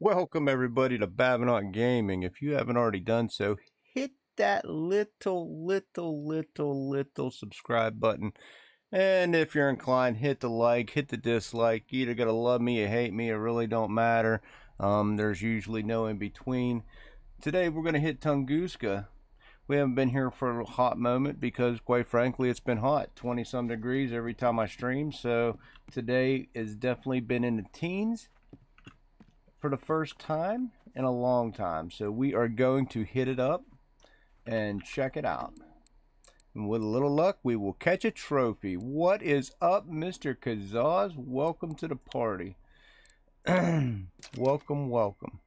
Welcome everybody to Babinot Gaming. If you haven't already done so, hit that little subscribe button. And if you're inclined, hit the like, hit the dislike. You either gotta love me or hate me, it really don't matter. There's usually no in between. Today we're gonna hit Tunguska. We haven't been here for a hot moment because quite frankly it's been hot, 20 some degrees every time I stream. So today has definitely been in the teens for the first time in a long time. So we are going to hit it up and check it out. And with a little luck, we will catch a trophy. What is up, Mr. Kazaz? Welcome to the party. Welcome, welcome.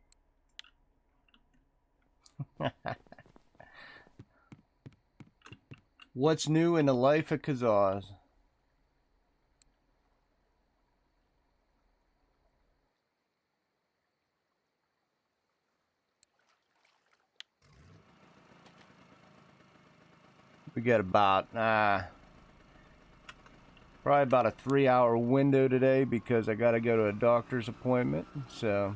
What's new in the life of Kazaz? We got about probably about a 3-hour window today because I got to go to a doctor's appointment. So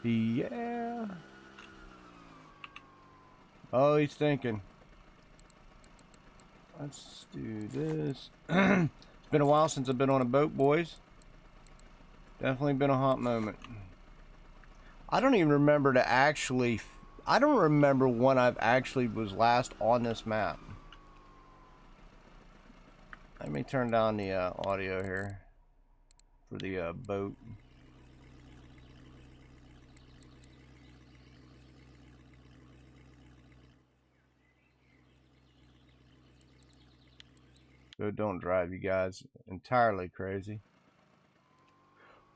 yeah. Oh, he's thinking. Let's do this. It's been a while since I've been on a boat, boys. Definitely been a hot moment. I don't even remember I don't remember when I've actually was last on this map. Let me turn down the audio here for the boat. So don't drive you guys entirely crazy.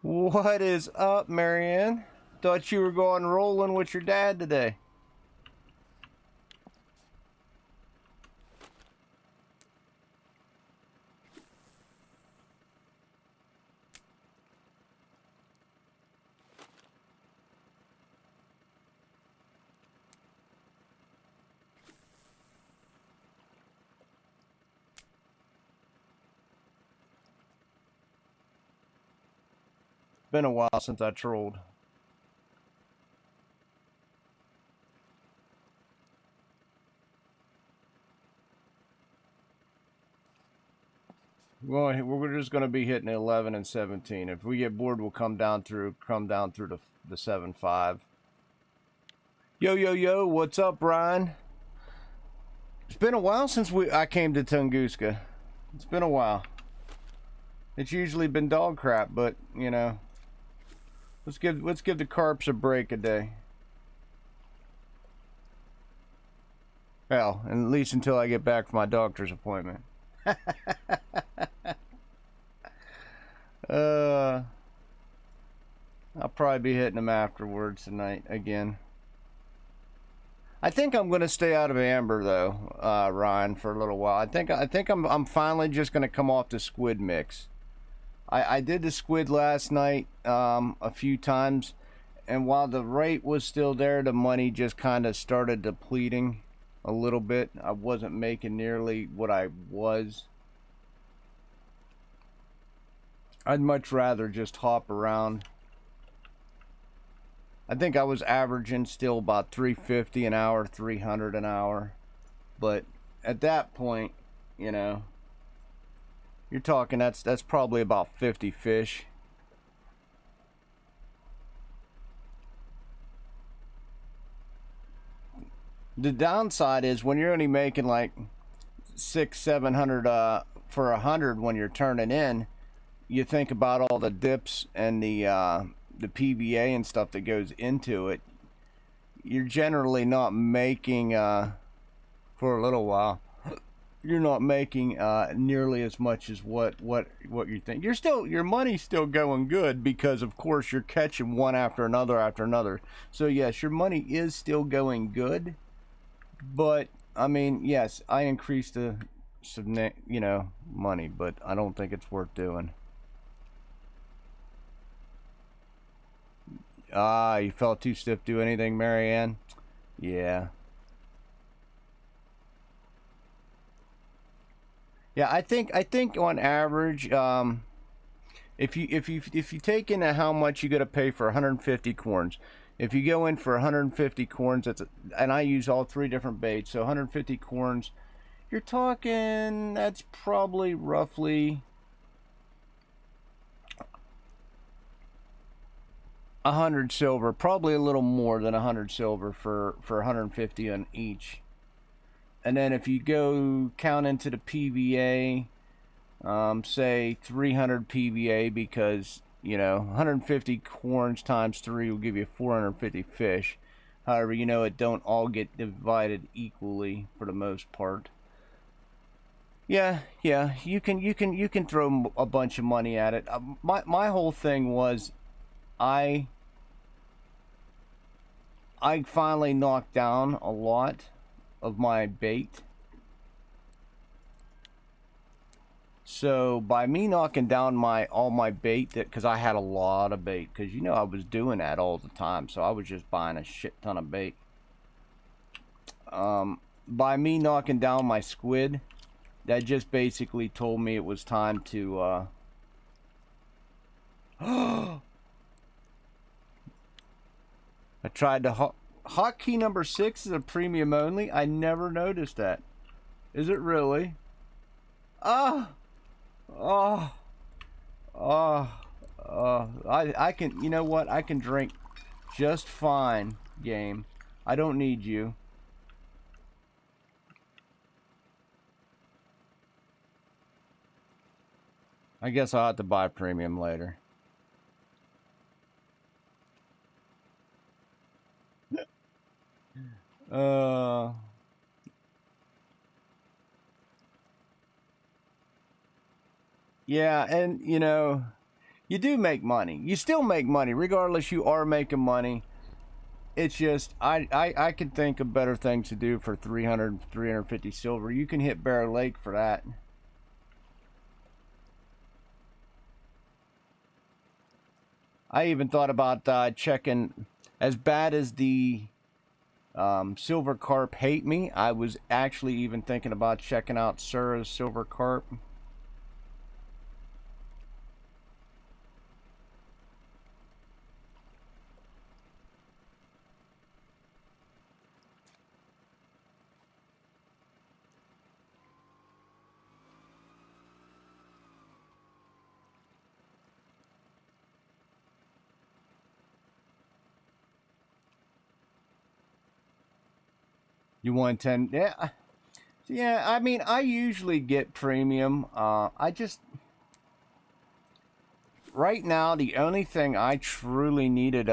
What is up, Marianne? Thought you were going rolling with your dad today. Been a while since I trolled. Well, we're just going to be hitting 11 and 17. If we get bored, we'll come down through the 7-5. Yo, what's up, Brian? It's been a while since I came to Tunguska. It's been a while. It's usually been dog crap, but you know, let's give the carps a break a day. Well, at least until I get back from my doctor's appointment. I'll probably be hitting them afterwards tonight again. I think I'm going to stay out of amber though, Ryan, for a little while. I think I'm finally just going to come off the squid mix. I did the squid last night a few times, and while the rate was still there, the money just kind of started depleting a little bit. I wasn't making nearly what I was. I'd much rather just hop around. I think I was averaging still about 350 an hour, 300 an hour. But at that point, you know, you're talking that's probably about 50 fish. The downside is when you're only making like 600-700 for 100 when you're turning in, you think about all the dips and the PVA and stuff that goes into it. You're generally not making for a little while. You're not making nearly as much as what you think. Your money's still going good because of course you're catching one after another. So yes, your money is still going good. But I mean, yes, I increased the money, but I don't think it's worth doing. You felt too stiff to do anything, Marianne? Yeah. Yeah, I think on average, if you take into how much you got to pay for 150 corns, if you go in for 150 corns, and I use all 3 different baits, so 150 corns, you're talking, that's probably roughly 100 silver, probably a little more than 100 silver for 150 on each. And then if you go count into the PVA, say 300 PVA, because, you know, 150 corns times 3 will give you 450 fish. However, you know, it don't all get divided equally for the most part. Yeah, you can throw a bunch of money at it. My whole thing was, I finally knocked down a lot of my bait. So by me knocking down all my bait, because I had a lot of bait, because, you know, I was doing that all the time, so I was just buying a shit ton of bait. By me knocking down my squid, that just basically told me it was time to I tried to hotkey number 6 is a premium only. I never noticed that. Is it really? I can, you know what? I can drink just fine, game. I don't need you. I guess I'll have to buy premium later. Yeah, and, you know, you do make money. You still make money. Regardless, you are making money. It's just, I can think of better things to do for 350 silver. You can hit Bear Lake for that. I even thought about checking, as bad as the silver carp hate me, I was actually even thinking about checking out Sura's silver carp. You want 10? Yeah. Yeah, I mean, I usually get premium. I just... Right now, the only thing I truly needed,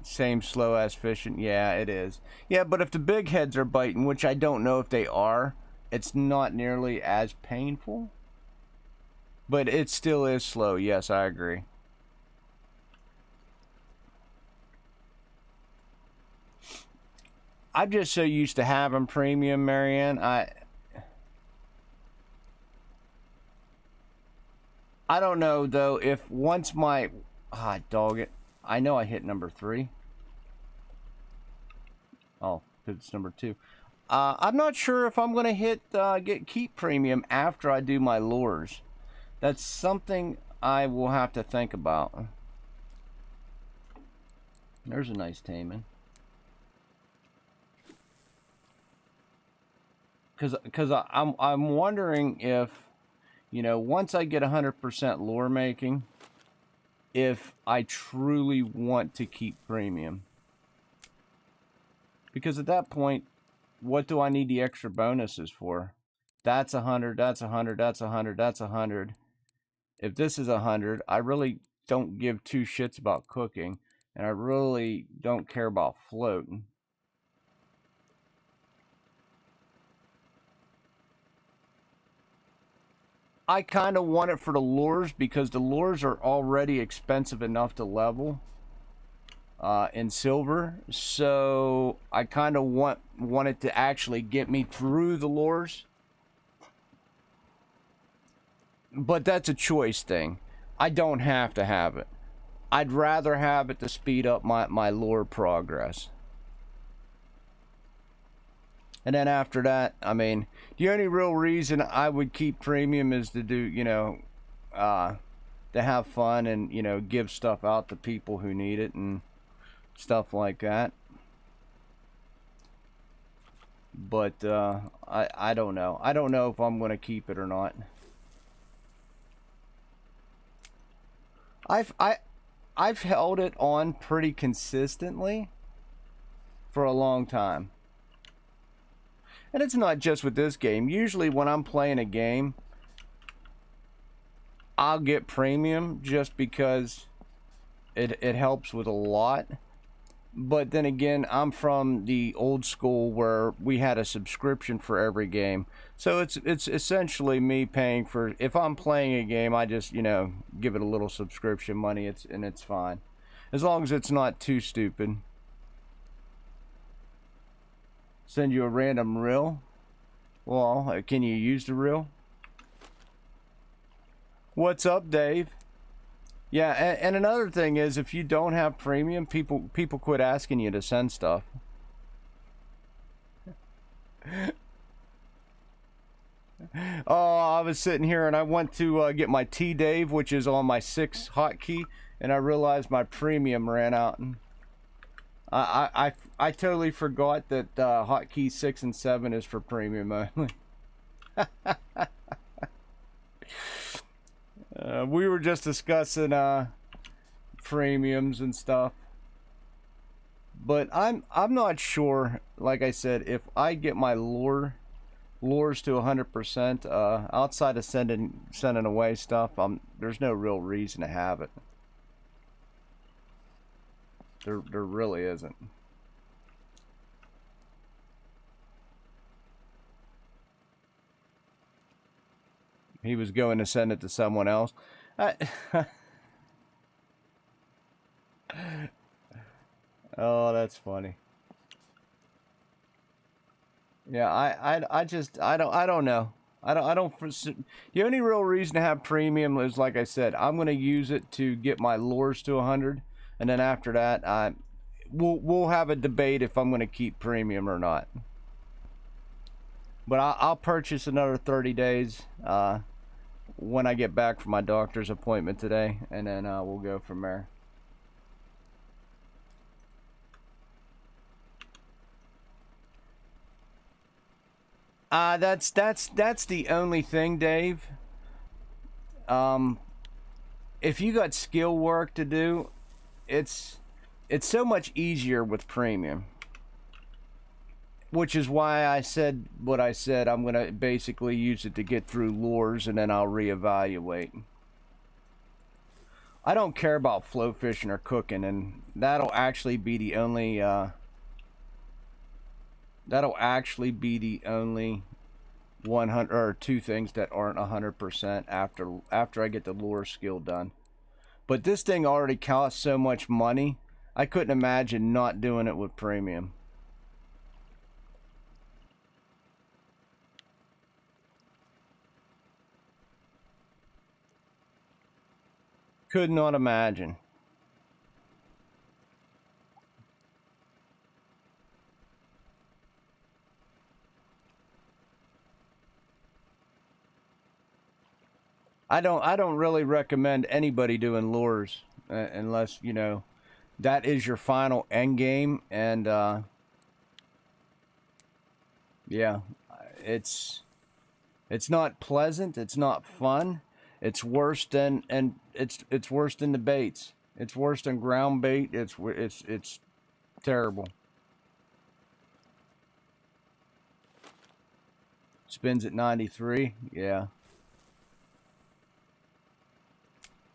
same slow ass fishing. Yeah, it is. Yeah, but if the big heads are biting, which I don't know if they are, it's not nearly as painful. But it still is slow. Yes, I agree. I'm just so used to having premium, Marianne. I don't know, though, if once my... Ah, dog it. I know I hit number 3. Oh, it's number 2. I'm not sure if I'm going to keep premium after I do my lures. That's something I will have to think about. There's a nice taming. Because I'm wondering if, you know, once I get 100% lure making, if I truly want to keep premium. Because at that point, what do I need the extra bonuses for? That's 100, that's 100, that's 100, that's 100. If this is 100, I really don't give 2 shits about cooking, and I really don't care about floating. I kind of want it for the lures, because the lures are already expensive enough to level in silver. So I kind of want it to actually get me through the lures. But that's a choice thing. I don't have to have it. I'd rather have it to speed up my lure progress. And then after that, I mean, the only real reason I would keep premium is to do, you know, to have fun and, you know, give stuff out to people who need it and stuff like that. But I don't know. I don't know if I'm going to keep it or not. I've held it on pretty consistently for a long time. And it's not just with this game. Usually when I'm playing a game, I'll get premium just because it helps with a lot. But then again, I'm from the old school where we had a subscription for every game. So it's essentially me paying for, if I'm playing a game, I just, you know, give it a little subscription money, and it's fine. As long as it's not too stupid. Send you a random reel. Well, can you use the reel? What's up, Dave? Yeah, and another thing is, if you don't have premium, people quit asking you to send stuff. Oh, I was sitting here and I went to get my T Dave, which is on my 6 hotkey, and I realized my premium ran out. And I totally forgot that hotkey 6 and 7 is for premium only. We were just discussing premiums and stuff, but I'm not sure. Like I said, if I get my lures to 100%, outside of sending away stuff, there's no real reason to have it. There really isn't. He was going to send it to someone else. Oh, that's funny. Yeah, I just I don't know. I don't. The only real reason to have premium is, like I said, I'm gonna use it to get my lures to 100, and then after that, we'll have a debate if I'm gonna keep premium or not. But I'll purchase another 30 days when I get back from my doctor's appointment today, and then we'll go from there. That's the only thing, Dave. If you got skill work to do, it's so much easier with premium. Which is why I said what I said. I'm going to basically use it to get through lures, and then I'll reevaluate. I don't care about float fishing or cooking, and that'll actually be the only 100 or 2 things that aren't 100% after I get the lure skill done. But this thing already costs so much money, I couldn't imagine not doing it with premium. Could not imagine. I don't really recommend anybody doing lures unless, you know, that is your final end game. And yeah, it's not pleasant, it's not fun. It's worse than, and it's worse than the baits. It's worse than ground bait. It's terrible. Spins at 93. Yeah.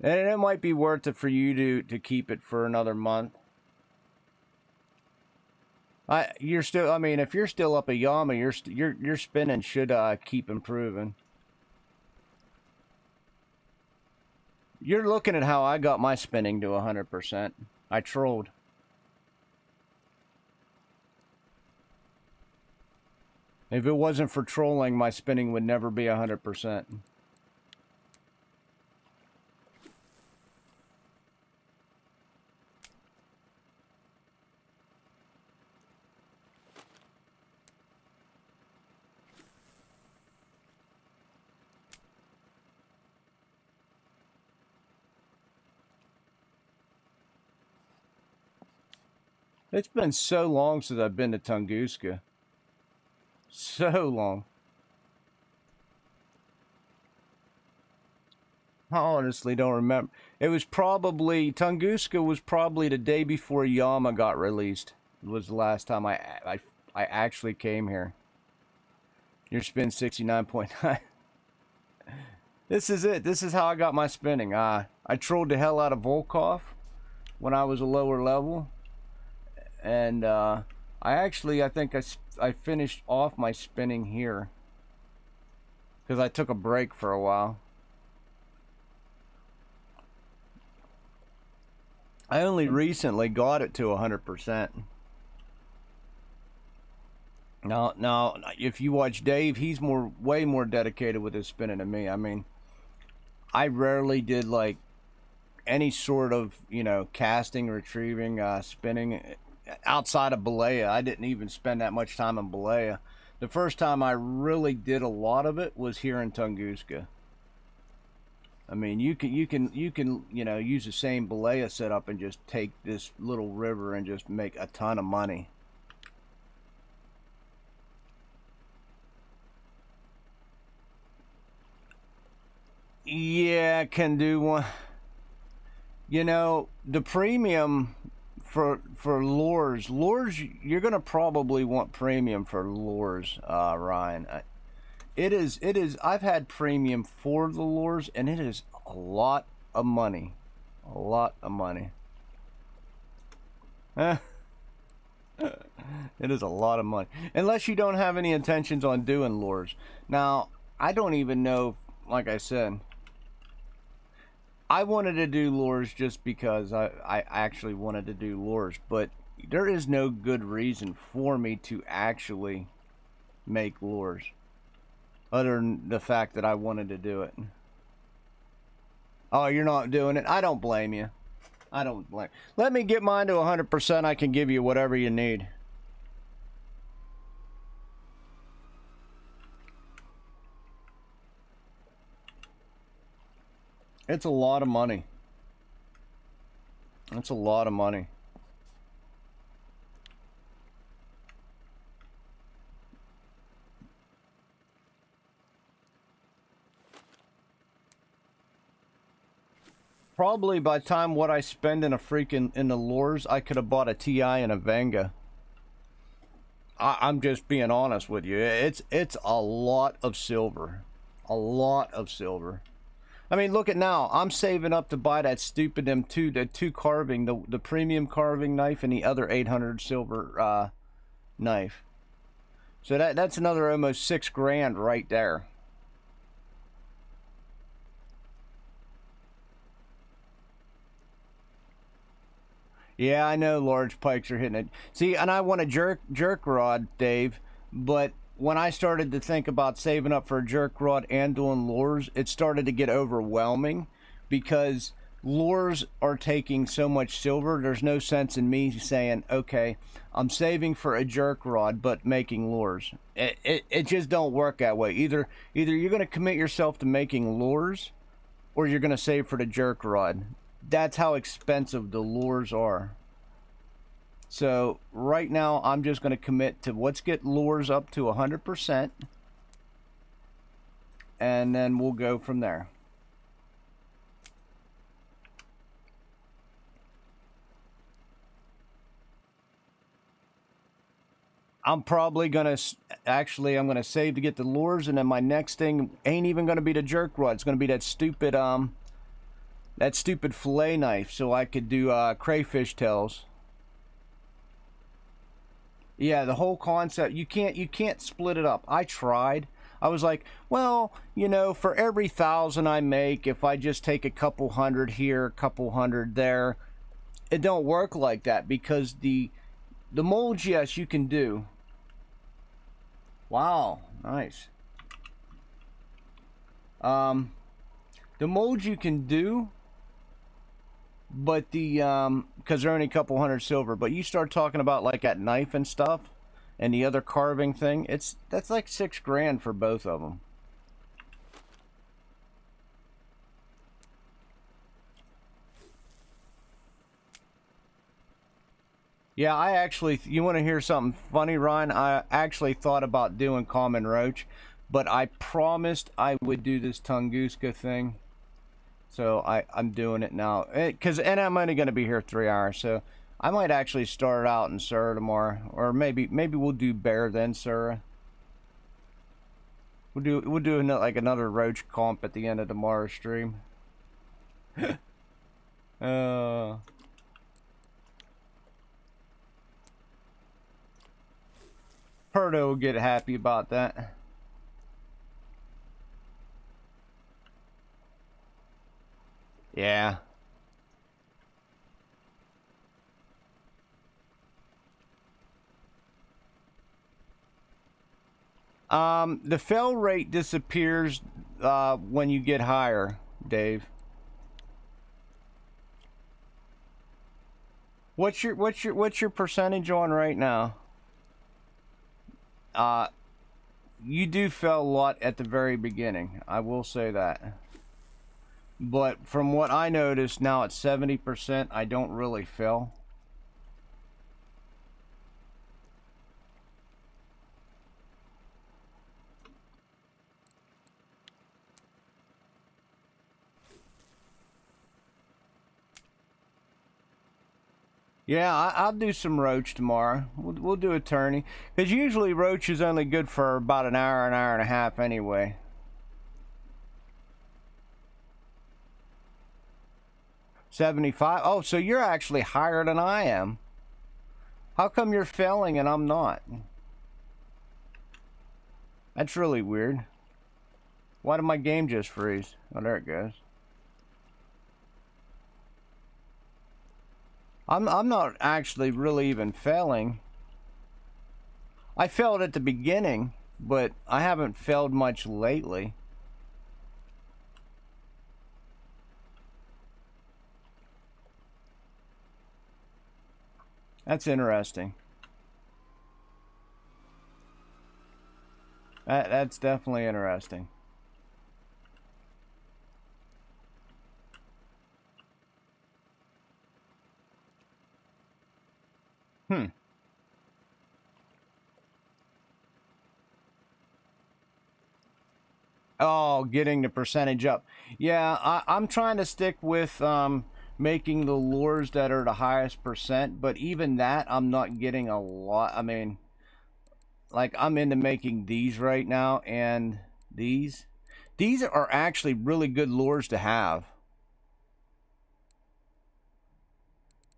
And it might be worth it for you to keep it for another month. You're still, I mean, if you're still up a Yama, your spinning should keep improving. You're looking at how I got my spinning to 100%. I trolled. If it wasn't for trolling, my spinning would never be 100%. It's been so long since I've been to Tunguska. So long. I honestly don't remember. It was probably, Tunguska was probably the day before Yama got released. It was the last time I actually came here. Your spin 69.9. This is it. This is how I got my spinning. I trolled the hell out of Volkov when I was a lower level. And I think I finished off my spinning here. Because I took a break for a while. I only recently got it to 100%. Now, if you watch Dave, he's way more dedicated with his spinning than me. I mean, I rarely did like any sort of, casting, retrieving, spinning outside of Balea. I didn't even spend that much time in Balea. The first time I really did a lot of it was here in Tunguska. I mean, you can use the same Balea setup and just take this little river and just make a ton of money. Yeah, can do one. The premium for lures, you're gonna probably want premium for lures, Ryan. It is. I've had premium for the lures, and it is a lot of money. A lot of money. It is a lot of money. Unless you don't have any intentions on doing lures. Now, I don't even know, like I said, I wanted to do lures just because I actually wanted to do lures, but there is no good reason for me to actually make lures other than the fact that I wanted to do it. Oh, you're not doing it? I don't blame you. I don't blame. Let me get mine to 100%. I can give you whatever you need. It's a lot of money. It's a lot of money. Probably by the time what I spend in the lures, I could have bought a TI and a Venga. I'm just being honest with you. It's a lot of silver. A lot of silver. I mean, look at now. I'm saving up to buy that stupid the two carving, the premium carving knife and the other 800 silver knife. So that's another almost $6,000 right there. Yeah, I know large pikes are hitting it. See, and I want a jerk rod, Dave, but when I started to think about saving up for a jerk rod and doing lures, it started to get overwhelming because lures are taking so much silver. There's no sense in me saying, okay, I'm saving for a jerk rod but making lures. It just don't work that way. Either you're going to commit yourself to making lures or you're going to save for the jerk rod. That's how expensive the lures are. So right now I'm just going to commit to let's get lures up to 100% and then we'll go from there. I'm probably going to I'm going to save to get the lures, and then my next thing ain't even going to be the jerk rod. It's going to be that stupid fillet knife so I could do crayfish tails. Yeah, the whole concept, you can't split it up. I tried. I was like, well, for every 1,000 I make, if I just take a couple hundred here, a couple hundred there, it don't work like that because the molds, yes, you can do. Wow, nice. The molds you can do, but because they're only a couple hundred silver, but you start talking about like that knife and stuff and the other carving thing, that's like $6,000 for both of them. Yeah, I actually, you want to hear something funny, Ryan? I actually thought about doing common roach, but I promised I would do this Tunguska thing. So I'm doing it now. And I'm only going to be here 3 hours, so I might actually start out in Surrey tomorrow. Or maybe we'll do bear then Surrey. We'll do like another roach comp at the end of tomorrow's stream. uh Perdo will get happy about that. Yeah. The fail rate disappears when you get higher, Dave. What's your percentage on right now? Uh, you do fail a lot at the very beginning. I will say that. But from what I noticed, now at 70%, I don't really fail. Yeah, I'll do some roach tomorrow. We'll do a tourney. Because usually roach is only good for about an hour and a half anyway. 75? Oh, so you're actually higher than I am. How come you're failing and I'm not? That's really weird. Why did my game just freeze? Oh, there it goes. I'm not actually really even failing. I failed at the beginning, but I haven't failed much lately. That's interesting. That's definitely interesting. Hmm. Oh, getting the percentage up. Yeah, I'm trying to stick with making the lures that are the highest percent, but even that I'm not getting a lot. I mean, like I'm into making these right now, and these these are actually really good lures to have.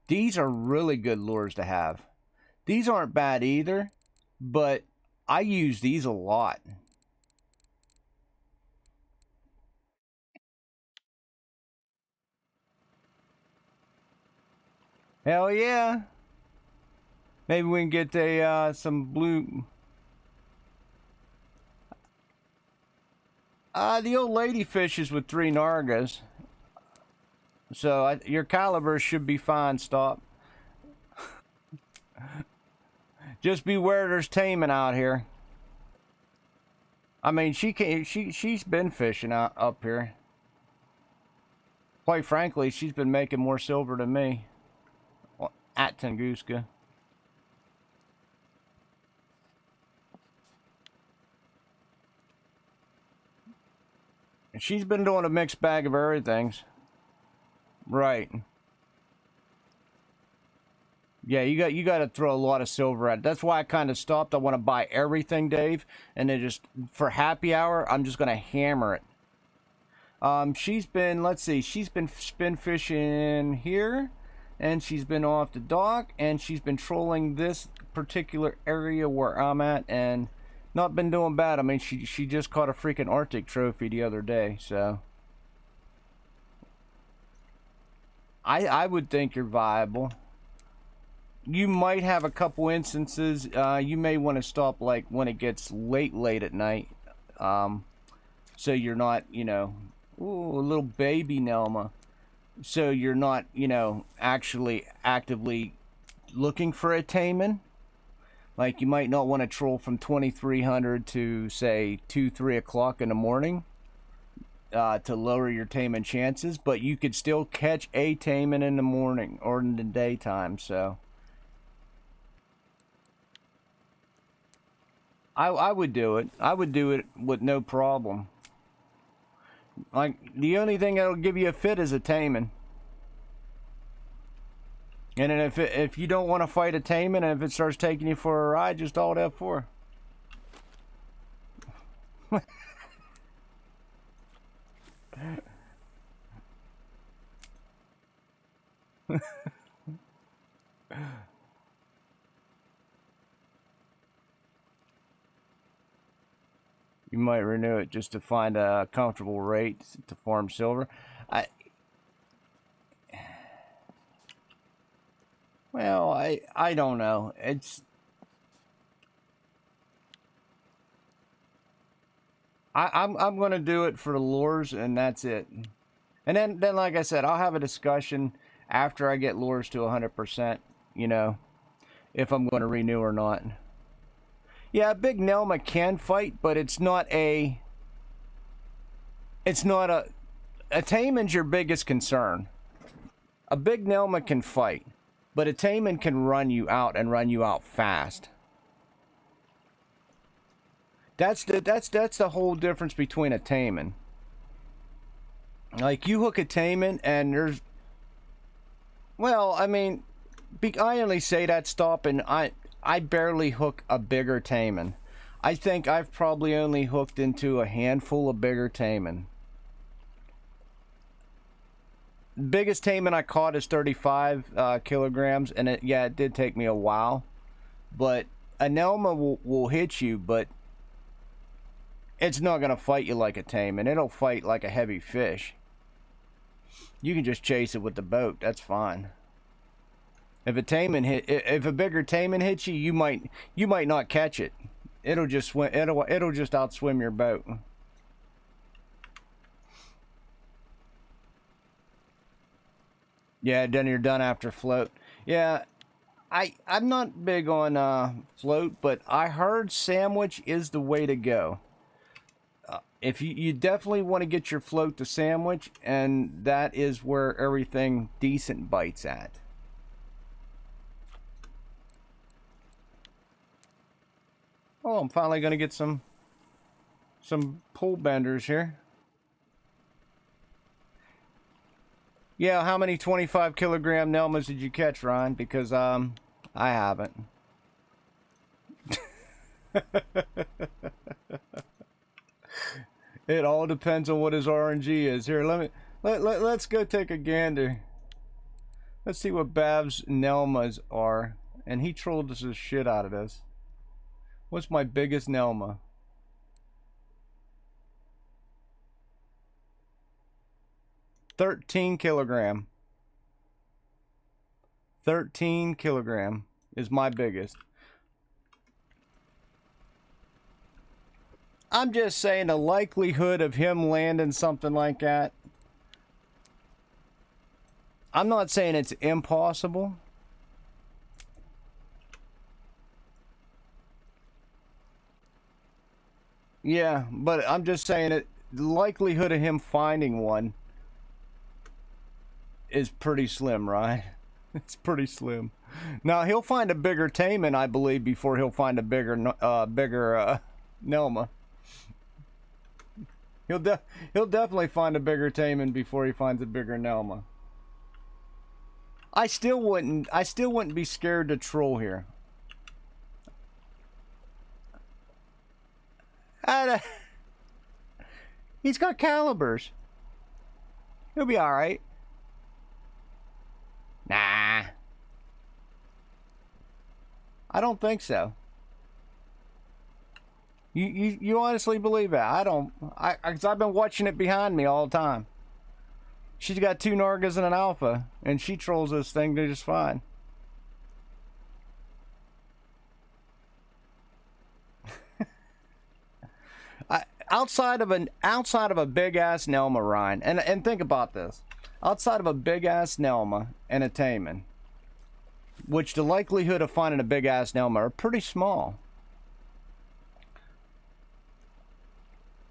These are really good lures to have. These aren't bad either, but I use these a lot. Hell yeah. Maybe we can get a some blue. The old lady fishes with 3 Nargas, so your caliber should be fine. Stop. Just beware, there's taming out here. I mean, she can she's been fishing out up here. Quite frankly, she's been making more silver than me at Tunguska. And she's been doing a mixed bag of everything's. Right. Yeah, you got to throw a lot of silver at it. That's why I kind of stopped. I want to buy everything, Dave, and then just for happy hour, I'm just gonna hammer it. She's been, let's see, she's been spin fishing here, and she's been off the dock, and she's been trolling this particular area where I'm at, and not been doing bad. I mean, she just caught a freaking Arctic trophy the other day, so I would think you're viable. You might have a couple instances. You may want to stop like when it gets late at night, so you're not, ooh, a little baby Nelma. So you're not, actually actively looking for a Taman. Like you might not want to troll from 2300 to say 2-3 o'clock in the morning to lower your Taman chances, but you could still catch a Taman in the morning or in the daytime. So I would do it. I would do it with no problem. Like, the only thing that'll give you a fit is a taming. And then if you don't want to fight a taming, and if it starts taking you for a ride, just alt F4. You might renew it just to find a comfortable rate to farm silver. Well, I don't know. I'm gonna do it for the lures, and that's it. And then like I said, I'll have a discussion after I get lures to 100%. You know, if I'm going to renew or not. Yeah, a big Nelma can fight, but it's not a. It's not a. A Taman's your biggest concern. A big Nelma can fight, but a Taman can run you out and run you out fast. That's the whole difference between a Taman. Like, you hook a Taman and there's, well, I mean, I only say that stopping. I barely hook a bigger Taman. I think I've probably only hooked into a handful of bigger Taman. Biggest Taman I caught is 35 kilograms, and it did take me a while. But a Nelma will hit you, but it's not going to fight you like a Taman. It'll fight like a heavy fish. You can just chase it with the boat. That's fine. If a bigger Taman hits you, you might not catch it. It'll just swim. It'll just outswim your boat. Yeah, then you're done after float. Yeah, I'm not big on float, but I heard sandwich is the way to go. If you definitely want to get your float to sandwich, and that is where everything decent bites at. Oh, I'm finally gonna get some pole benders here. Yeah, how many 25 kilogram Nelmas did you catch, Ryan? Because I haven't. It all depends on what his RNG is. Here, let's go take a gander. Let's see what Bav's Nelmas are. And he trolled us the shit out of this. What's my biggest Nelma? $13 kilogram. 13 kilogram is my biggest. I'm just saying the likelihood of him landing something like that. I'm not saying it's impossible. Yeah, but I'm just saying it. The likelihood of him finding one is pretty slim, right? It's pretty slim. Now he'll find a bigger Taman, I believe, before he'll find a bigger Nelma. He'll definitely find a bigger Taman before he finds a bigger Nelma. I still wouldn't be scared to troll here. He's got calibers. He'll be all right. Nah. I don't think so. You honestly believe that? I don't. Cause I've been watching it behind me all the time. She's got 2 Nargas and an Alpha, and she trolls this thing just fine. Outside of a big ass Nelma, Ryan, and think about this. Outside of a big ass Nelma and a Taman, which the likelihood of finding a big ass Nelma are pretty small.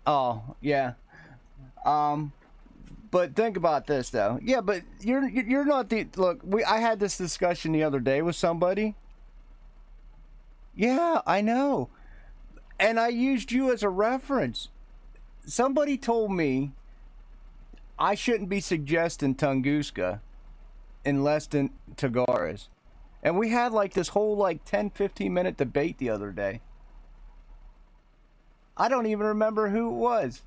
Oh, yeah. But think about this though. Yeah, but you're not the look. I had this discussion the other day with somebody. Yeah, I know. And I used you as a reference. Somebody told me I shouldn't be suggesting Tunguska in less than Tagaras. And we had like this whole like 10-15 minute debate the other day. I don't even remember who it was.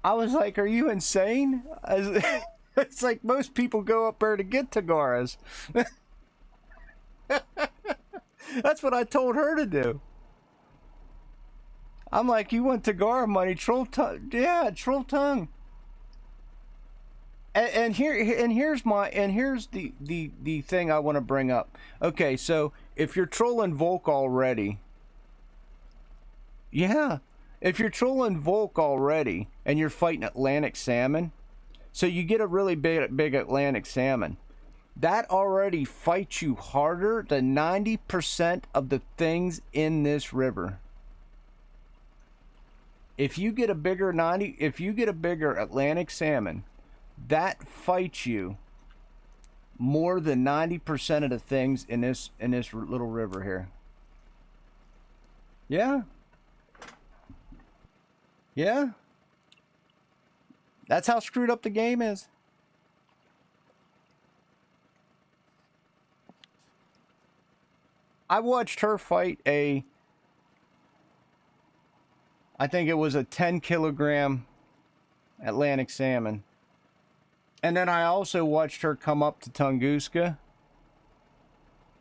I was like, are you insane? It's like most people go up there to get Tagaras. That's what I told her to do. I'm like, you want Tagara money, troll tongue. Yeah, troll tongue. And here's the thing I want to bring up. Okay, so if you're trolling Volk already, yeah, if you're trolling Volk already and you're fighting Atlantic salmon, so you get a really big Atlantic salmon, that already fights you harder than 90% of the things in this river. If you get a bigger Atlantic salmon, that fights you more than 90% of the things in this little river here. Yeah. Yeah. That's how screwed up the game is. I watched her fight I think it was a 10-kilogram Atlantic salmon. And then I also watched her come up to Tunguska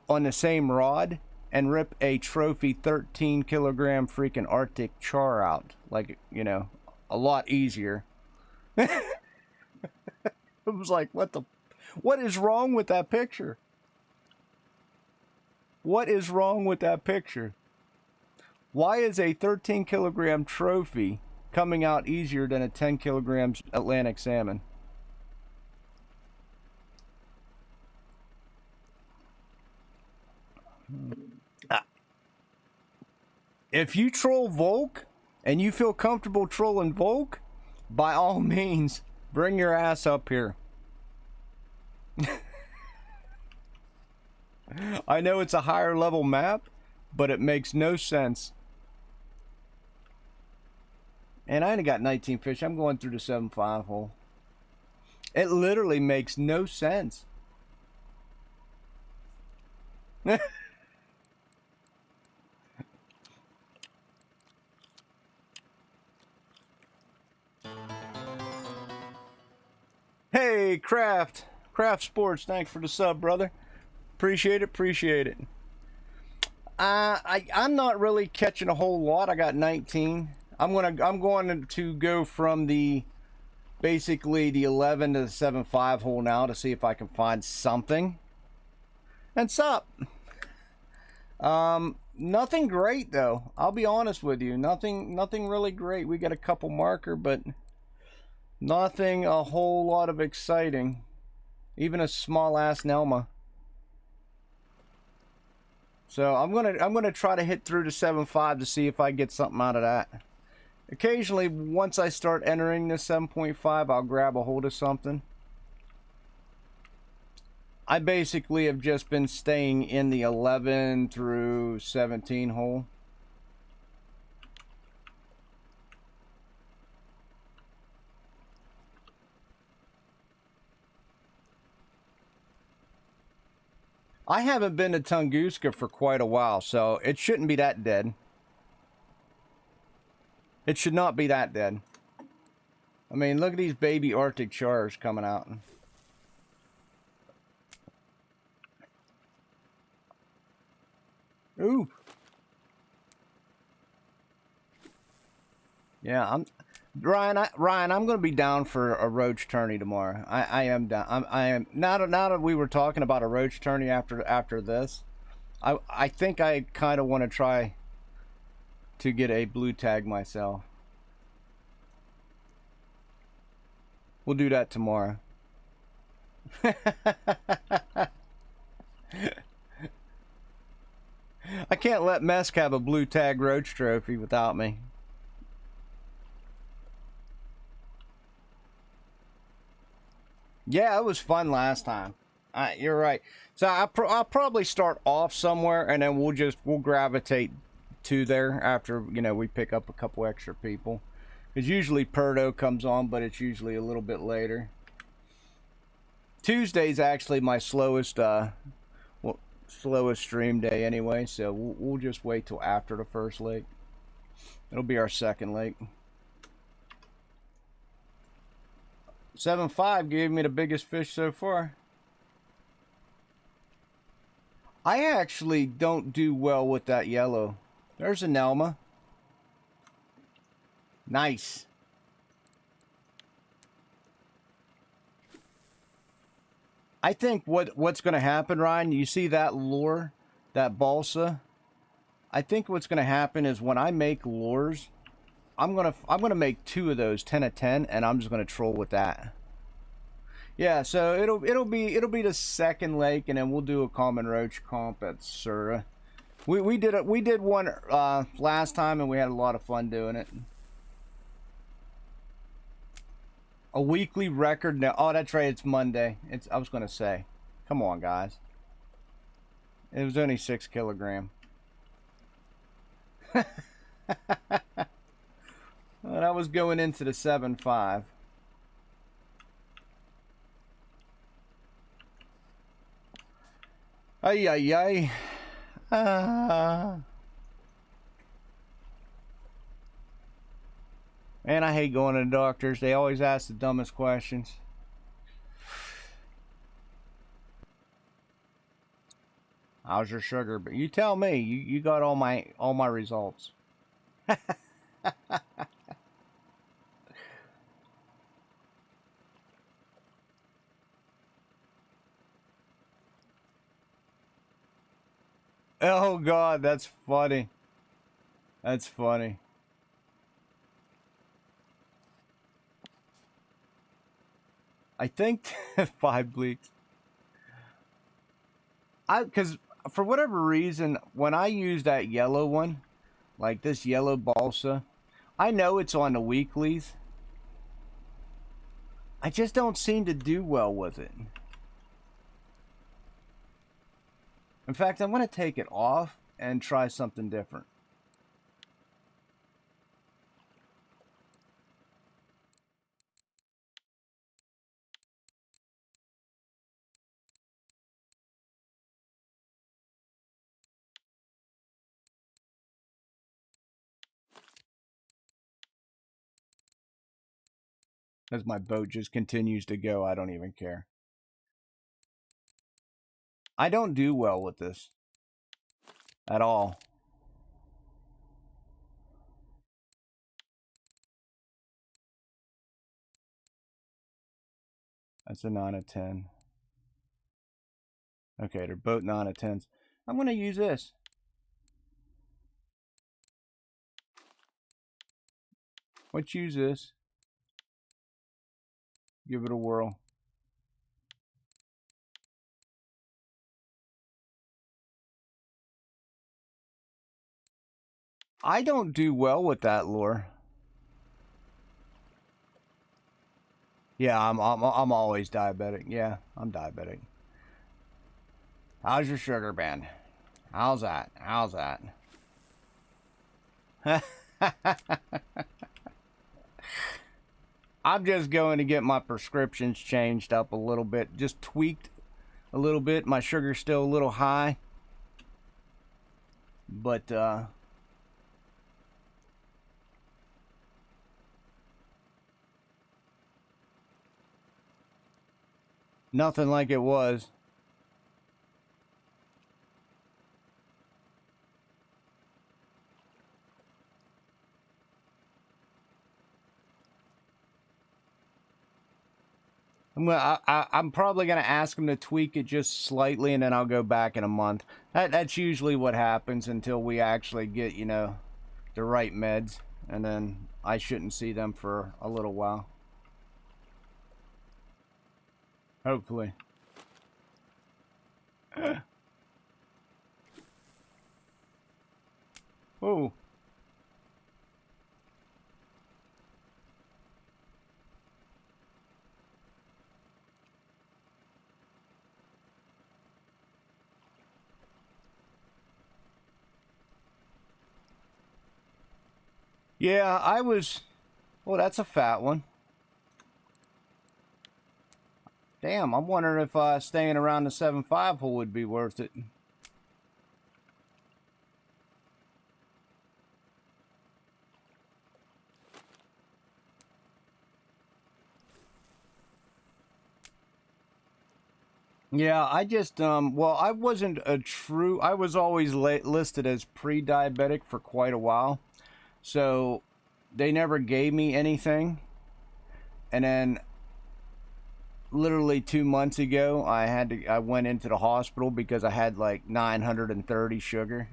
on the same rod and rip a trophy 13-kilogram freaking Arctic char out. Like, you know, a lot easier. It was like, what is wrong with that picture? What is wrong with that picture? Why is a 13-kilogram trophy coming out easier than a 10-kilogram Atlantic salmon? If you troll Volk and you feel comfortable trolling Volk, by all means, bring your ass up here. I know it's a higher level map, but it makes no sense. And I only got 19 fish. I'm going through the 7.5 hole. It literally makes no sense. Hey, Craft Sports, thanks for the sub, brother. Appreciate it. I'm not really catching a whole lot. I got 19. I'm going to go from basically the 11 to the 7.5 hole now to see if I can find something. And sup? Nothing great though. I'll be honest with you. Nothing really great. We got a couple marker, but nothing a whole lot of exciting. Even a small ass Nelma. So I'm gonna try to hit through to 7.5 to see if I get something out of that. Occasionally, once I start entering the 7.5, I'll grab a hold of something. I basically have just been staying in the 11 through 17 hole. I haven't been to Tunguska for quite a while, so it shouldn't be that dead. It should not be that dead. I mean, look at these baby Arctic chars coming out. Ooh. Yeah, Ryan, I'm going to be down for a roach tourney tomorrow. I am down. I am now that we were talking about a roach tourney after this. I think I kind of want to try to get a blue tag myself. We'll do that tomorrow. I can't let Mesk have a blue tag roach trophy without me. Yeah, it was fun last time. You're right. So I'll probably start off somewhere, and then we'll gravitate 2 there after, you know, we pick up a couple extra people. Because usually Perdo comes on, but it's usually a little bit later. Tuesday's actually my slowest slowest stream day anyway, so we'll just wait till after the first lake. It'll be our second lake. 7.5 gave me the biggest fish so far. I actually don't do well with that yellow. There's a Nelma. Nice. I think what's going to happen, Ryan, you see that lure, that balsa? I think what's going to happen is when I make lures, I'm gonna make 2 of those 10 of 10, and I'm just gonna troll with that. Yeah, so it'll be the second lake, and then we'll do a common roach comp at Sura. We did one last time, and we had a lot of fun doing it. A weekly record now. Oh, that's right. It's Monday. I was gonna say, come on, guys. It was only 6 kilogram. Well, that was going into the 7.5. Ay, ay, ay. Man, I hate going to the doctors. They always ask the dumbest questions. How's your sugar? But you tell me. You got all my results. Oh God, that's funny. That's funny. I think 5 bleaks. Because for whatever reason, when I use that yellow one, like this yellow balsa, I know it's on the weeklies. I just don't seem to do well with it. In fact, I'm going to take it off and try something different. As my boat just continues to go, I don't even care. I don't do well with this at all. That's a 9 of 10. Okay, they're both 9 of 10s. I'm going to use this. Let's use this. Give it a whirl. I don't do well with that lure. Yeah, I'm always diabetic. Yeah, I'm diabetic. How's your sugar been? How's that? How's that? I'm just going to get my prescriptions changed up a little bit. Just tweaked a little bit. My sugar's still a little high. But, nothing like it was. I'm probably going to ask him to tweak it just slightly, and then I'll go back in a month. That's usually what happens until we actually get, you know, the right meds. And then I shouldn't see them for a little while. Hopefully. Oh. Yeah, I was... Well, that's a fat one. Damn, I'm wondering if staying around the 7.5 hole would be worth it. Yeah, I just, well, I wasn't a true... I was always listed as pre-diabetic for quite a while. So, they never gave me anything. And then literally 2 months ago, I went into the hospital because I had like 930 sugar,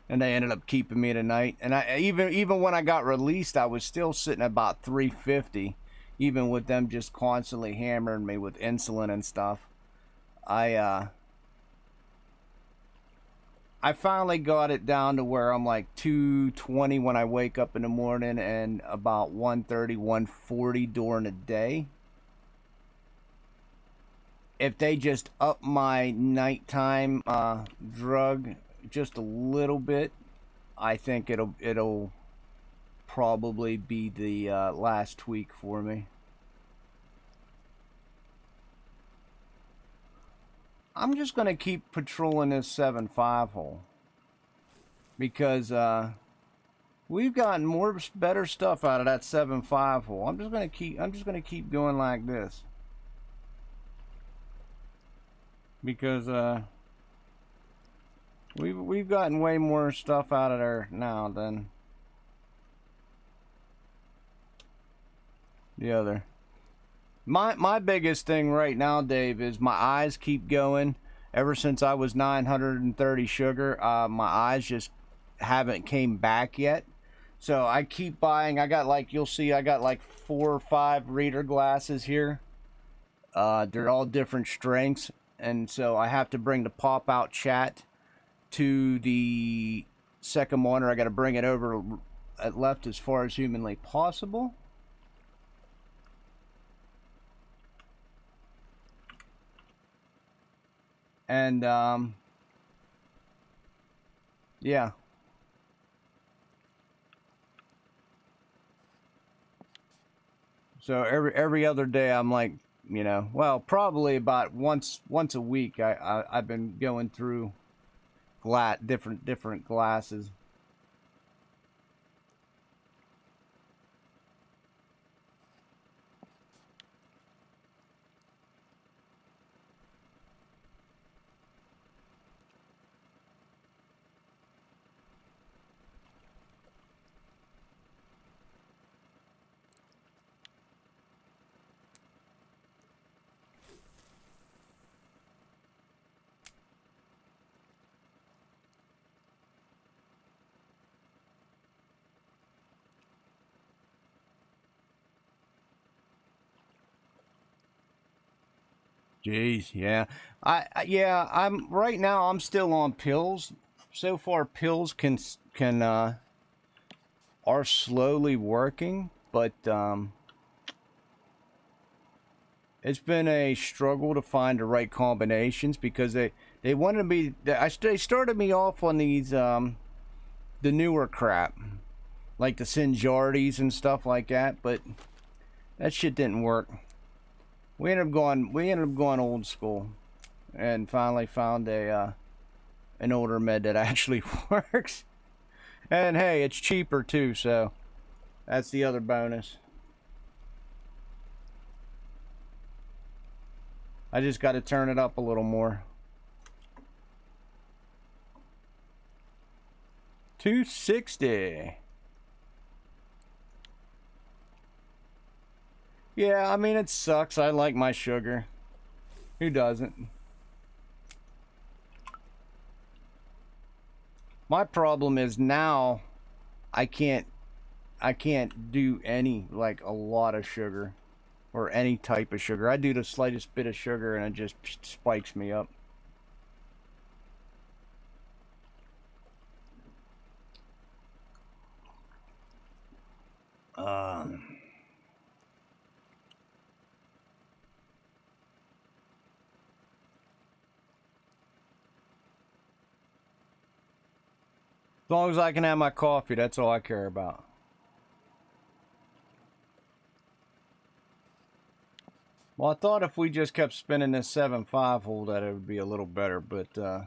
and they ended up keeping me tonight. And I even when I got released, I was still sitting at about 350, even with them just constantly hammering me with insulin and stuff. I I finally got it down to where I'm like 220 when I wake up in the morning and about 130, 140 during the day. If they just up my nighttime drug just a little bit, I think it'll probably be the last tweak for me. I'm just gonna keep patrolling this 7.5 hole because we've gotten more better stuff out of that 7.5 hole. I'm just gonna keep going like this because we've gotten way more stuff out of there now than the other. My biggest thing right now, Dave, is my eyes keep going. Ever since I was 930 sugar, my eyes just haven't came back yet. So I keep buying. I got like, you'll see, I got like 4 or 5 reader glasses here. They're all different strengths, and so I have to bring the pop out chat to the second monitor. I got to bring it over at left as far as humanly possible. And yeah. So every other day I'm like, you know, well, probably about once a week I've been going through different glasses. Jeez, yeah. Yeah, I'm right now I'm still on pills. So far pills can are slowly working, but it's been a struggle to find the right combinations because they wanted me they started me off on these the newer crap like the Sinjardis and stuff like that, but that shit didn't work. We ended up going old school, and finally found a an older med that actually works. And hey, it's cheaper too, so that's the other bonus. I just got to turn it up a little more. 260. Yeah, I mean, it sucks. I like my sugar. Who doesn't? My problem is now I can't do any, like, a lot of sugar or any type of sugar. I do the slightest bit of sugar and it just spikes me up. Um As long as I can have my coffee, that's all I care about. Well, I thought if we just kept spinning this 7-5 hole that it would be a little better, but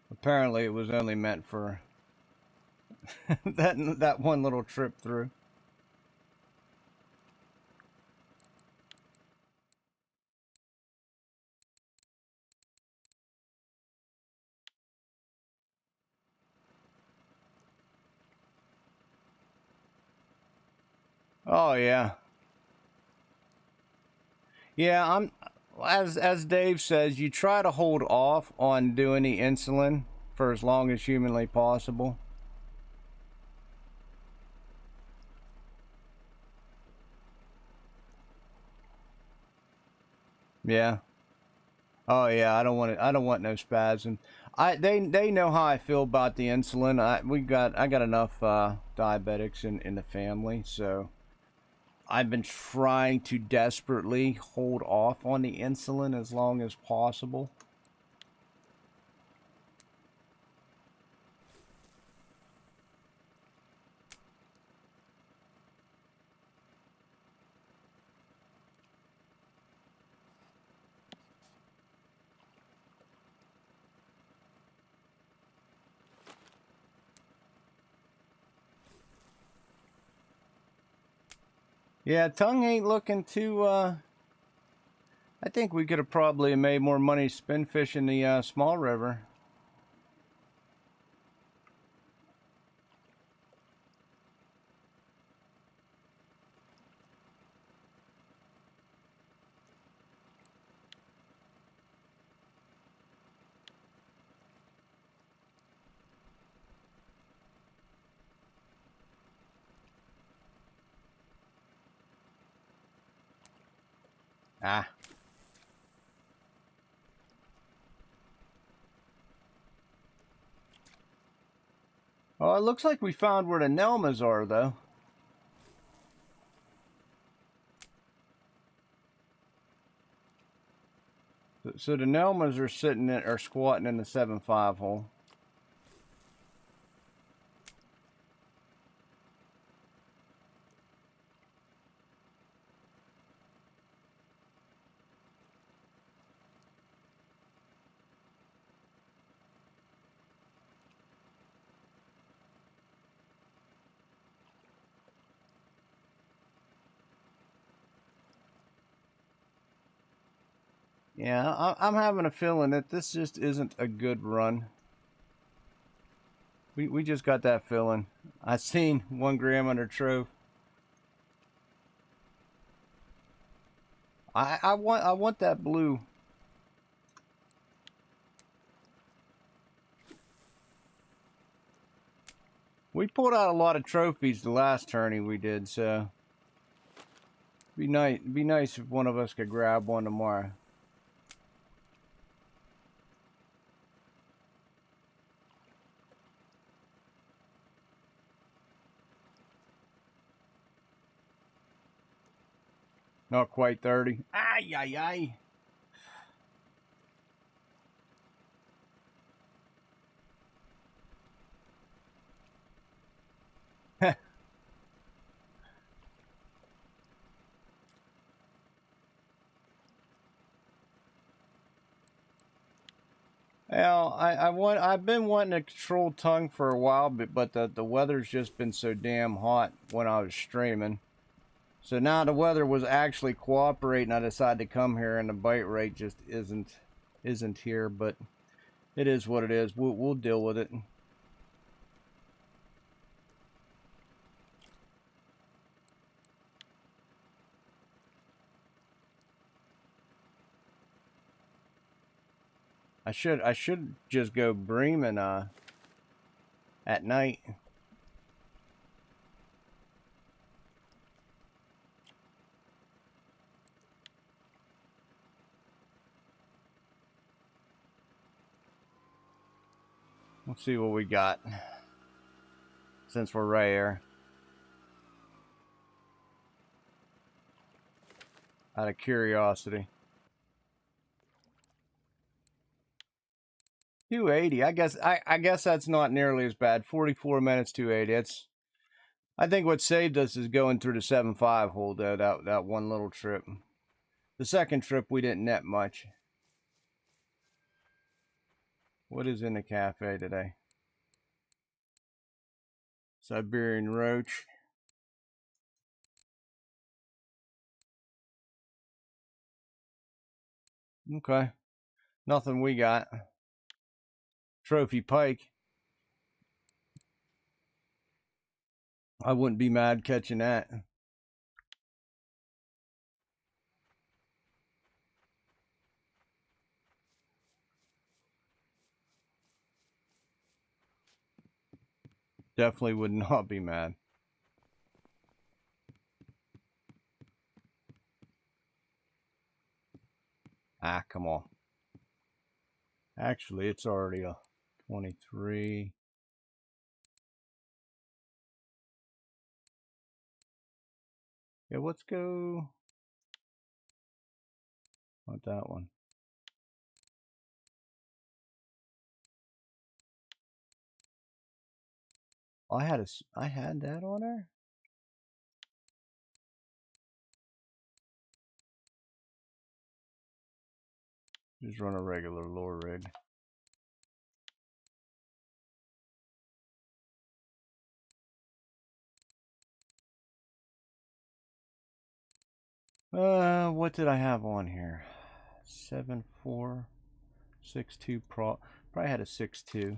apparently it was only meant for that one little trip through. Oh yeah. Yeah, I'm as Dave says, you try to hold off on doing the insulin for as long as humanly possible. Yeah. Oh yeah, I don't want it. I don't want no spasm. They know how I feel about the insulin. I got enough diabetics in the family, so I've been trying to desperately hold off on the insulin as long as possible. Yeah, tongue ain't looking too. I think we could have probably made more money spin fishing the small river. Ah. Oh, it looks like we found where the Nelmas are, though. So the Nelmas are are squatting in the 7-5 hole. Yeah, I'm having a feeling that this just isn't a good run. We just got that feeling. I seen 1 gram under trove. I want that blue. We pulled out a lot of trophies the last tourney we did, so it'd be nice if one of us could grab one tomorrow. Not quite 30. Ay, ay, ay. Well, I've been wanting a controlled tongue for a while, but the weather's just been so damn hot when I was streaming. So now the weather was actually cooperating. I decided to come here, and the bite rate just isn't here. But it is what it is. We'll deal with it. I should just go breaming at night. Let's see what we got since we're right here. Out of curiosity. 280. I guess that's not nearly as bad. 44 minutes, 280. It's I think what saved us is going through the 7.5 hole though, that one little trip. The second trip we didn't net much. What is in the cafe today? Siberian roach. Okay. Nothing we got. Trophy pike. I wouldn't be mad catching that. Definitely would not be mad. Ah, come on. Actually, it's already a 23. Yeah, let's go. Not that one. I had that on there. Just run a regular lure rig. What did I have on here? 7.4, 6.2 pro. Probably had a 6.2.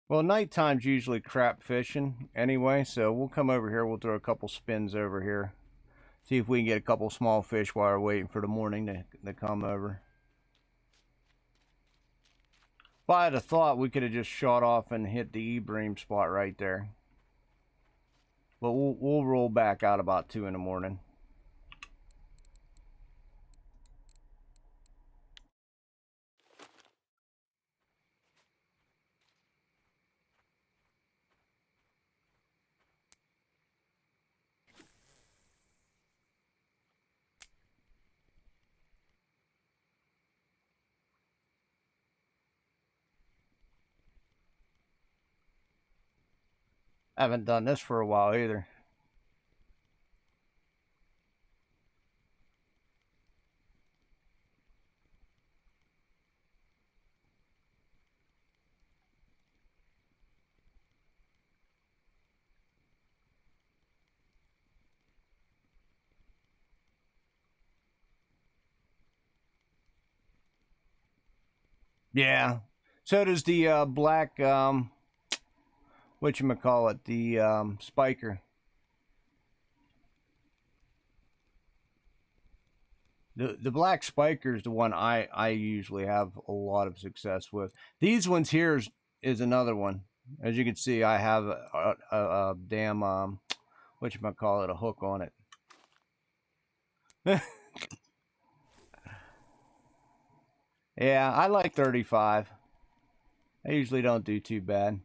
Well, nighttime's usually crap fishing anyway, so we'll come over here. We'll throw a couple spins over here. See if we can get a couple small fish while we're waiting for the morning to come over. If I had a thought, we could have just shot off and hit the E-bream spot right there. But we'll roll back out about 2 in the morning. I haven't done this for a while either. Yeah. So does the black, whatchamacallit, the spiker. The black spiker is the one I usually have a lot of success with. These ones here is another one. As you can see, I have a damn, whatchamacallit, a hook on it. Yeah, I like 35. I usually don't do too bad.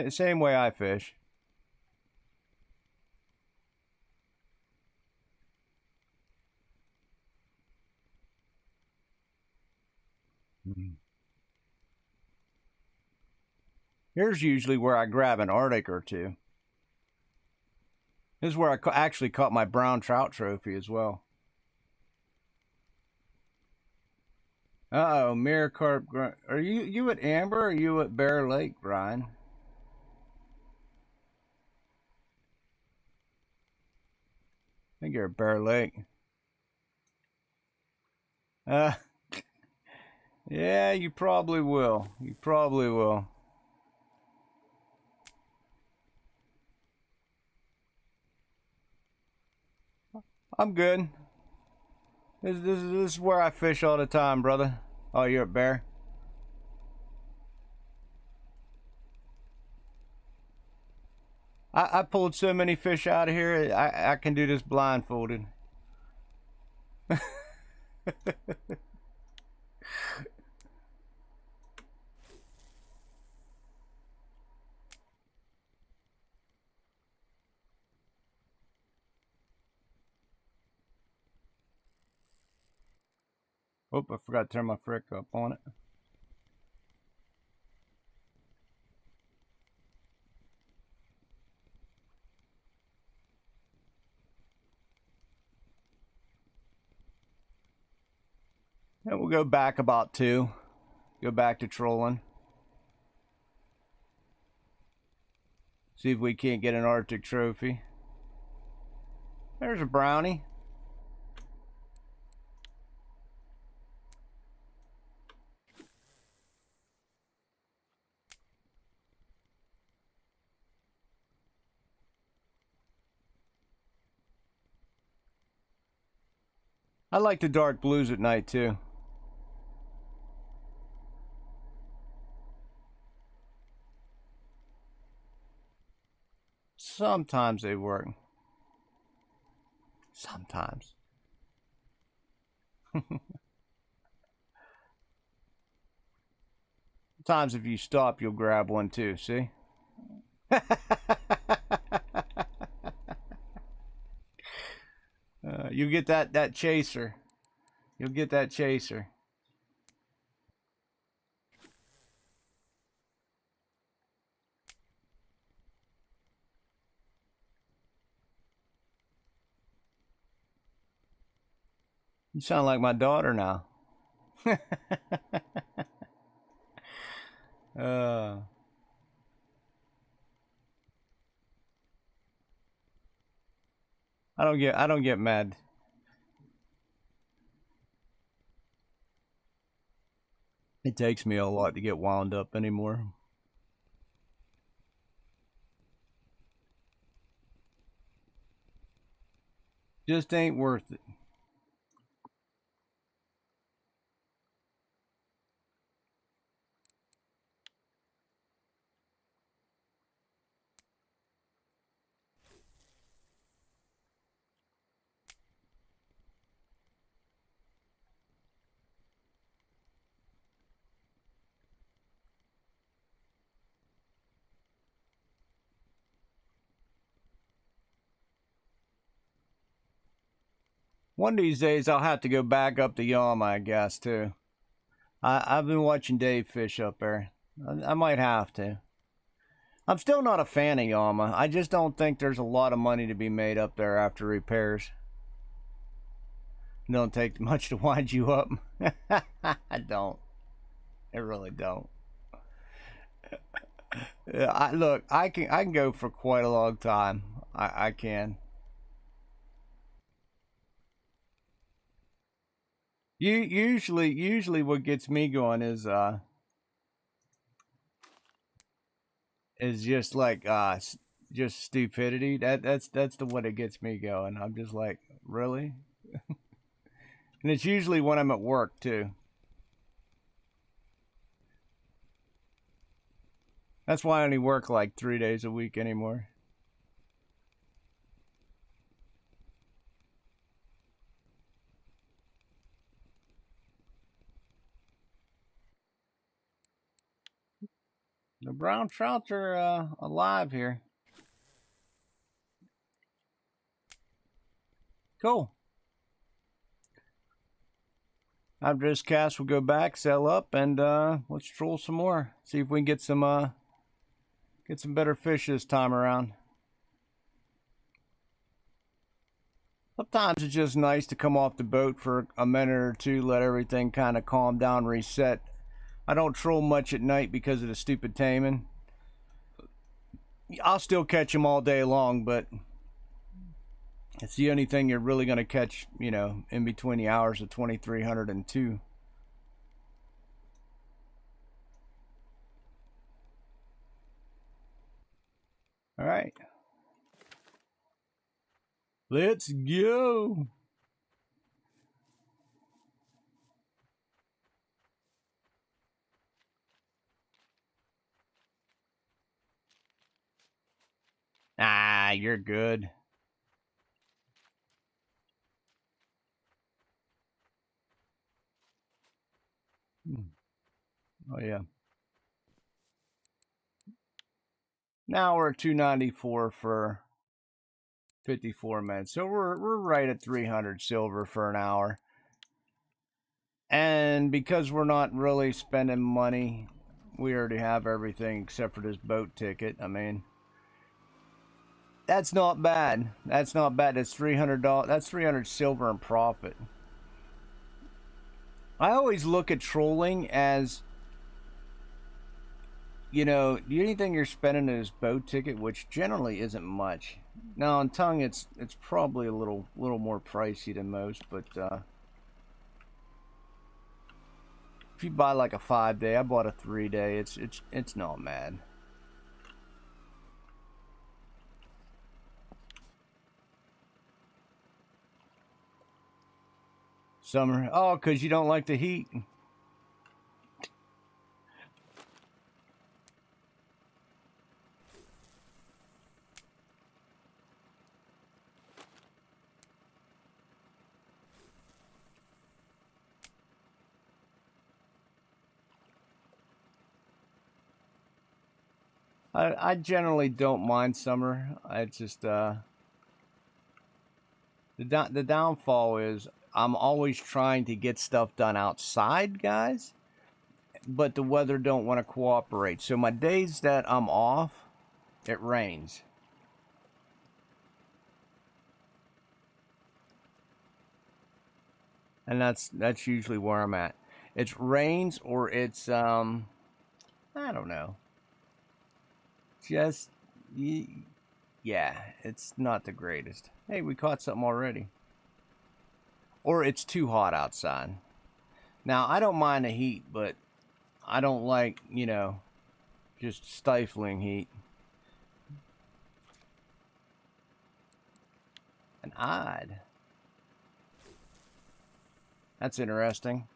Same way I fish. Here's usually where I grab an Arctic or two. This is where I actually caught my brown trout trophy as well. Uh-oh, mirror carp. Are you at Amber or are you at Bear Lake, Brian? I think you're at Bear Lake. Uh, yeah, you probably will. You probably will. I'm good. This is where I fish all the time, brother. Oh, you're at Bear? I pulled so many fish out of here, I can do this blindfolded. Oh, I forgot to turn my frick up on it. And we'll go back about 2. Go back to trolling. See if we can't get an Arctic trophy. There's a brownie. I like the dark blues at night too. Sometimes they work. Sometimes. Sometimes if you stop, you'll grab one too, see? You get that chaser. You'll get that chaser. You sound like my daughter now. uh, I don't get mad. It takes me a lot to get wound up anymore. Just ain't worth it. One of these days I'll have to go back up to Yama, I guess, too. I've been watching Dave fish up there. I might have to. I'm still not a fan of Yama. I just don't think there's a lot of money to be made up there after repairs. It don't take much to wind you up. I don't. I really don't. Look, I can go for quite a long time. I can. Usually what gets me going is just like just stupidity. That's the one that gets me going. I'm just like, really? And it's usually when I'm at work too. That's why I only work like 3 days a week anymore. The brown trouts are alive here. Cool. After this cast, we'll go back, sell up, and let's troll some more. See if we can get some better fish this time around. Sometimes it's just nice to come off the boat for a minute or two, let everything kind of calm down, reset. I don't troll much at night because of the stupid taming. I'll still catch them all day long, but it's the only thing you're really going to catch, you know, in between the hours of 2300 and 2. All right. Let's go. Ah, you're good. Oh, yeah. Now we're at 294 for 54 minutes. So we're right at 300 silver for an hour. And because we're not really spending money, we already have everything except for this boat ticket. I mean, that's not bad. That's not bad. That's $300. That's 300 silver in profit. I always look at trolling as, you know, anything you're spending in this boat ticket, which generally isn't much. Now on tongue, it's probably a little more pricey than most, but if you buy like a 5-day, I bought a 3-day. It's not bad. Summer. Oh, because you don't like the heat. I generally don't mind summer. I just the downfall is I'm always trying to get stuff done outside, guys, but the weather don't want to cooperate. So my days that I'm off, it rains. And that's usually where I'm at. It's rains or it's I don't know. Just yeah, it's not the greatest. Hey, we caught something already. Or it's too hot outside. Now, I don't mind the heat, but I don't like, you know, just stifling heat. An odd. That's interesting.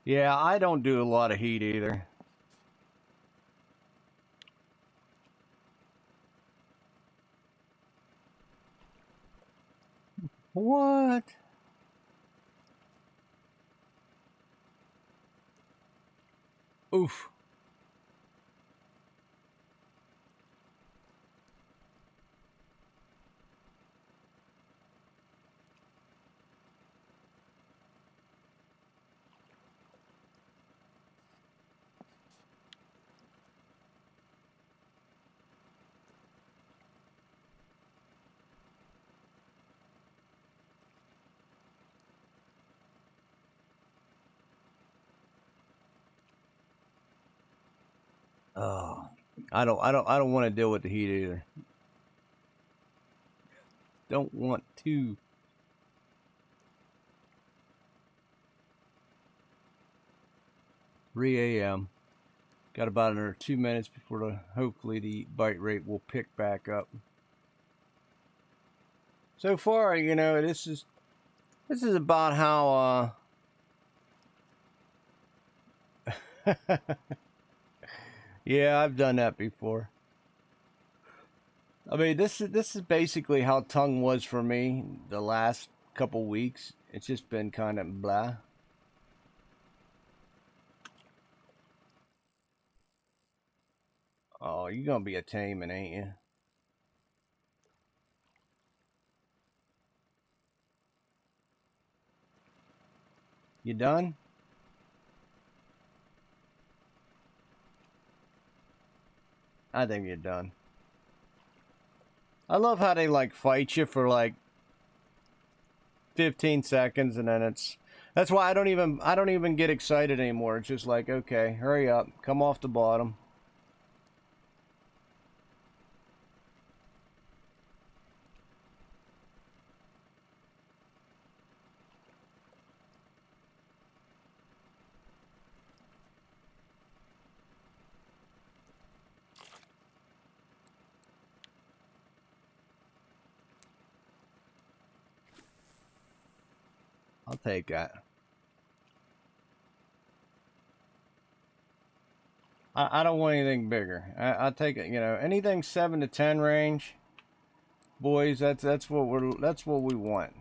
Yeah, I don't do a lot of heat either. What? Oof. Oh, I don't want to deal with the heat either. Don't want to. 3 a.m. Got about another 2 minutes before hopefully the bite rate will pick back up. So far, you know, this is about how yeah, I've done that before. I mean, this is basically how tongue was for me the last couple weeks. It's just been kind of blah. Oh, you're gonna be a taming, ain't you? You done? I think you're done. I love how they like fight you for like 15 seconds and then that's why I don't even get excited anymore. It's just like, okay, hurry up, come off the bottom. I'll take that. I don't want anything bigger. I'll take it. You know, anything 7 to 10 range, boys. That's what we want.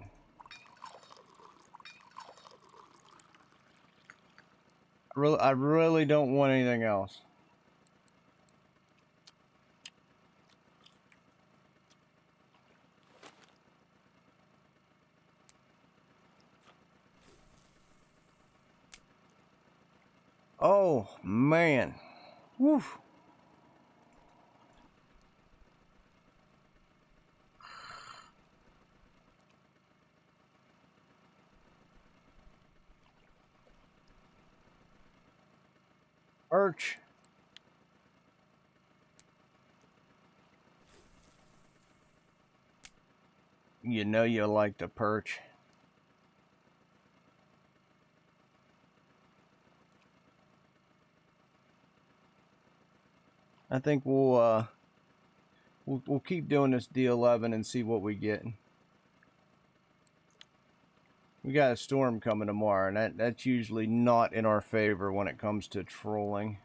really don't want anything else. Oh man. Woo. Perch. You know you like the perch. I think we'll keep doing this D11 and see what we get. We got a storm coming tomorrow, and that's usually not in our favor when it comes to trolling.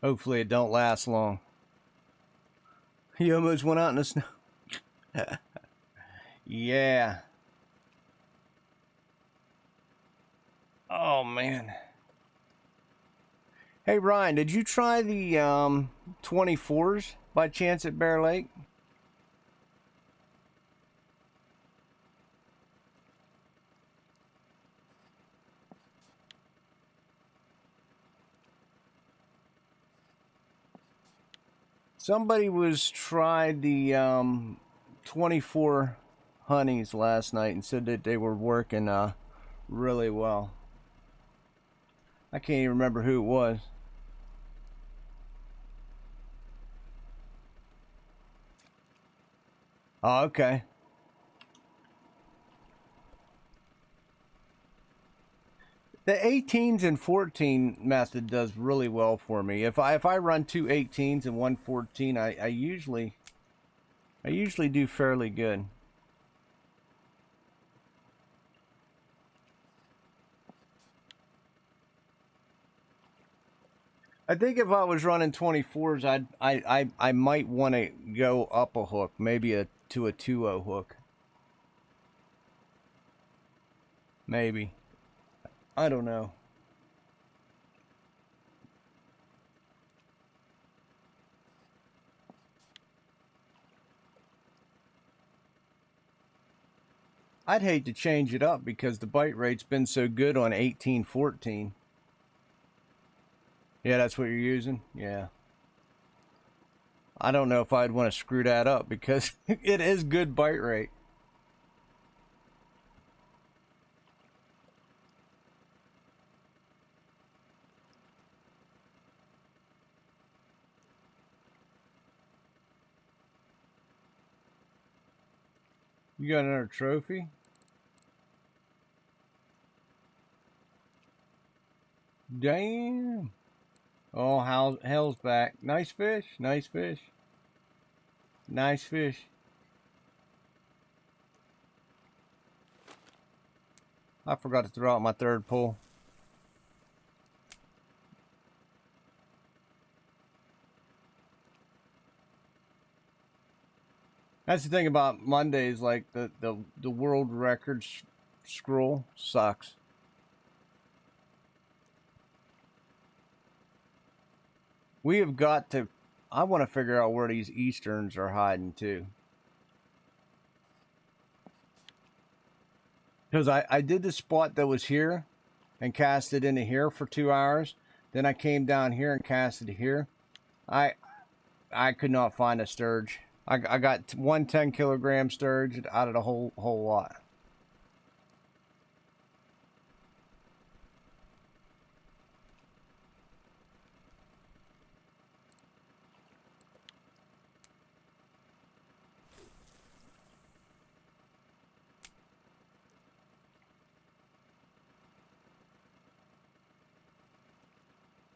Hopefully it don't last long. He almost went out in the snow. Yeah. Oh man. Hey Ryan, did you try the 24s by chance at Bear Lake? Somebody was tried the 24 honeys last night and said that they were working really well. I can't even remember who it was. Oh, okay. The 18s and 14 method does really well for me. If I run two 18s and one 14, I usually do fairly good. I think if I was running 24s, I might want to go up a hook, maybe to a 2-0 hook. Maybe. I don't know. I'd hate to change it up because the bite rate's been so good on 18-14. Yeah, that's what you're using? Yeah. I don't know if I'd want to screw that up because it is good bite rate. You got another trophy? Damn. Oh, hell's back. Nice fish. Nice fish. Nice fish. I forgot to throw out my third pull. That's the thing about Mondays, like the world record scroll sucks. We have got to. I want to figure out where these Easterns are hiding too. Because I did the spot that was here and cast it into here for 2 hours. Then I came down here and casted it here. I could not find a sturge. I got one 10-kilogram sturge out of the whole lot.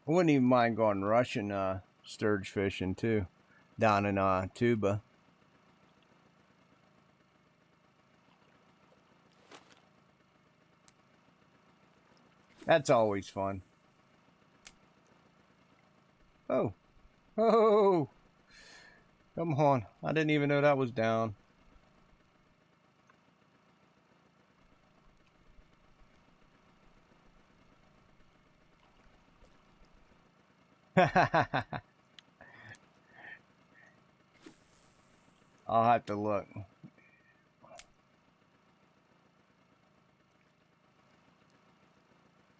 I wouldn't even mind going Russian sturge fishing too, down in Tuba. That's always fun. Oh. Oh. Come on. I didn't even know that was down. I'll have to look.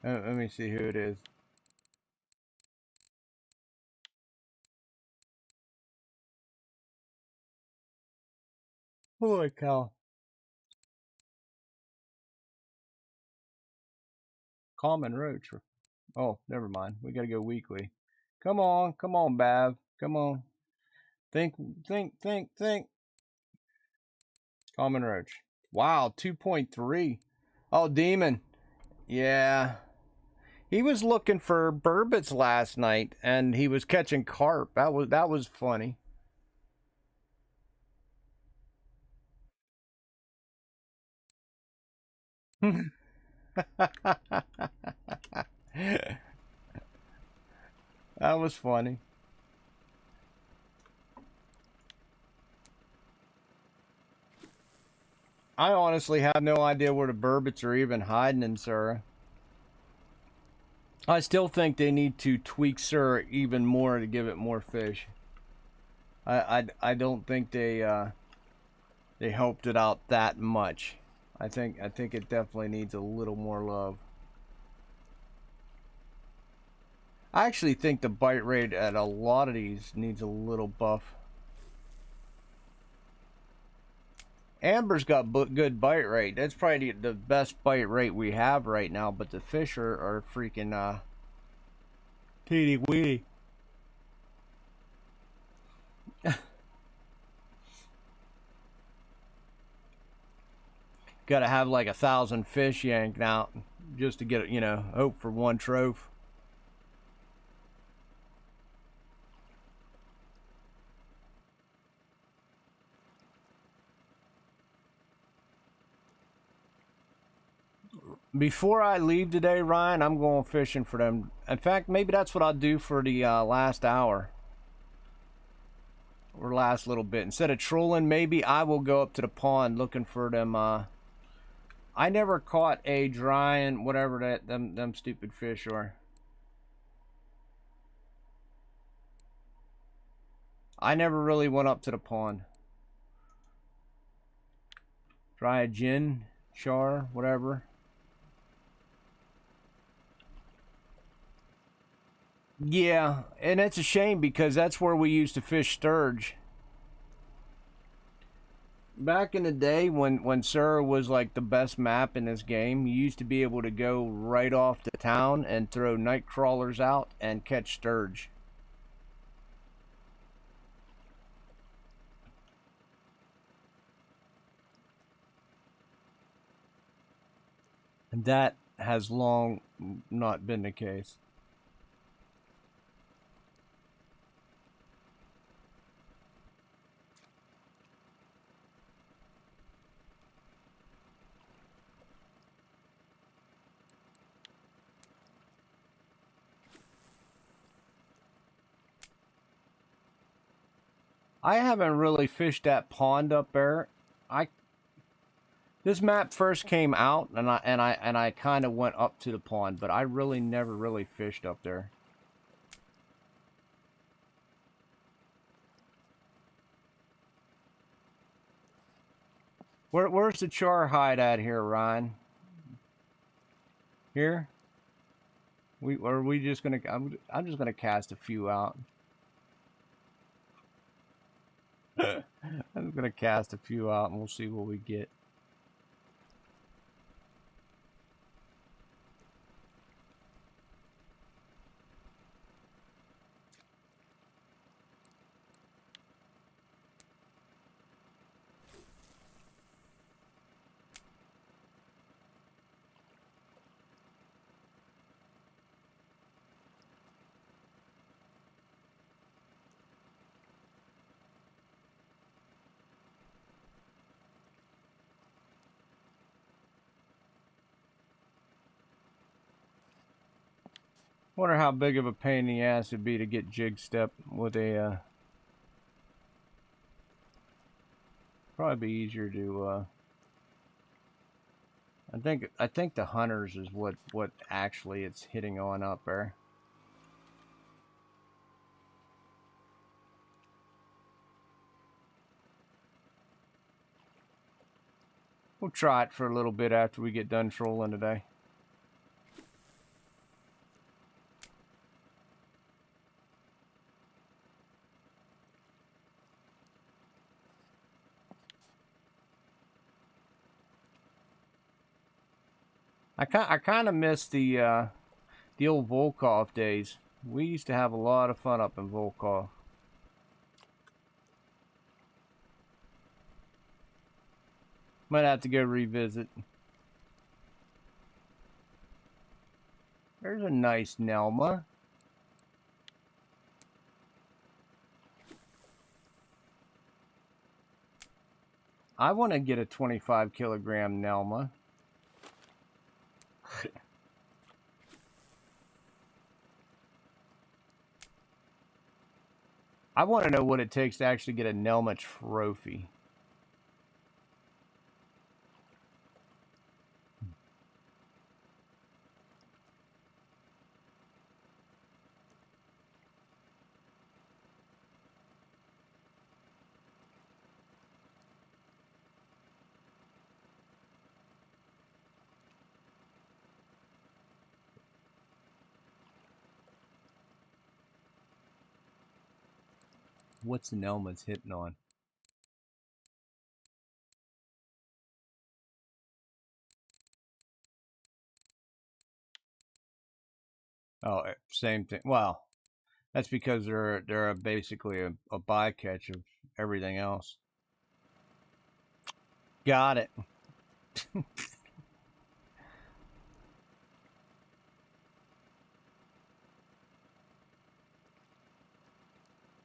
Let me see who it is. Holy cow. Common roach. Oh, never mind. We gotta go weekly. Come on, Bav. Come on. Think, think. Common roach. Wow, 2.3. Oh, demon. Yeah. He was looking for burbot last night, and he was catching carp. That was funny. That was funny. I honestly have no idea where the burbots are even hiding in Surrey. I still think they need to tweak Surrey even more to give it more fish. I don't think they helped it out that much. I think it definitely needs a little more love. I actually think the bite rate at a lot of these needs a little buff. Amber's got good bite rate. That's probably the best bite rate we have right now, but the fish are freaking teeny weeny. Got to have like 1,000 fish yanked out just to get, hope for one trophy. Before I leave today, Ryan, I'm going fishing for them. In fact, maybe that's what I'll do for the last hour or last little bit. Instead of trolling, maybe I will go up to the pond looking for them. I never caught a drying whatever them stupid fish are. I never really went up to the pond. Dry a gin, char, whatever. Yeah, and it's a shame because that's where we used to fish sturge. Back in the day when Surrey was like the best map in this game, you used to be able to go right off the town and throw night crawlers out and catch sturge. And that has long not been the case. I haven't really fished that pond up there. I This map first came out and I kind of went up to the pond, but I really never really fished up there. Where's the char hide at here, Ryan? Here? We just gonna I'm just gonna cast a few out. I'm just gonna cast a few out and we'll see what we get. Wonder how big of a pain in the ass it'd be to get jig step with a. Probably be easier to. I think the hunters is what actually it's hitting on up there. We'll try it for a little bit after we get done trolling today. I kind of miss the old Volkov days. We used to have a lot of fun up in Volkov. Might have to go revisit. There's a nice Nelma. I want to get a 25 kilogram Nelma. I want to know what it takes to actually get a Nelma trophy. What's the Nelma's hitting on? Oh, same thing. Well, that's because they're basically a bycatch of everything else. Got it.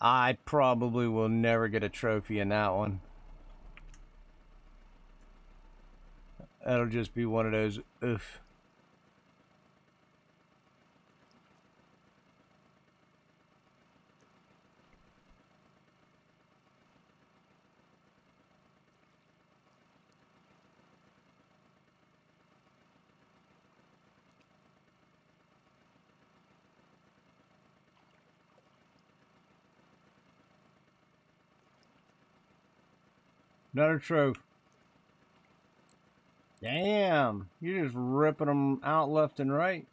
I probably will never get a trophy in that one. That'll just be one of those oof. Another trophy. Damn, you're just ripping them out left and right.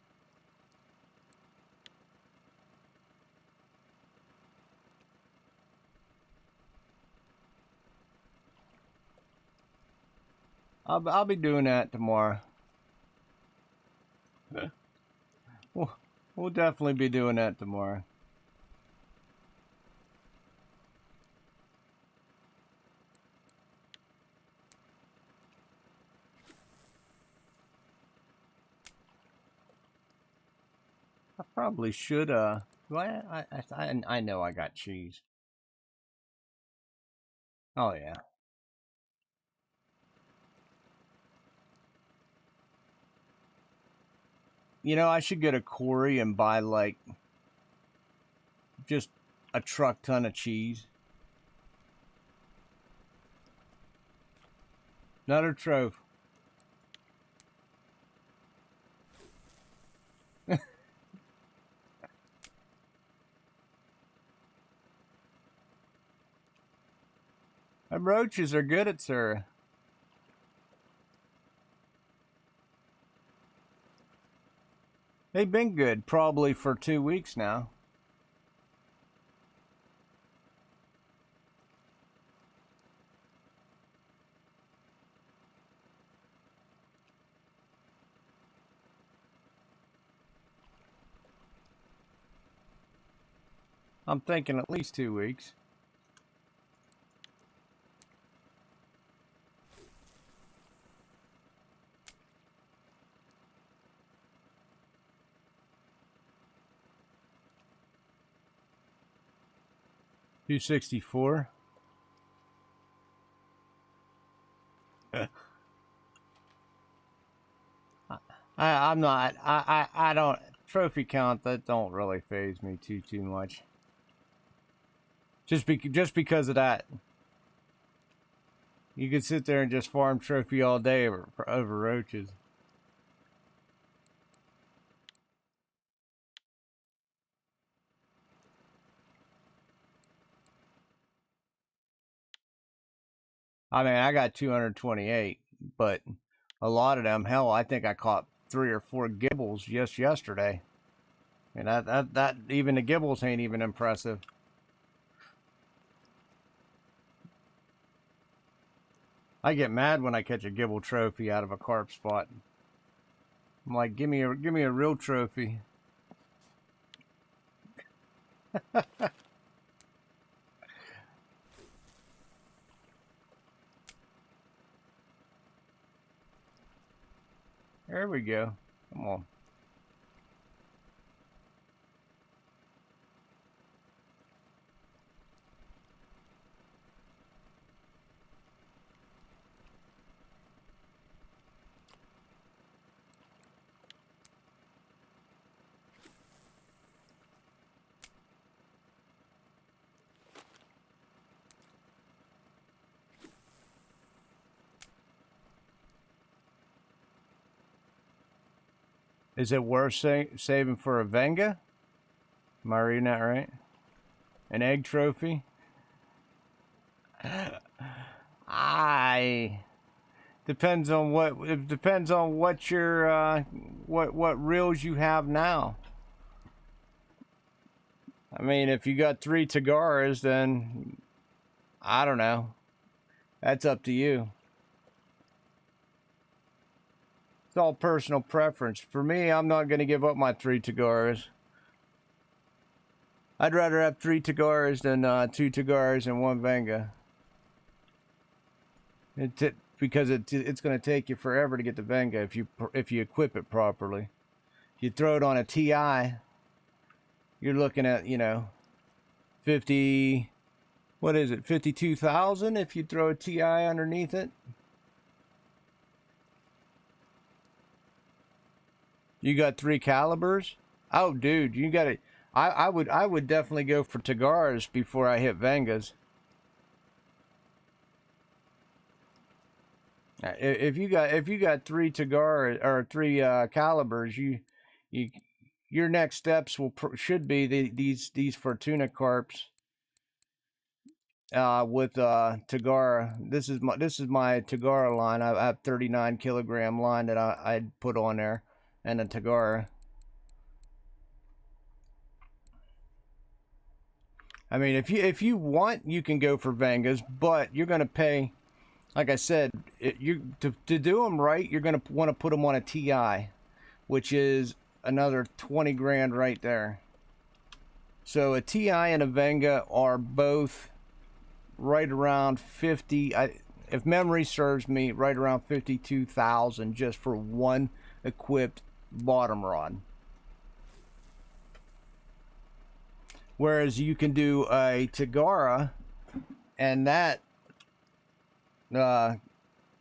I'll be doing that tomorrow. We'll definitely be doing that tomorrow. I probably should I know I got cheese. Oh yeah. You know, I should get a quarry and buy like just a truck ton of cheese. Another trophy. Them roaches are good at sir. They've been good probably for 2 weeks now. I'm thinking at least 2 weeks. $264. I'm not. I don't. trophy count, that don't really faze me too much. Just because of that. You could sit there and just farm trophy all day over roaches. I mean, I got 228, but a lot of them, hell, I think I caught 3 or 4 gibbles just yesterday. And that even the gibbles ain't even impressive. I get mad when I catch a gibble trophy out of a carp spot. I'm like, give me a real trophy. There we go. Come on. Is it worth saving for a Venga? Am I reading that right? An egg trophy? I depends on what it depends on what your what reels you have now. I mean, if you got 3 Tagaras, then I don't know. That's up to you. It's all personal preference. For me, I'm not going to give up my 3 Tagaras. I'd rather have 3 Tagaras than 2 Tagaras and 1 Venga. Because it's going to take you forever to get the Venga if you equip it properly. If you throw it on a TI, you're looking at, you know, 50, what is it, 52,000 if you throw a TI underneath it. You got 3 calibers? Oh, dude, you got it. I would definitely go for Tagaras before I hit Vengas. If you got 3 Tagaras or 3 calibers, your next steps should be these Fortuna carps with Tagara. This is my Tagara line. I have 39 kilogram line that I put on there, and a Tagara. I mean, if you want, you can go for Vengas, but you're gonna pay. Like I said, to do them right, you're gonna want to put them on a TI, which is another 20 grand right there. So a TI and a Venga are both right around 50. If memory serves me, right around 52,000 just for one equipped bottom rod. Whereas you can do a Tagara, and that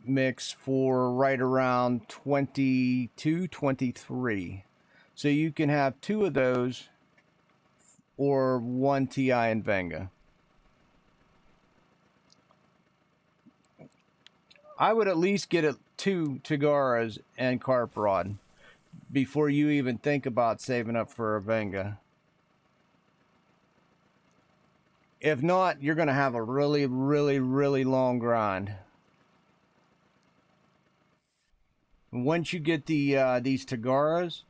mix for right around 22, 23. So you can have 2 of those or 1 TI and Venga. I would at least get 2 Tagaras and carp rod before you even think about saving up for a Venga. If not, you're going to have a really, really, really long grind. Once you get these Tagaras,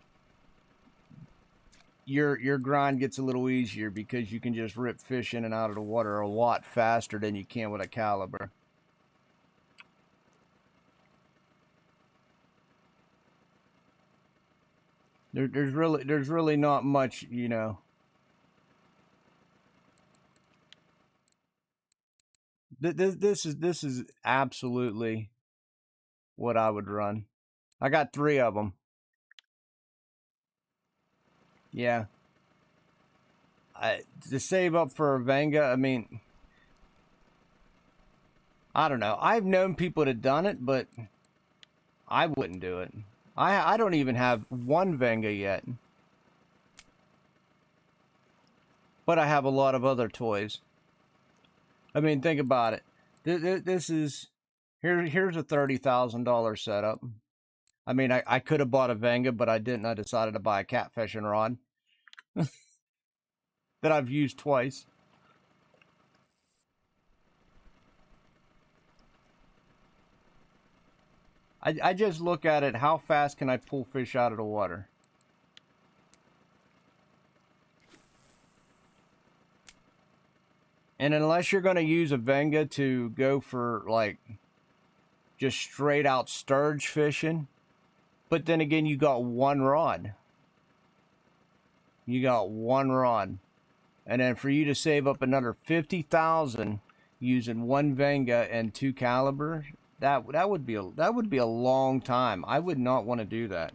your grind gets a little easier because you can just rip fish in and out of the water a lot faster than you can with a caliber. There's really not much, you know. This is absolutely what I would run. I got 3 of them. Yeah. To save up for a Venga, I mean, I don't know. I've known people that done it, but I wouldn't do it. I don't even have 1 Venga yet. but I have a lot of other toys. I mean, think about it. This is here's a $30,000 setup. I mean, I could have bought a Venga, but I didn't. I decided to buy a catfishing rod that I've used twice. I just look at it, how fast can I pull fish out of the water? And unless you're going to use a Venga to go for, like, just straight out sturge fishing, but then again, you got one rod. You got one rod. And then for you to save up another $50,000 using one Venga and 2 caliber, that would be a long time. I would not want to do that.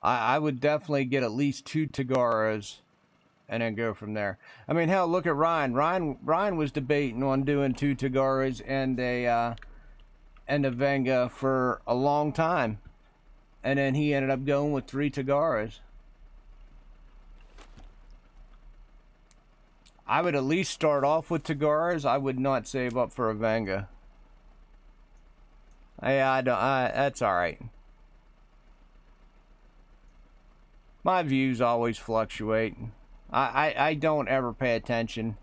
I would definitely get at least 2 Tagaras and then go from there. I mean, hell, look at Ryan. Ryan was debating on doing 2 Tagaras and a Venga for a long time, and then he ended up going with 3 Tagaras. I would at least start off with Tagaras. I would not save up for a Venga. That's all right. My views always fluctuate. I don't ever pay attention.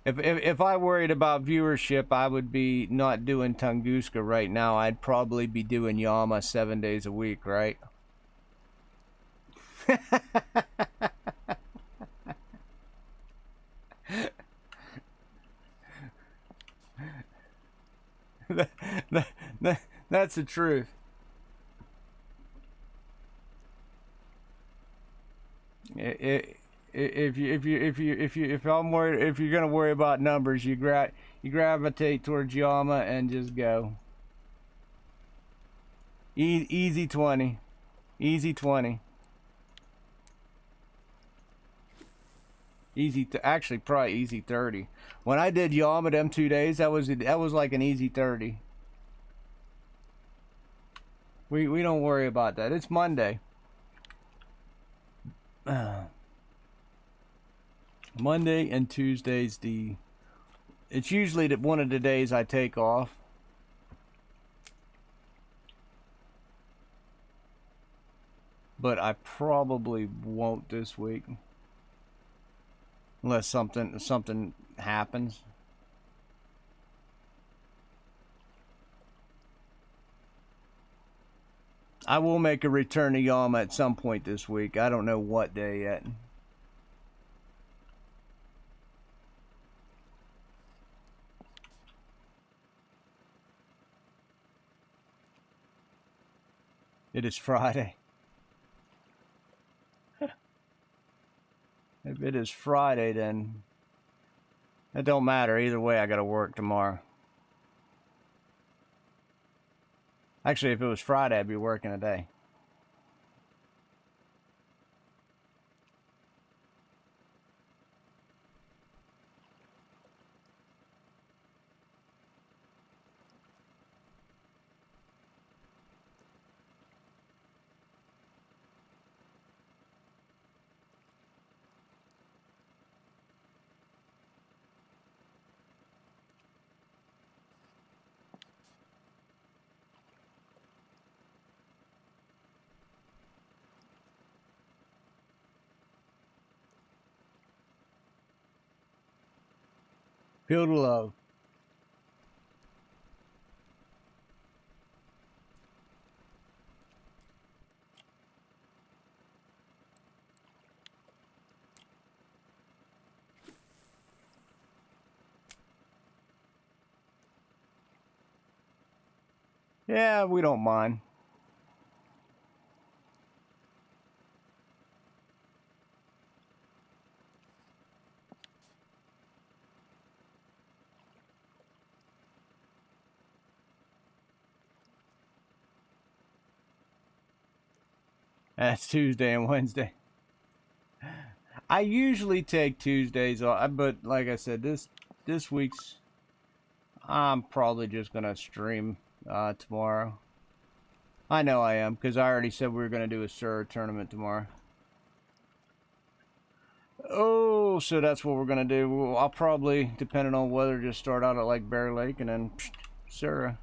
If I worried about viewership, I would be not doing Tunguska right now. I'd probably be doing Yama 7 days a week, right? That's the truth. If you're gonna worry about numbers, you gravitate towards Yama and just go. Easy 20, easy 20, actually probably easy 30. When I did Yama them 2 days, that was like an easy 30. We don't worry about that. It's Monday. Monday and Tuesdays, it's usually one of the days I take off. But I probably won't this week, unless something happens. I will make a return to Yama at some point this week. I don't know what day yet. It is Friday. If it is Friday, then it don't matter. Either way, I gotta work tomorrow. Actually, if it was Friday, I'd be working a day. Feel the love. Yeah, we don't mind. That's Tuesday and Wednesday. I usually take Tuesdays off, but like I said, this week's I'm probably just gonna stream tomorrow. I know I am, because I already said we were gonna do a Sura tournament tomorrow. Oh, so that's what we're gonna do. Well, I'll probably, depending on weather, just start out at like Bear Lake and then Sura.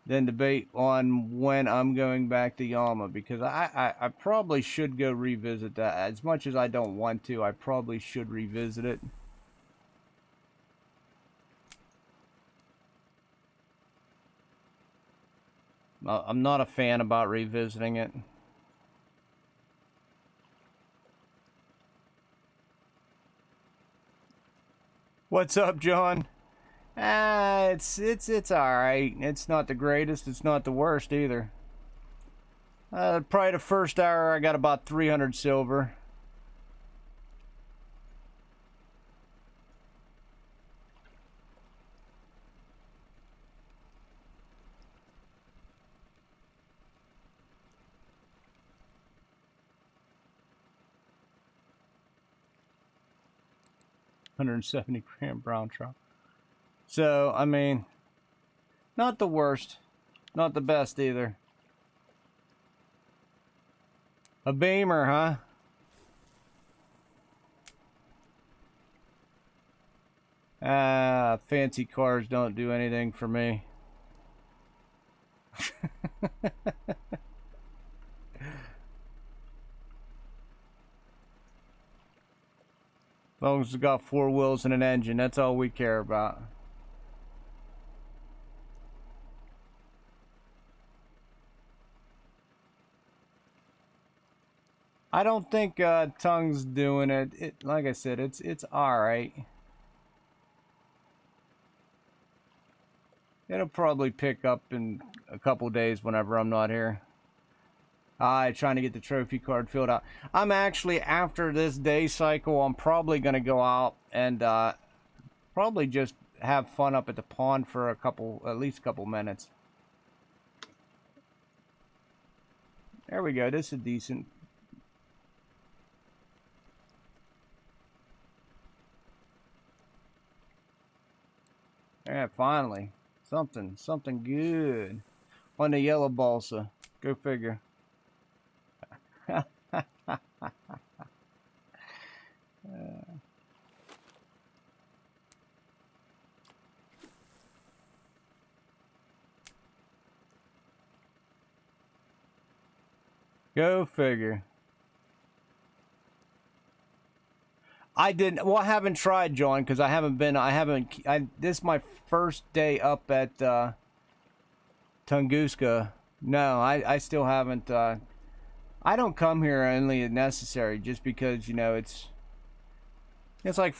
Then debate on when I'm going back to Yama, because I probably should go revisit that. As much as I don't want to, I probably should revisit it. I'm not a fan about revisiting it. What's up, John? It's all right. It's not the greatest. It's not the worst either. Probably the first hour I got about 300 silver. $170 brown trout. So, I mean, not the worst. Not the best either. A beamer, huh? Fancy cars don't do anything for me. As long as it's got 4 wheels and an engine, that's all we care about. I don't think Tongue's doing it. Like I said, it's all right. It'll probably pick up in a couple days whenever I'm not here. Trying to get the trophy card filled out. I'm actually, after this day cycle, I'm probably going to go out and probably just have fun up at the pond for at least a couple minutes. There we go. This is decent. Yeah, finally. Something good. On the yellow balsa. Go figure. Go figure. I didn't. Well, I haven't tried, John, because I haven't been. This is my first day up at Tunguska. No, I still haven't. I don't come here only if necessary, just because, you know, it's like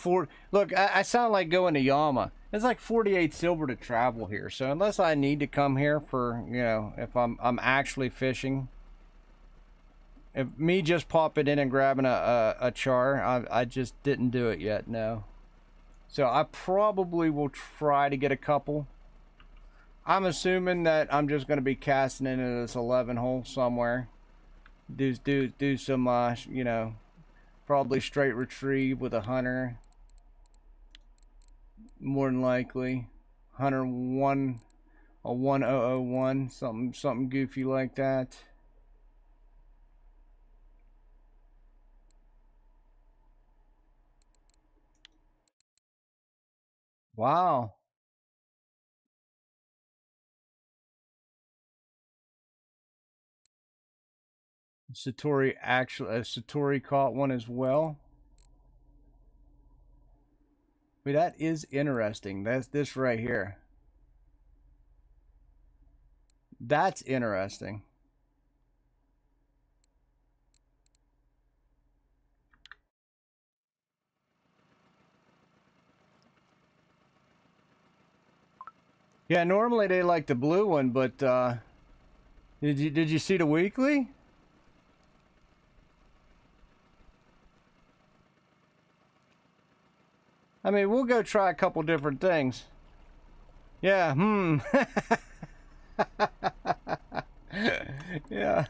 Look, I sound like going to Yama. It's like 48 silver to travel here. So unless I need to come here for, you know, if I'm actually fishing. If me just popping in and grabbing a char, I just didn't do it yet, no. So I probably will try to get a couple. I'm assuming that I'm just going to be casting into this 11 hole somewhere. Do some, you know, probably straight retrieve with a hunter. More than likely. Hunter 1, a 1001, something goofy like that. Wow. Satori caught one as well. Wait, that is interesting. That's this right here. That's interesting. Yeah, normally they like the blue one, but did you see the weekly? I mean, we'll go try a couple different things. Yeah, yeah.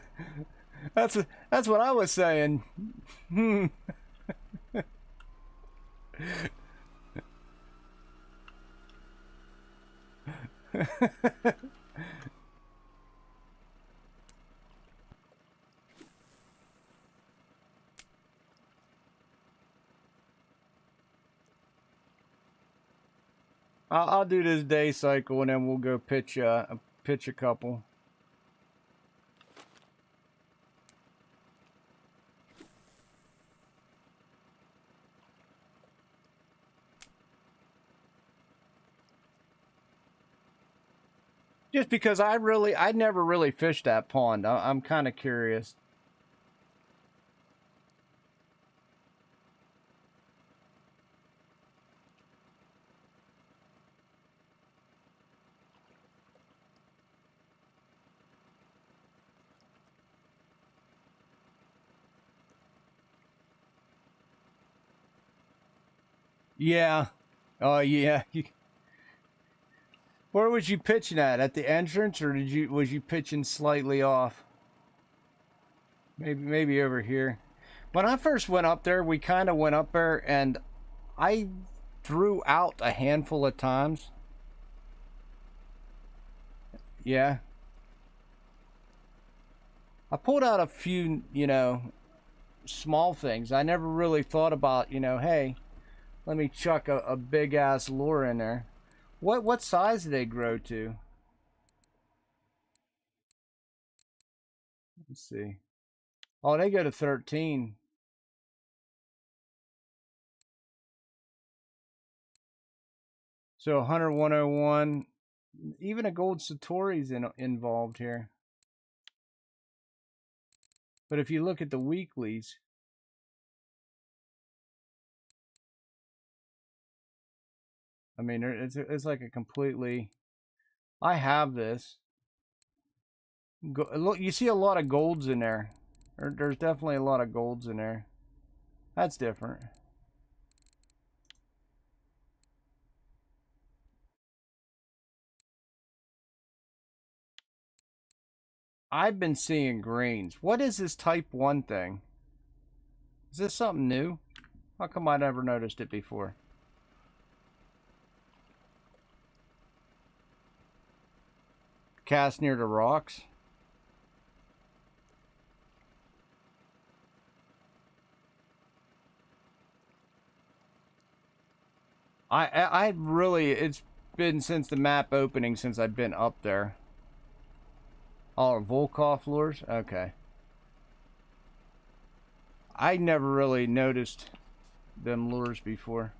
That's that's what I was saying. Hmm. I'll do this day cycle and then we'll go pitch a couple. Just because I never really fished that pond. I'm kind of curious. Yeah. Oh yeah. Where was you pitching at the entrance, or was you pitching slightly off? Maybe over here. When I first went up there, we kind of went up there, and I threw out a handful of times. Yeah. I pulled out a few, small things. I never really thought about, hey, let me chuck a big ass lure in there. What size do they grow to? Let's see. Oh, they go to 13. So 100, 101. Even a gold Satori's involved here. But if you look at the weeklies, I mean, it's like a completely. I have this. Look, you see a lot of golds in there. There's definitely a lot of golds in there. That's different. I've been seeing greens. What is this type 1 thing? Is this something new? How come I never noticed it before? Cast near the rocks. I really, it's been since the map opening since I've been up there. Oh, Volkov lures? Okay. I never really noticed them lures before.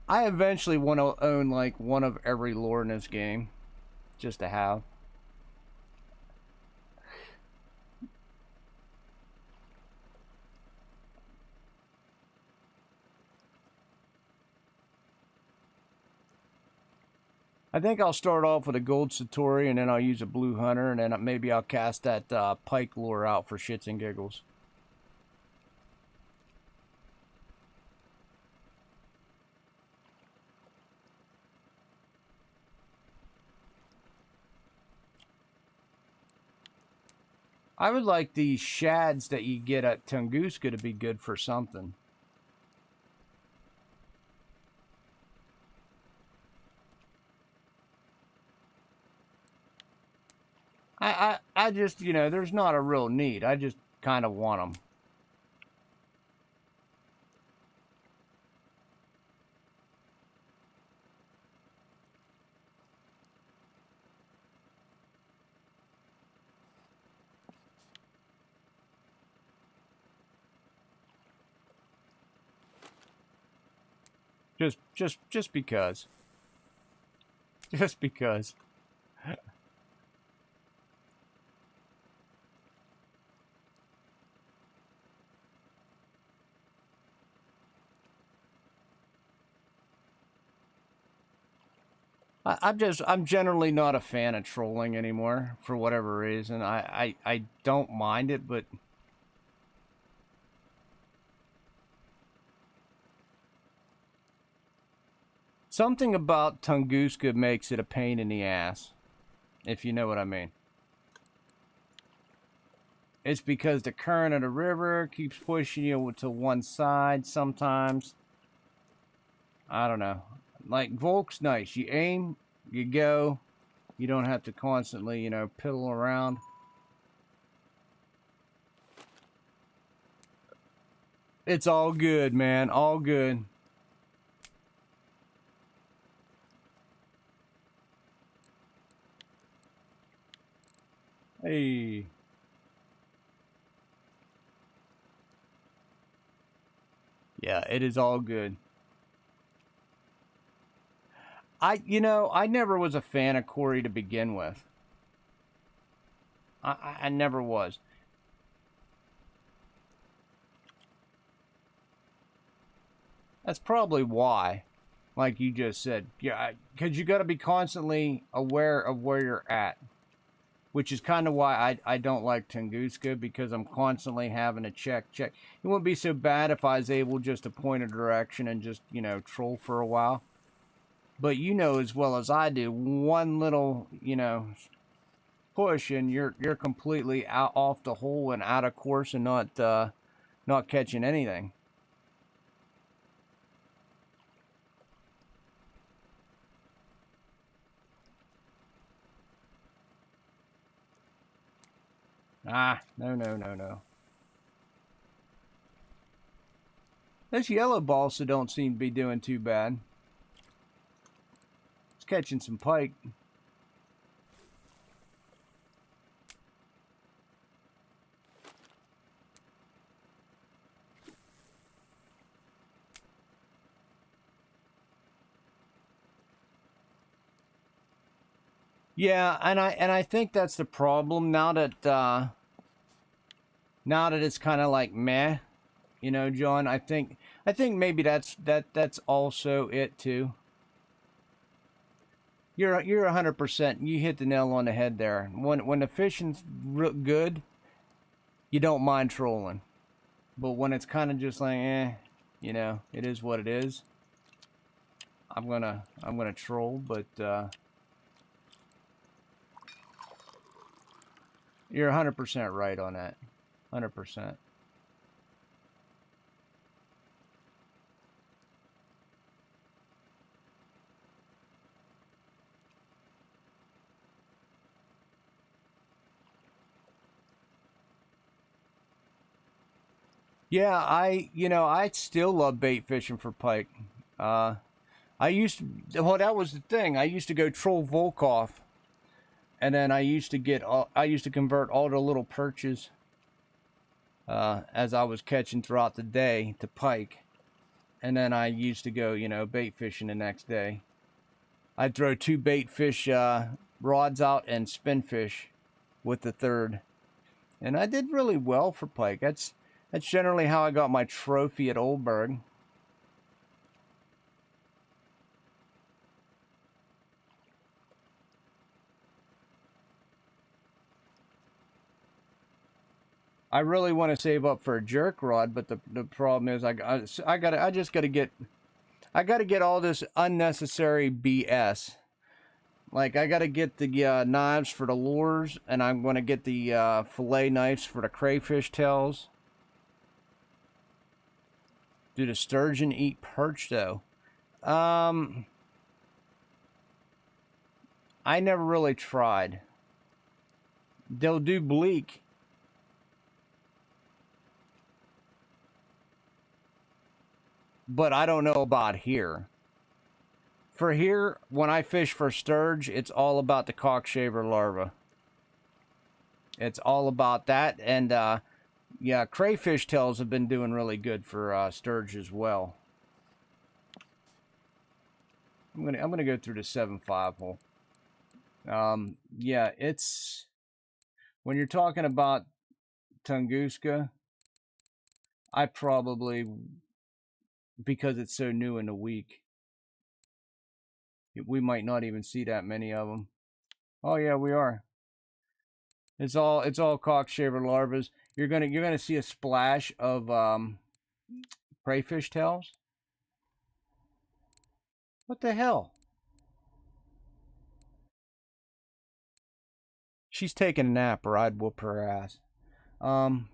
I eventually want to own like one of every lure in this game, just to have. I think I'll start off with a gold Satori, and then I'll use a blue hunter, and then maybe I'll cast that pike lure out for shits and giggles. I would like these shads that you get at Tunguska to be good for something. I just, there's not a real need. I just kind of want them. Just because. Just because. I'm generally not a fan of trolling anymore for whatever reason. I don't mind it, but something about Tunguska makes it a pain in the ass, if you know what I mean. it's because the current of the river keeps pushing you to one side sometimes. I don't know. Like, Volk's nice. You aim, you go. You don't have to constantly, piddle around. It's all good, man. All good. Hey. Yeah, it is all good. I never was a fan of Corey to begin with. I never was. That's probably why, like you just said. Yeah, because you got to be constantly aware of where you're at, which is kind of why I don't like Tunguska, because I'm constantly having to check. It wouldn't be so bad if I was able just to point a direction and just, troll for a while. But you know as well as I do, one little, push and you're completely out off the hole and out of course and not catching anything. No. This yellow balsa don't seem to be doing too bad. It's catching some pike. Yeah, and I think that's the problem now that it's kind of like meh, John. I think maybe that's also it too. You're 100%. You hit the nail on the head there. When the fishing's good, you don't mind trolling, but when it's kind of just like it is what it is. I'm gonna troll, but you're 100% right on that. 100%. Yeah, I still love bait fishing for pike. Uh, well, that was the thing. I used to go troll Volkov, and then I used to convert all the little perches as I was catching throughout the day to pike, and then I used to go, bait fishing the next day. I'd throw 2 bait fish rods out and spin fish with the third, and I did really well for pike. That's generally how I got my trophy at Oldberg. I really want to save up for a jerk rod, but the problem is I gotta get all this unnecessary BS. Like, I gotta get the knives for the lures, and I'm gonna get the fillet knives for the crayfish tails. Do the sturgeon eat perch though? I never really tried. They'll do bleak. But I don't know about here. For here, when I fish for sturge, it's all about the cockchafer larva. It's all about that, and yeah, crayfish tails have been doing really good for sturge as well. I'm gonna go through the 7.5 hole. Yeah, it's when you're talking about Tunguska, I probably, because it's so new in the week, we might not even see that many of them. Oh yeah, we are. It's all cockchafer larvas. You're gonna see a splash of crayfish tails. What the hell? She's taking a nap, or I'd whoop her ass. Um,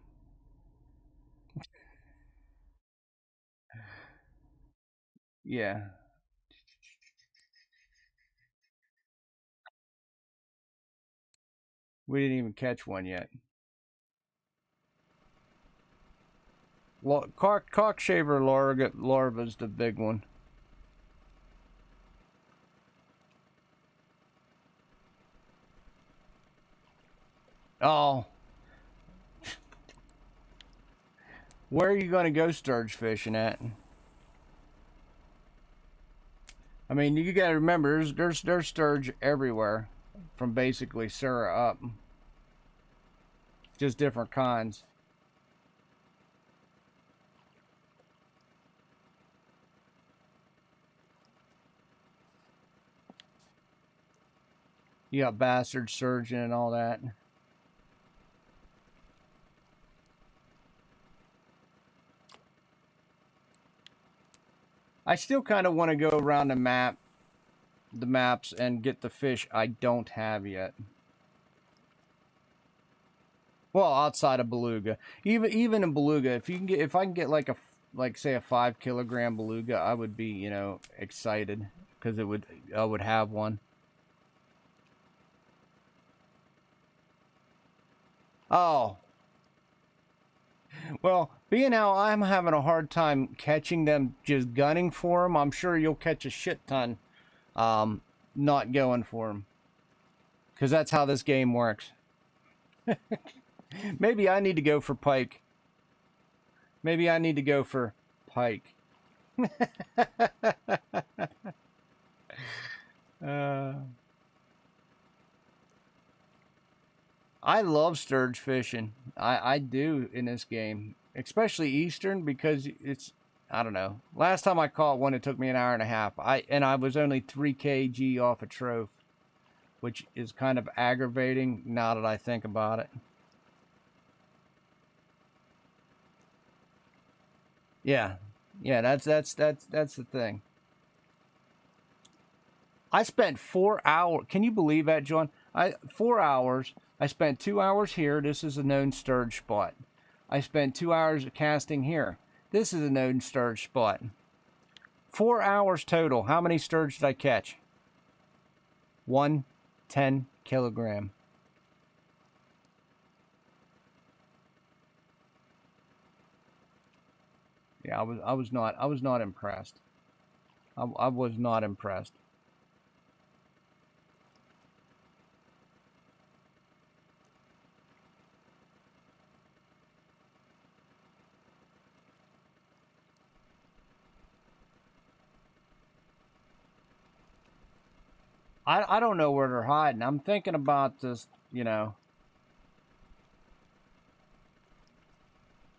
yeah. We didn't even catch one yet. Cockchafer larva's the big one. Oh, where are you going to go sturge fishing at? I mean, you got to remember, there's sturge everywhere, from basically Surrey up, just different kinds. You got bastard sturgeon and all that. I still kind of want to go around the maps, and get the fish I don't have yet. Well, outside of beluga, even in beluga, if I can get like say a 5 kilogram beluga, I would be excited because I would have one. Oh, well, being how I'm having a hard time catching them, just gunning for them, I'm sure you'll catch a shit ton, not going for them, because that's how this game works. Maybe I need to go for pike. Maybe I need to go for pike. uh, I love sturge fishing. I do in this game, especially Eastern, because I don't know. Last time I caught one, it took me an hour and a half. I was only 3 kg off a trophy, which is kind of aggravating now that I think about it. Yeah, yeah, that's the thing. I spent 4 hours. Can you believe that, John? 4 hours. I spent 2 hours here. This is a known sturge spot. I spent 2 hours casting here. This is a known sturge spot. 4 hours total. How many sturge did I catch? 1 10 kilogram. Yeah, I was not impressed. I was not impressed. I don't know where they're hiding. I'm thinking about this.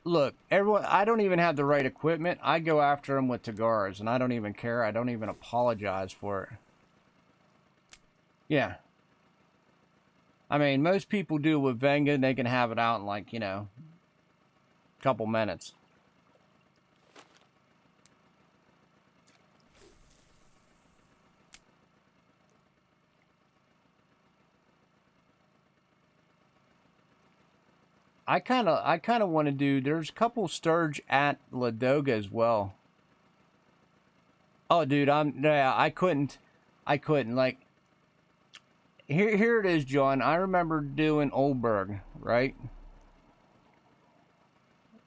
Look, everyone, I don't even have the right equipment. I go after them with Tagaras, and I don't even care. I don't even apologize for it. Yeah. I mean, most people do with Venga, and they can have it out in like, a couple minutes. I kind of want to do. There's a couple sturge at Ladoga as well. Oh, dude, yeah, I couldn't like. Here it is, John. I remember doing Oldberg, right?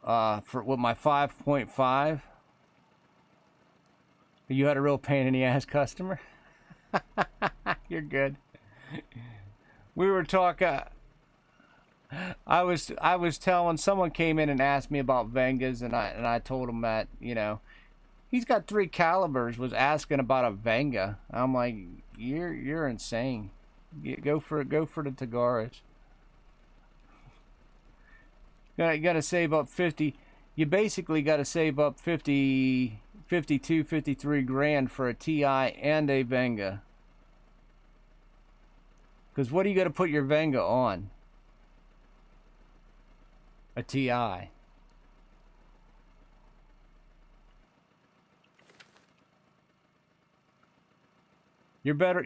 For with my 5.5. You had a real pain in the ass customer. You're good. We were talking. I was telling someone came in and asked me about Vengas, and I told him that he's got 3 calibers. Was asking about a Venga. I'm like, you're insane. Go for the Tagaras. You gotta save up 50. You basically got to save up 50, 52, 53 grand for a TI and a Venga. Because what are you going to put your Venga on? A TI. You're better.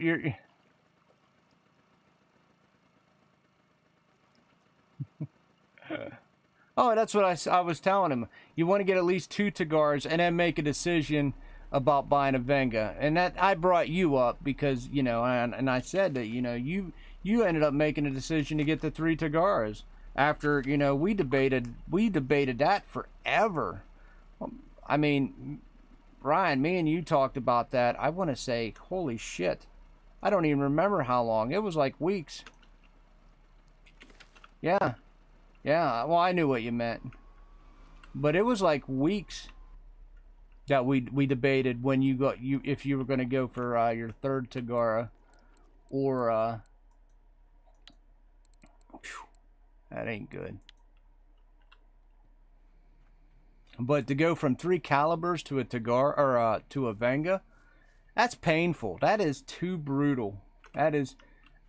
Oh, that's what I was telling him. You want to get at least 2 Tagars and then make a decision about buying a Venga. And that I brought you up because, you know, and I said that, you know, you ended up making a decision to get the 3 Tagars after, you know, we debated that forever. I mean, Ryan, me and you talked about that. I want to say, holy shit. I don't even remember how long. It was like weeks. Yeah. Yeah, well, I knew what you meant. But it was like weeks that we debated when you if you were going to go for your 3rd Tagara or that ain't good. But to go from 3 calibers to a Tagara or to a Venga, that's painful. That is too brutal. That is,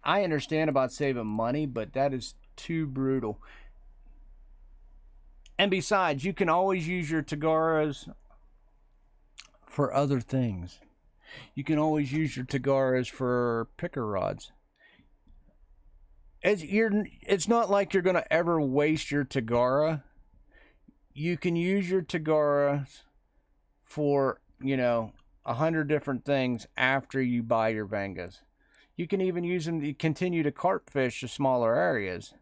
I understand about saving money, but that is too brutal. And besides, you can always use your Tagaras for other things. You can always use your Tagaras for picker rods. It's not like you're going to ever waste your Tagara. You can use your Tagaras for, you know, 100 different things after you buy your Vengas. You can even use them to continue to carp fish the smaller areas.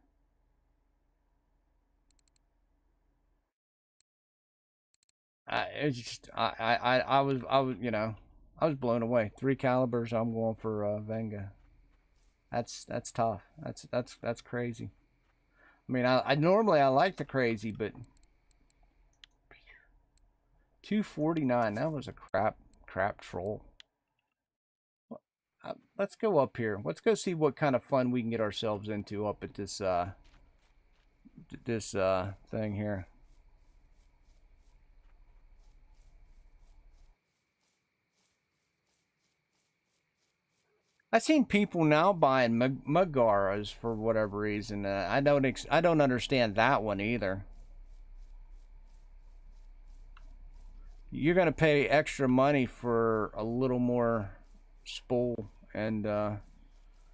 It's just I was you know, I was blown away. 3 calibers. I'm going for Venga. That's tough. That's crazy. I mean, I normally I like the crazy, but 249. That was a crap troll. Let's go up here. Let's go see what kind of fun we can get ourselves into up at this thing here. I've seen people now buying Magaras for whatever reason. I don't understand that one either. You're gonna pay extra money for a little more spool and a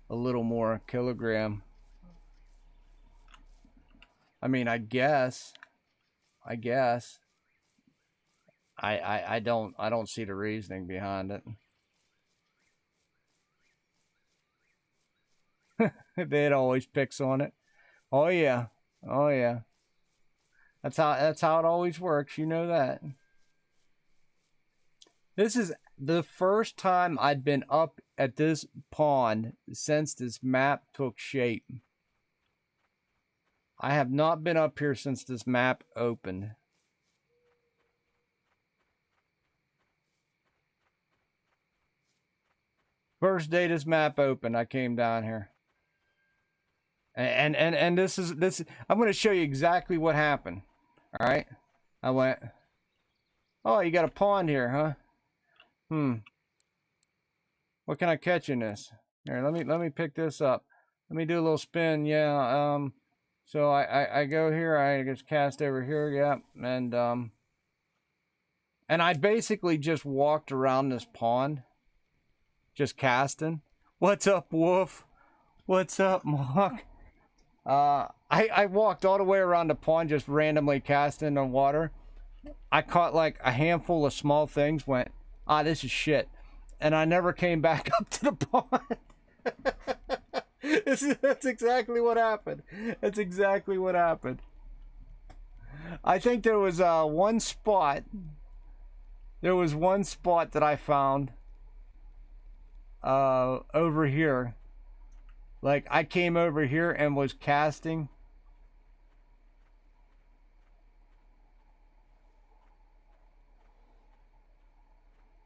little more kilogram. I mean, I guess. I guess. I don't see the reasoning behind it. It always picks on it. Oh yeah. Oh yeah. That's how it always works. You know that. This is the first time I'd been up at this pond since this map took shape. I have not been up here since this map opened. First day this map opened, I came down here. And this I'm going to show you exactly what happened. All right? I went, "Oh, you got a pond here, huh? What can I catch in this? Here, let me pick this up. Let me do a little spin. Yeah, so I go here, I just cast over here, yeah, and I basically just walked around this pond, just casting. What's up, Wolf? What's up, Mark? I walked all the way around the pond, just randomly casting the water. I caught like a handful of small things, went, this is shit. And I never came back up to the pond. That's exactly what happened. That's exactly what happened. I think there was one spot. There was one spot that I found over here. Like I came over here and was casting.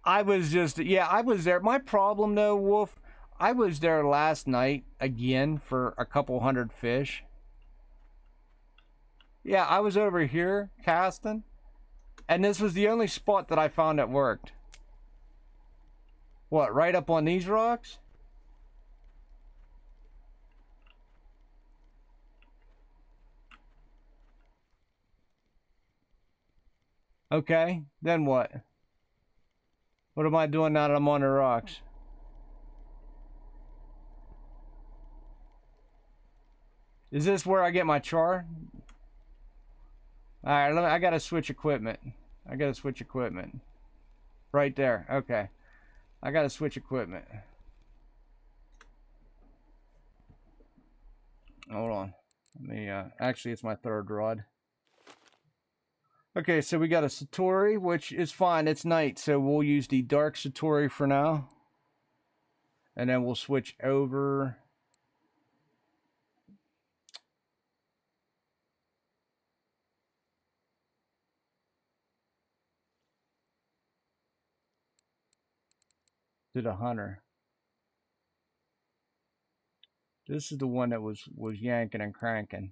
I was just, yeah, I was there. My problem though, Wolf, I was there last night again for a couple hundred fish. Yeah, I was over here casting, and this was the only spot that I found that worked. What, right up on these rocks? Okay, then what? What am I doing now that I'm on the rocks? Is this where I get my char? All right, I gotta switch equipment. I gotta switch equipment. Right there. Okay. I gotta switch equipment. Hold on. Let me, actually, it's my third rod. Okay, so we got a Satori, which is fine. It's night, so we'll use the dark Satori for now. And then we'll switch over. To the Hunter. This is the one that was yanking and cranking.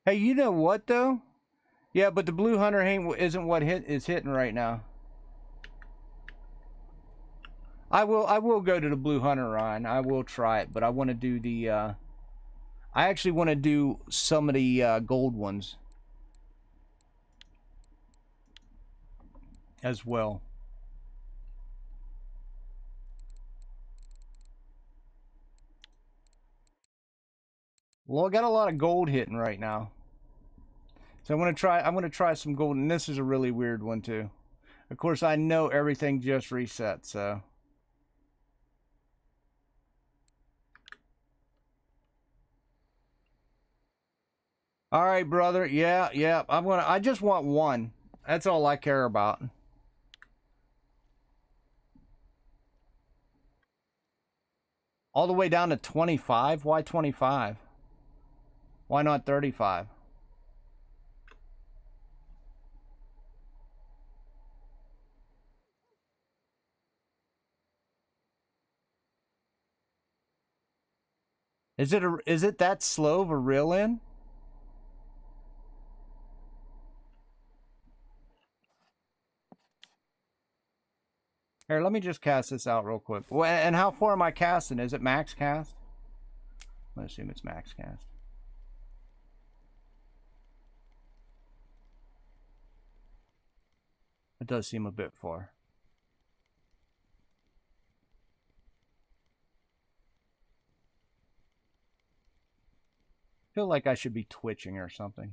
Hey, you know what though? Yeah, but the Blue Hunter isn't what is hitting right now. I will go to the Blue Hunter, Ryan. I will try it, but I want to do the I actually want to do some of the gold ones as well. Well, I got a lot of gold hitting right now. So I'm gonna try some gold, and this is a really weird one too. Of course, I know everything just reset, so. All right, brother. Yeah, yeah. I just want one. That's all I care about. All the way down to 25? Why 25? Why not 35? Is it that slow of a reel in? Here, let me just cast this out real quick. Well, and how far am I casting? Is it max cast? I'm gonna assume it's max cast. It does seem a bit far. I feel like I should be twitching or something.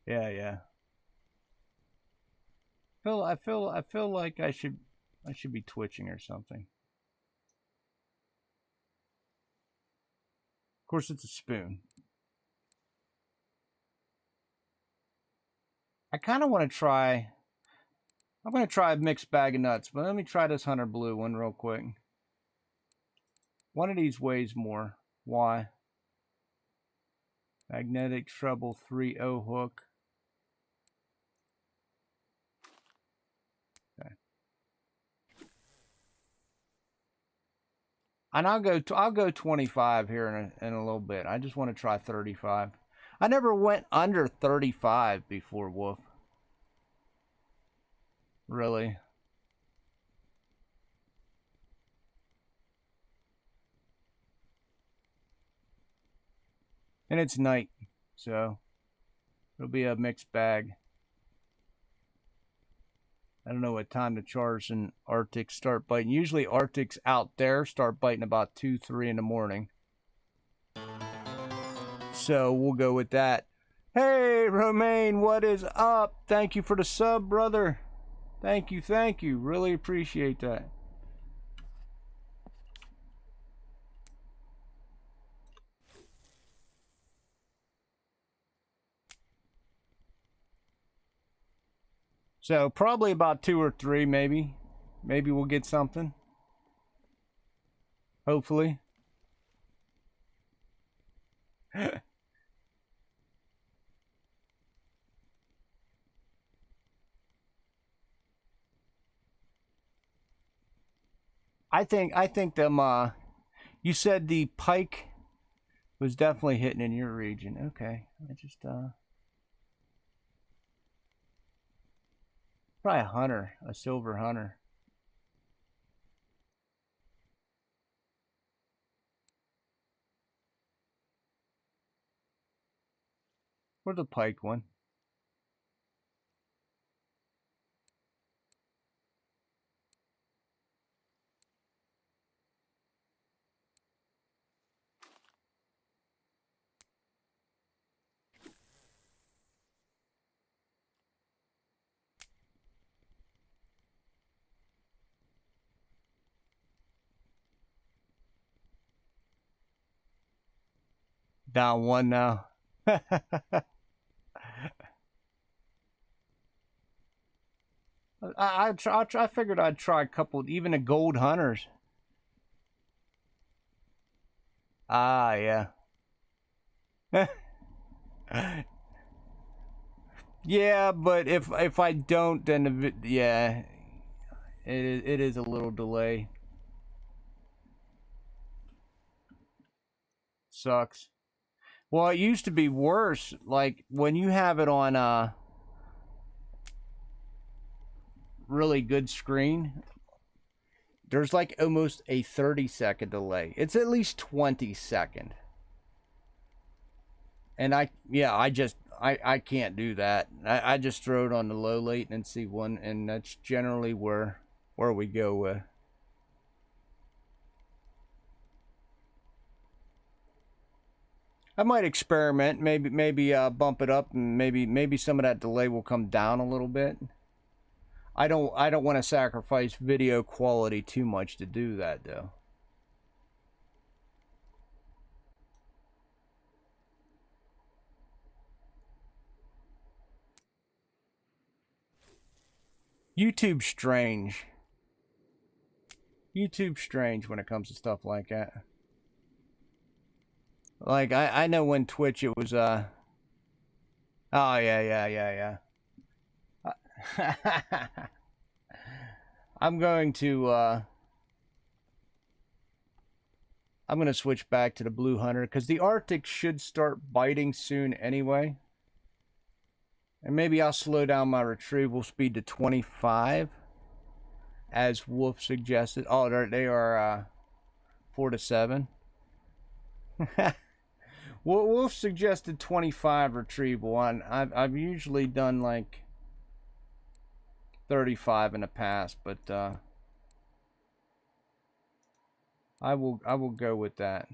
Yeah, yeah. I feel like I should be twitching or something. Of course, it's a spoon. I kind of want to try. I'm going to try a mixed bag of nuts, but let me try this Hunter Blue one real quick. One of these weighs more. Why? Magnetic treble 3/0 hook. Okay. And I'll go 25 here in a little bit. I just want to try 35. I never went under 35 before, Wolf. Really? And it's night, so it'll be a mixed bag. I don't know what time the Chargers and Arctics start biting. Usually Arctics out there start biting about 2, 3 in the morning. So we'll go with that. Hey, Romaine, what is up? Thank you for the sub, brother. Thank you, thank you. Really appreciate that. So probably about 2 or 3, maybe. Maybe we'll get something. Hopefully. I think them you said the pike was definitely hitting in your region. Okay. I just probably a hunter, a silver hunter. Where's the pike one? Down one now. I figured I'd try a couple, even the gold hunters. Ah, yeah. Yeah, but if I don't, then yeah, it is a little delay. Sucks. Well, it used to be worse. Like when you have it on a really good screen, there's like almost a 30-second delay. It's at least 20-second. And I can't do that. I just throw it on the low latency one, and that's generally where we go with. I might experiment, maybe bump it up, and maybe some of that delay will come down a little bit. I don't want to sacrifice video quality too much to do that though. YouTube's strange. YouTube's strange when it comes to stuff like that. Like I know when Twitch it was oh yeah. I'm going to switch back to the Blue Hunter because the Arctic should start biting soon anyway. And maybe I'll slow down my retrieval speed to 25 as Wolf suggested. Oh, they are 4 to 7. Well, Wolf suggested 25 retrieval, and I've usually done like 35 in the past, but I will go with that.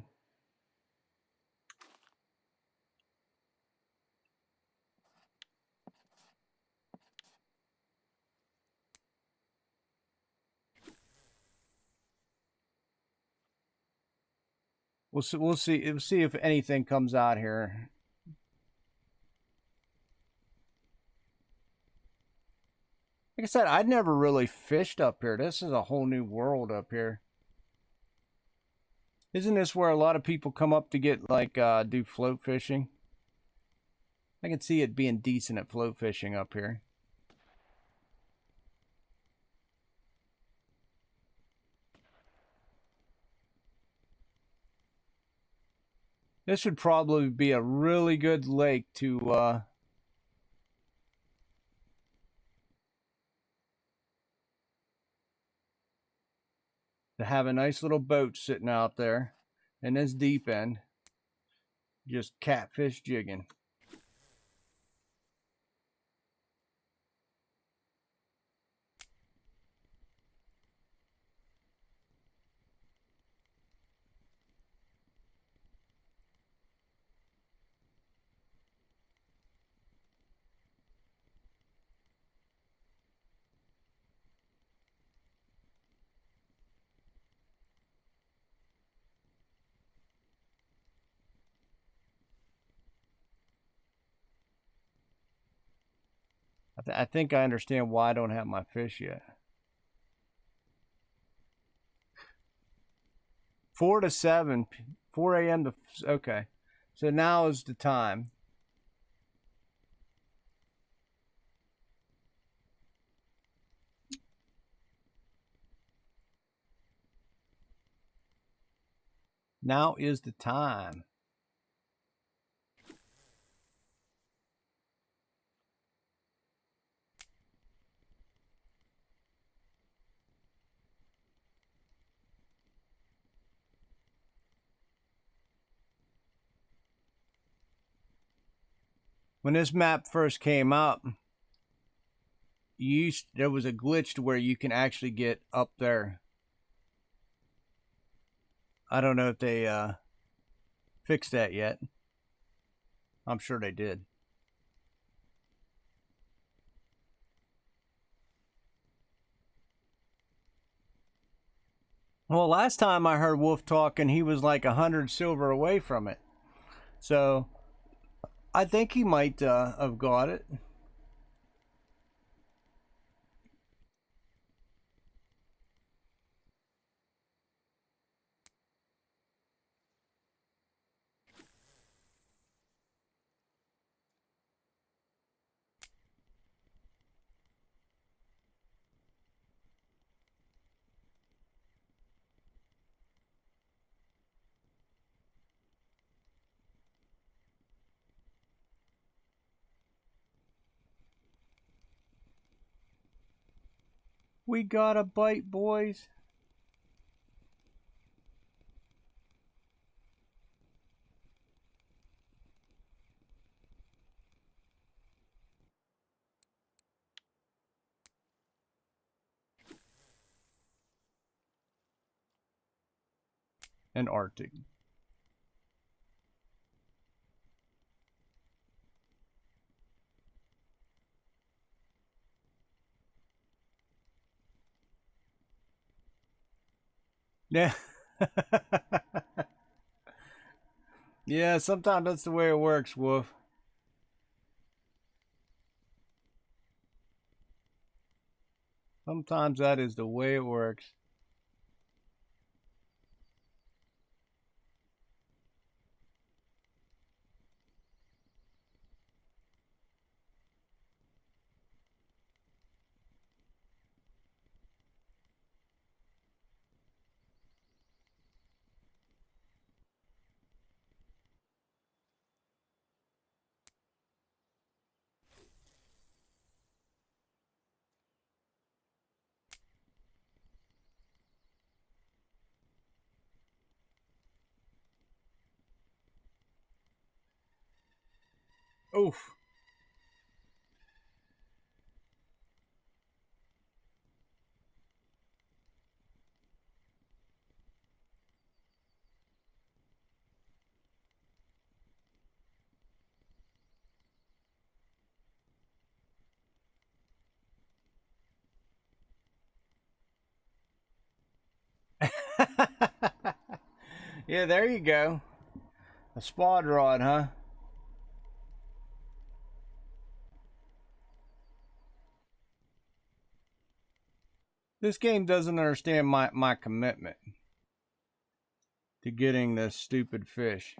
We'll see if anything comes out here. Like I said, I'd never really fished up here. This is a whole new world up here. Isn't this where a lot of people come up to get like do float fishing? I can see it being decent at float fishing up here. This would probably be a really good lake to have a nice little boat sitting out there in this deep end, just catfish jigging. I think I understand why I don't have my fish yet. 4 to 7, 4 a.m. to, okay. So now is the time. Now is the time. When this map first came up, there was a glitch to where you can actually get up there. I don't know if they fixed that yet. I'm sure they did. Well, last time I heard Wolf talking, he was like 100 silver away from it. So I think he might have got it. We got a bite, boys. An Arctic. Yeah. Yeah, sometimes that's the way it works, Wolf. Sometimes that is the way it works. Oof. Yeah, there you go. A spot rod, huh? This game doesn't understand my commitment to getting this stupid fish.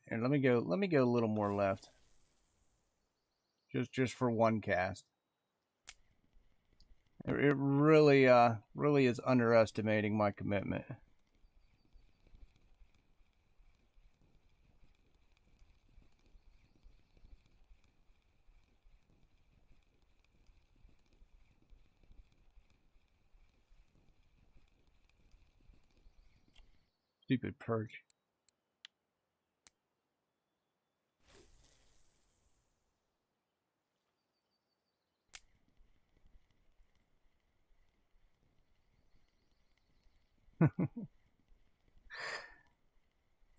And let me go a little more left. Just for one cast. It really really is underestimating my commitment. Stupid perch.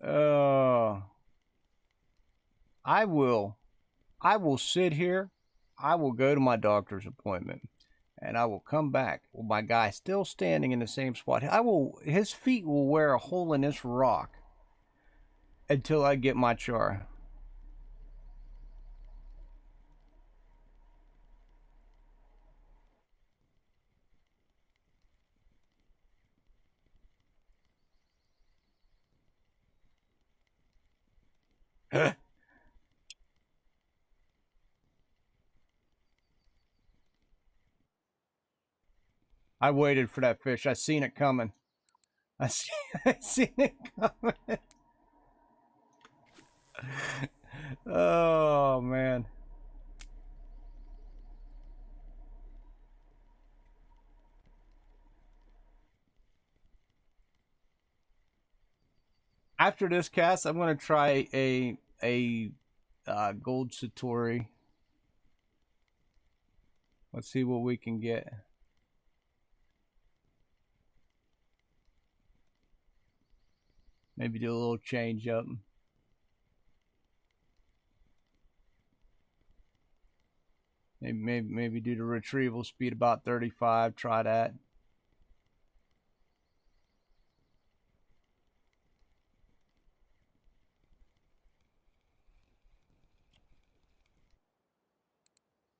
Oh, I will. I will sit here. I will go to my doctor's appointment, and I will come back with my guy still standing in the same spot. I will. His feet will wear a hole in this rock until I get my char. I waited for that fish. I seen it coming. I seen it coming. Oh man. After this cast, I'm gonna try a gold satori. Let's see what we can get. Maybe do a little change up. Maybe do the retrieval speed about 35. Try that.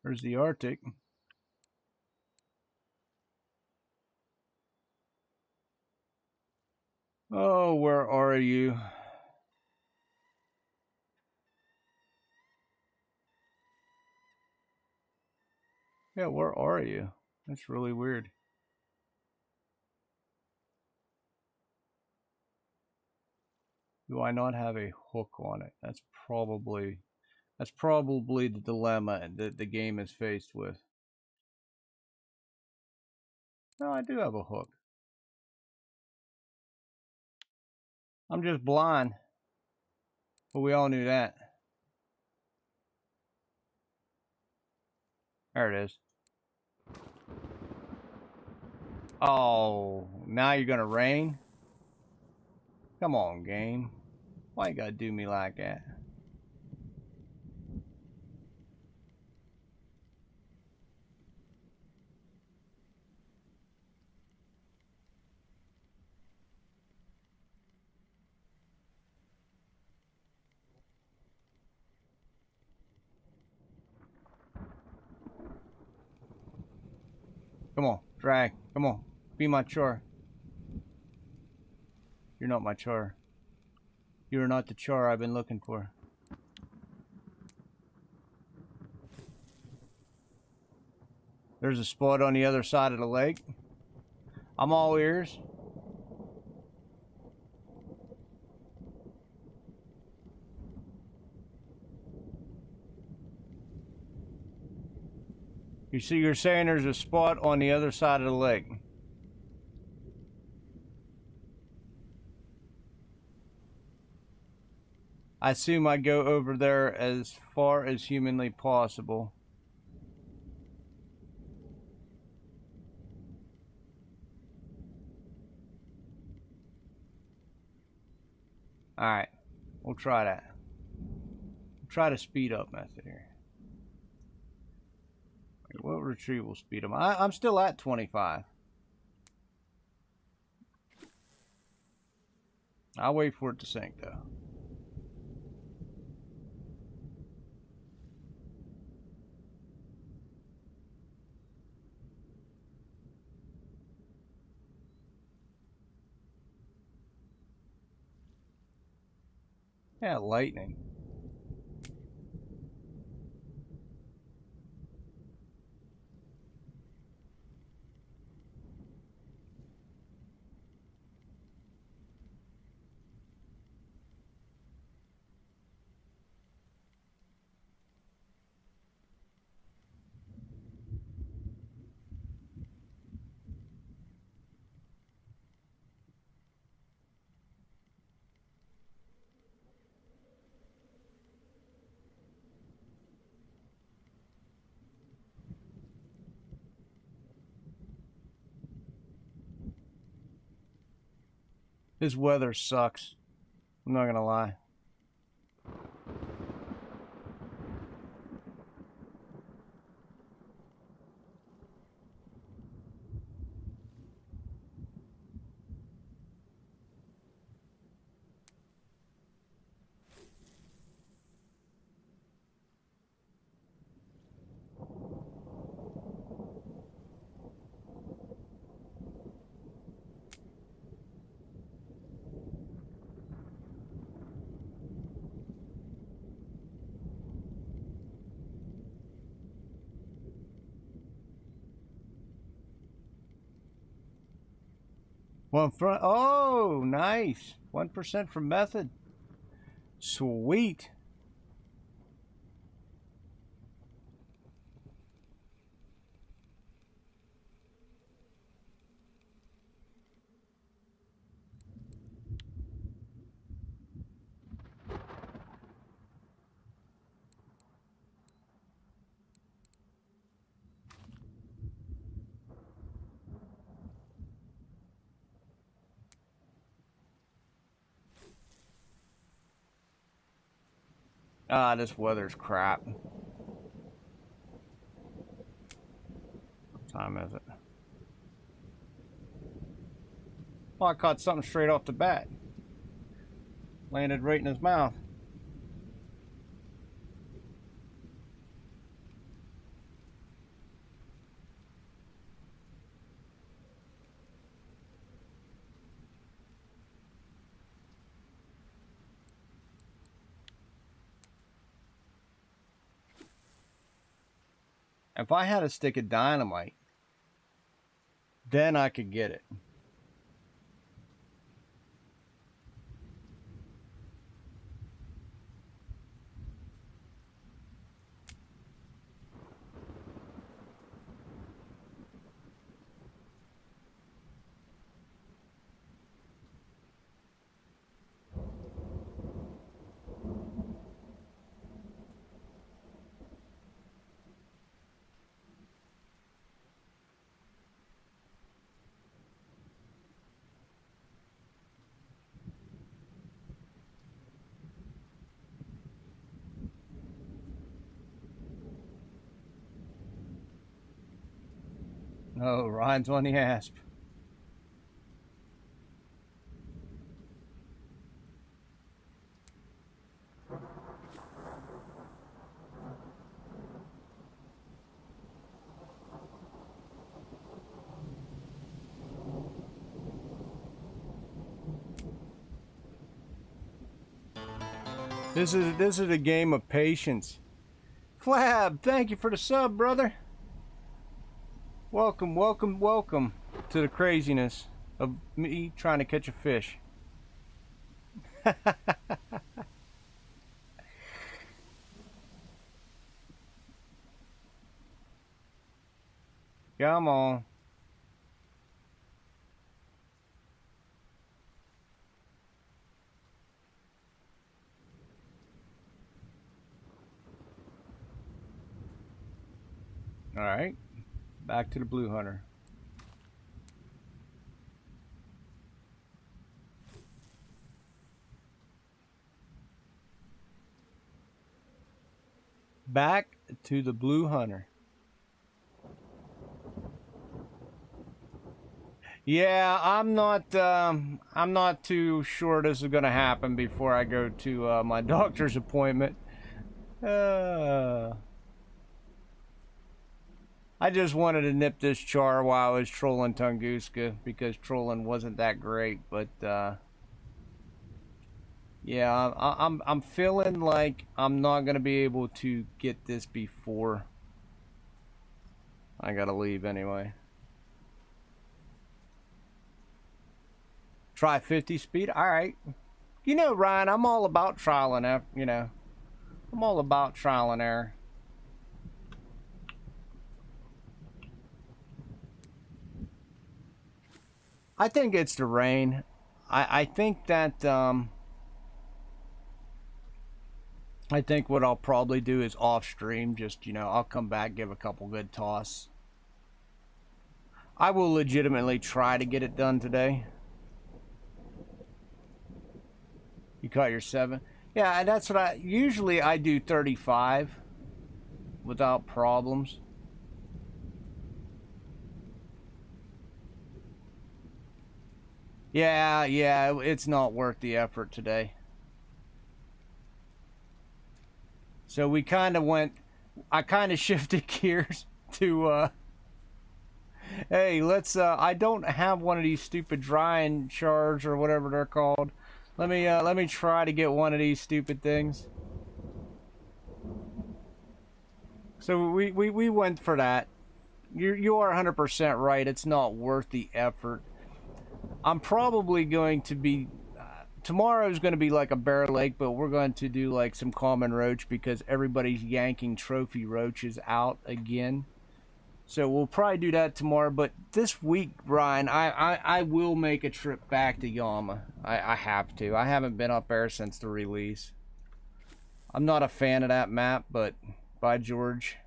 There's the Arctic. Oh, where are you? Yeah, where are you? That's really weird. Do I not have a hook on it? That's probably the dilemma that the game is faced with. No, I do have a hook. I'm just blind. But we all knew that. There it is. Oh, now you're gonna rain? Come on, game. Why you gotta do me like that? Come on, drag. Come on. Be my char. You're not my char. You're not the char I've been looking for. There's a spot on the other side of the lake. I'm all ears. You see, you're saying there's a spot on the other side of the lake. I assume I go over there as far as humanly possible. Alright, we'll try that. We'll try the speed up method here. What retrieve will speed up? I'm still at 25. I'll wait for it to sink though. Yeah, lightning. This weather sucks. I'm not gonna lie. One front. Oh, nice. 1% from method. Sweet. Ah, this weather's crap. What time is it? Well, I caught something straight off the bat. Landed right in his mouth. If I had a stick of dynamite, then I could get it. Oh, Ryan's on the asp. This is a game of patience. Flab, thank you for the sub, brother. Welcome, welcome, welcome to the craziness of me trying to catch a fish. Come on. All right, back to the blue hunter. Back to the blue hunter. Yeah, I'm not too sure this is gonna happen before I go to my doctor's appointment. I just wanted to nip this char while I was trolling Tunguska because trolling wasn't that great, but yeah, I'm feeling like I'm not gonna be able to get this before I gotta leave anyway. Try 50 speed. All right. You know, Ryan, I'm all about trial and error. You know, I'm all about trial and error. I think it's the rain. I think that I think what I'll probably do is off stream. Just, you know, I'll come back, give a couple good toss. I will legitimately try to get it done today. You caught your 7? Yeah, that's what I usually I do 35 without problems. Yeah, it's not worth the effort today. So we kind of I kind of shifted gears to hey, let's I don't have one of these stupid drying chars or whatever they're called. Let me try to get one of these stupid things. So we went for that. You are 100% right. It's not worth the effort. I'm probably going to be tomorrow is going to be like a bear lake, but we're going to do like some common roach because everybody's yanking trophy roaches out again. So we'll probably do that tomorrow. But this week, Ryan, I will make a trip back to Yama. I have to. I haven't been up there since the release. I'm not a fan of that map, but by George,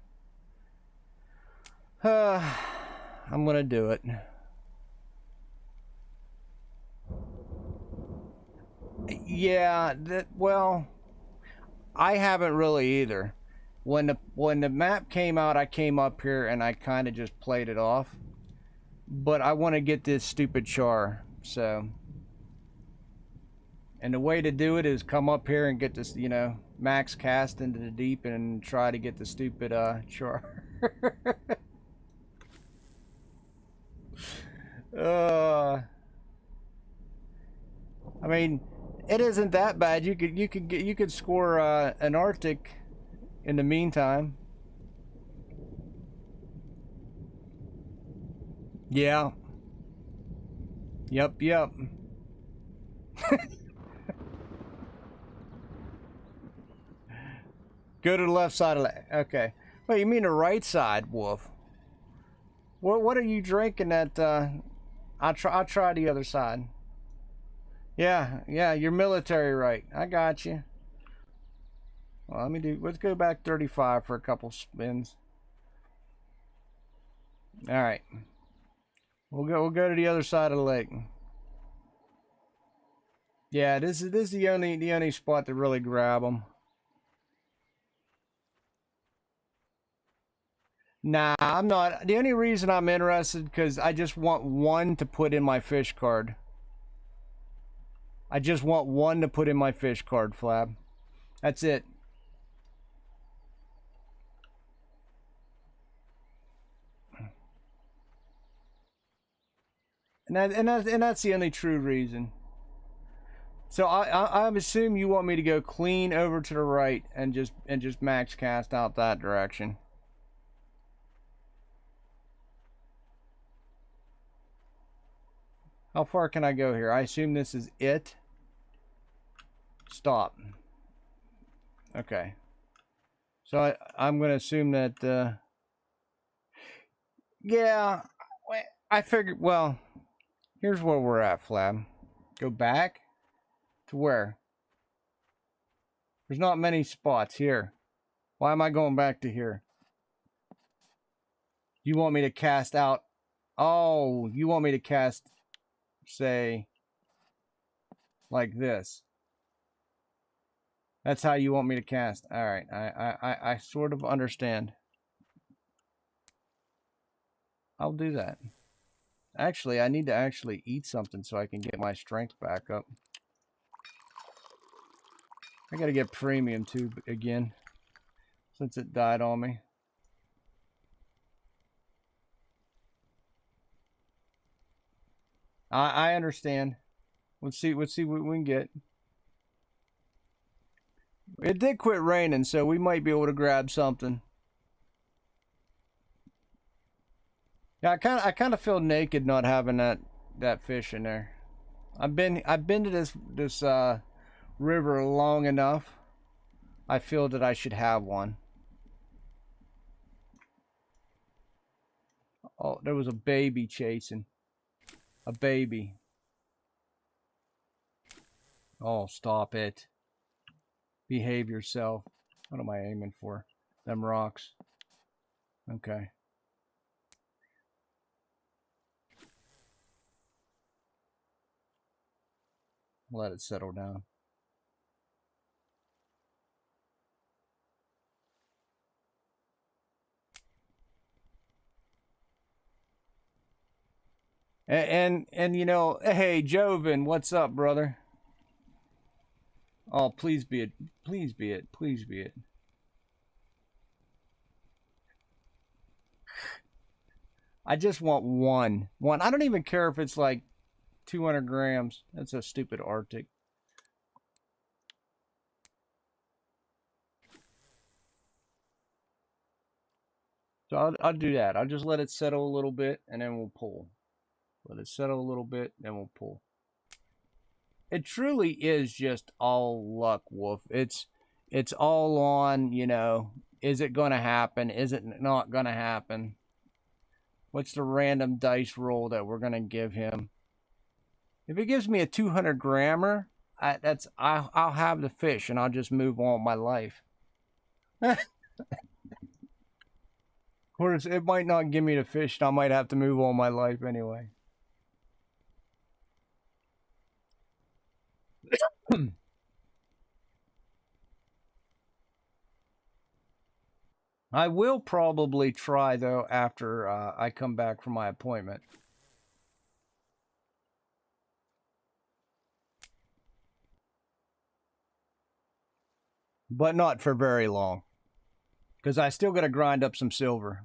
I'm gonna do it. Yeah, well, I haven't really either. When the map came out, I came up here and I kind of just played it off. But I want to get this stupid char, so. And the way to do it is come up here and get this, you know, max cast into the deep and try to get the stupid char. I mean, it isn't that bad. You could score an Arctic in the meantime. Yeah. Yep, yep. Go to the left side of the... Okay. Wait, you mean the right side, Wolf? What are you drinking at, I'll try the other side. Yeah, yeah, you're military right. I got you. Well, let's go back 35 for a couple spins. All right. We'll go to the other side of the lake. Yeah, this is the only spot to really grab them. Nah, I'm not. The only reason I'm interested because I just want one to put in my fish card. I just want one to put in my fish card, Flab. That's it. And that's the only true reason. So I assume you want me to go clean over to the right and just max cast out that direction. How far can I go here? I assume this is it. Stop. Okay. So I'm going to assume that, yeah, I figured, well, here's where we're at, Flab. Go back to where? There's not many spots here. Why am I going back to here? You want me to cast out? Oh, you want me to cast, say, like this. That's how you want me to cast. All right, I sort of understand. I'll do that. Actually, I need to actually eat something so I can get my strength back up. I gotta get premium too again, since it died on me. I understand. Let's see what we can get. It did quit raining, so we might be able to grab something. Yeah, I kind of feel naked not having that fish in there. I've been to this river long enough. I feel that I should have one. Oh, there was a baby chasing. A baby. Oh, stop it. Behave yourself. What am I aiming for? Them rocks. Okay. Let it settle down. And you know, hey Joven, what's up, brother? Oh, please be it. Please be it. Please be it. I just want one. One. I don't even care if it's like 200 grams. That's a stupid Arctic. So I'll do that. I'll just let it settle a little bit and then we'll pull. Let it settle a little bit, then we'll pull. It truly is just all luck, Wolf. It's all on, you know, is it going to happen? Is it not going to happen? What's the random dice roll that we're going to give him? If it gives me a 200 grammer, I'll have the fish and I'll just move on with my life. Of course, it might not give me the fish, and I might have to move on my life anyway. I will probably try, though, after I come back from my appointment. But not for very long. Because I still got to grind up some silver.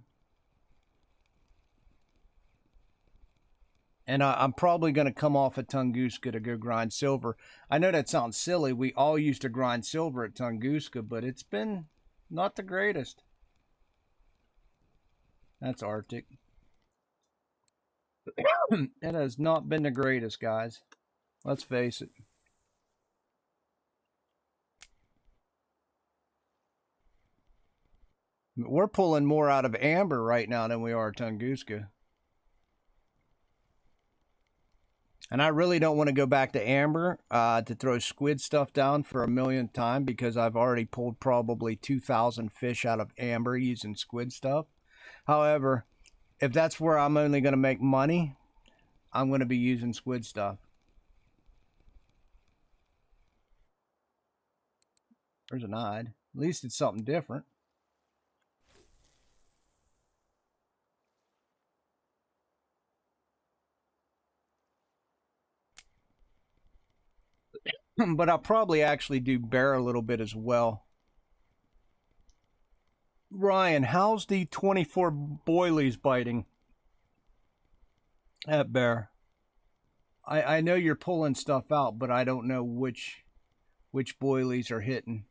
And I'm probably going to come off at Tunguska to go grind silver. I know that sounds silly. We all used to grind silver at Tunguska, but it's been not the greatest. That's Arctic. It has not been the greatest, guys. Let's face it. We're pulling more out of amber right now than we are Tunguska. And I really don't want to go back to amber to throw squid stuff down for a millionth time because I've already pulled probably 2,000 fish out of amber using squid stuff. However, if that's where I'm only going to make money, I'm going to be using squid stuff. There's an odd. At least it's something different. But I'll probably actually do bear a little bit as well. Ryan, how's the 24 boilies biting at bear? I know you're pulling stuff out, but I don't know which boilies are hitting.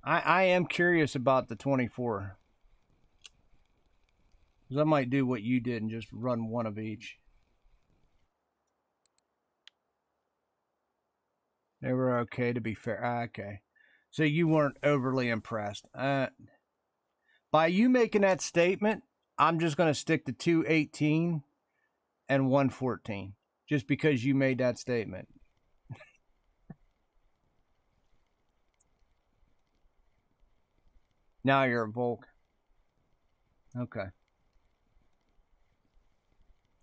I am curious about the 24. Because I might do what you did and just run one of each. They were okay, to be fair. Okay. So you weren't overly impressed. By you making that statement, I'm just going to stick to 218 and 114. Just because you made that statement. Now you're a Volk. Okay.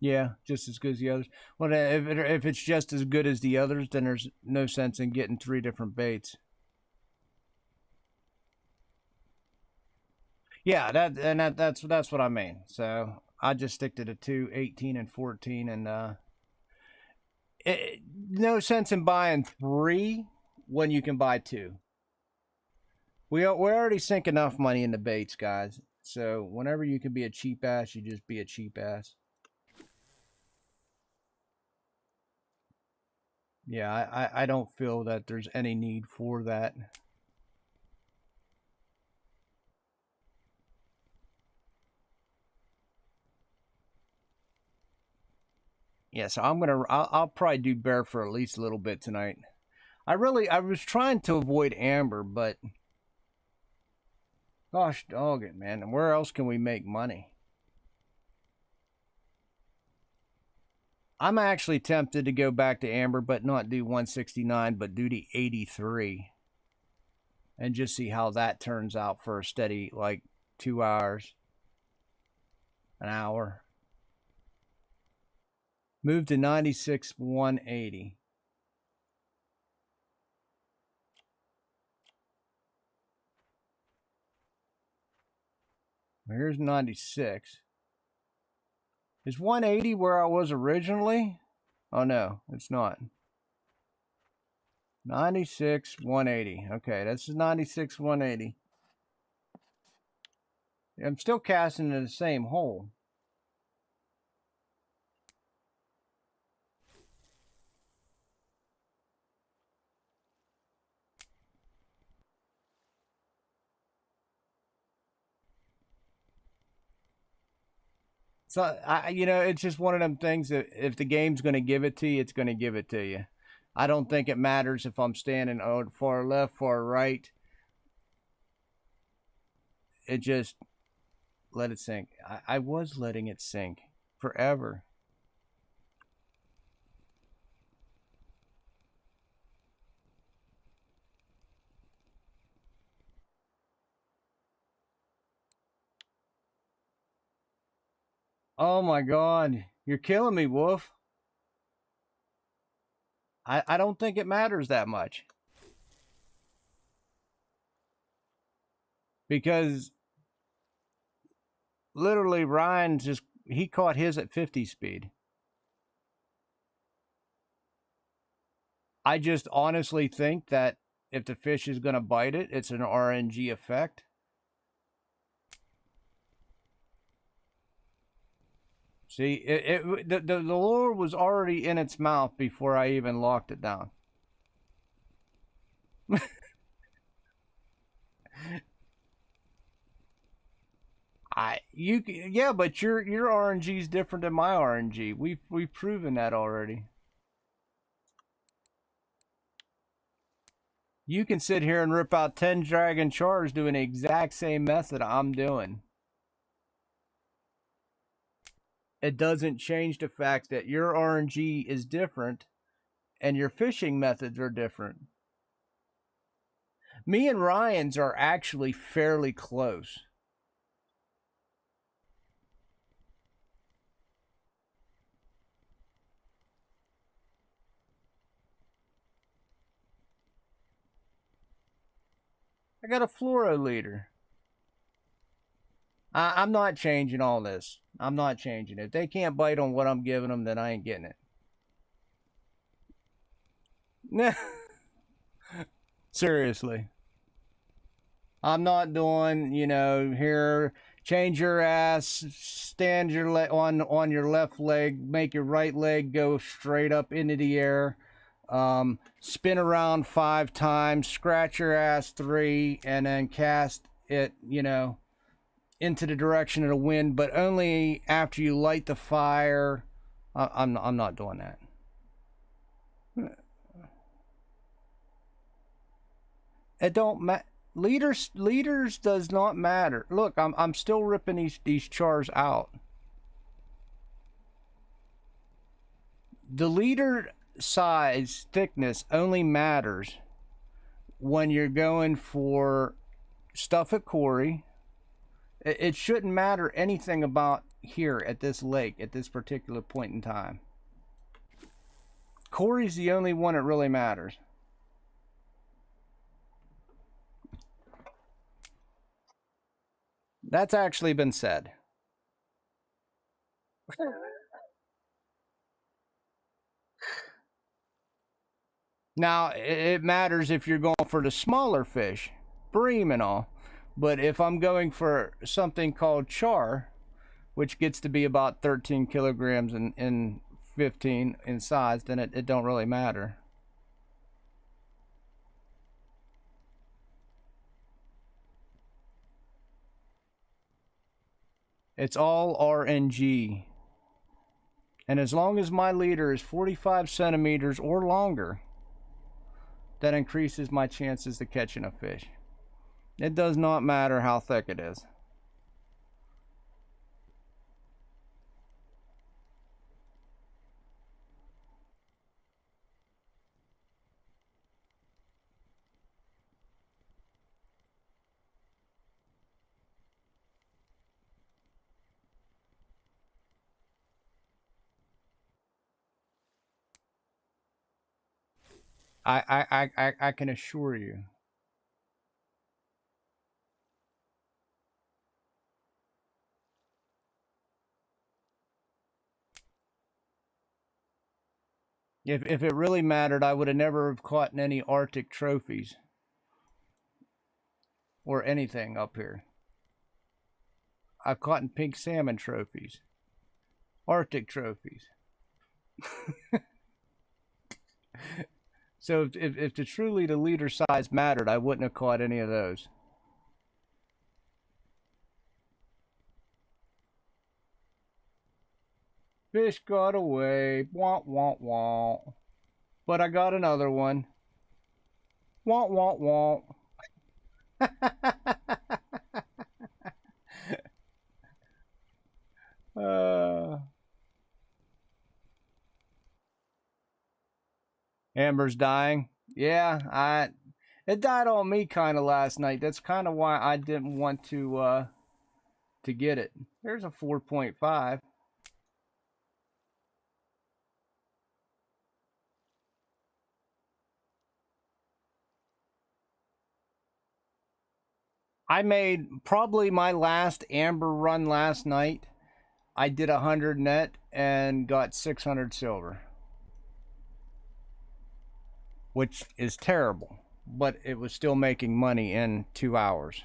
Yeah, just as good as the others. Well, if it's just as good as the others, then there's no sense in getting 3 different baits. Yeah, that's what I mean. So I just stick to the 2, 18, and 14, and no sense in buying 3 when you can buy 2. We already sink enough money into baits, guys. So whenever you can be a cheap ass, you just be a cheap ass. Yeah, I don't feel that there's any need for that. Yeah, so I'll probably do bear for at least a little bit tonight. I was trying to avoid amber, but gosh dog it, man. And where else can we make money? I'm actually tempted to go back to amber, but not do 169, but do the 83. And just see how that turns out for a steady, like, 2 hours. An hour. Move to 96, 180. Here's 96. Is 180 where I was originally? Oh, no, it's not. 96, 180. Okay, this is 96, 180. I'm still casting in the same hole. So, it's just one of them things that if the game's going to give it to you, it's going to give it to you. I don't think it matters if I'm standing far left, far right. It just let it sink. I was letting it sink forever. Oh my God. You're killing me, Wolf. I don't think it matters that much. Because literally Ryan he caught his at 50 speed. I just honestly think that if the fish is going to bite it, it's an RNG effect. See, the lure was already in its mouth before I even locked it down. Yeah, but your RNG is different than my RNG. We've proven that already. You can sit here and rip out 10 dragon chars doing the exact same method I'm doing. It doesn't change the fact that your RNG is different and your fishing methods are different. Me and Ryan's are actually fairly close. I got a fluoro leader. I'm not changing all this. I'm not changing it. If they can't bite on what I'm giving them, then I ain't getting it. Seriously. I'm not doing, here, change your ass, stand your on your left leg, make your right leg go straight up into the air, spin around 5 times, scratch your ass 3, and then cast it, into the direction of the wind, but only after you light the fire. I'm not doing that. It don't matter. Leaders does not matter. Look, I'm still ripping these chars out. The leader size thickness only matters when you're going for stuff at Corey. It shouldn't matter anything about here at this lake at this particular point in time. Corey's the only one that really matters. That's actually been said. Now, it matters if you're going for the smaller fish, bream and all. But if I'm going for something called char, which gets to be about 13 kilograms and 15 in size, then it don't really matter. It's all RNG. And as long as my leader is 45 centimeters or longer, that increases my chances of catching a fish. It does not matter how thick it is. I can assure you. If it really mattered, I would have never have caught any Arctic trophies or anything up here. I've caught in pink salmon trophies, Arctic trophies. So if truly the leader size mattered, I wouldn't have caught any of those. Fish got away. Wah, wah, wah. But I got another one. Wah, wah, wah. Amber's dying. Yeah, it died on me kind of last night. That's kind of why I didn't want to get it. There's a 4.5. I made probably my last amber run last night. I did 100 net and got 600 silver, which is terrible, but it was still making money in 2 hours.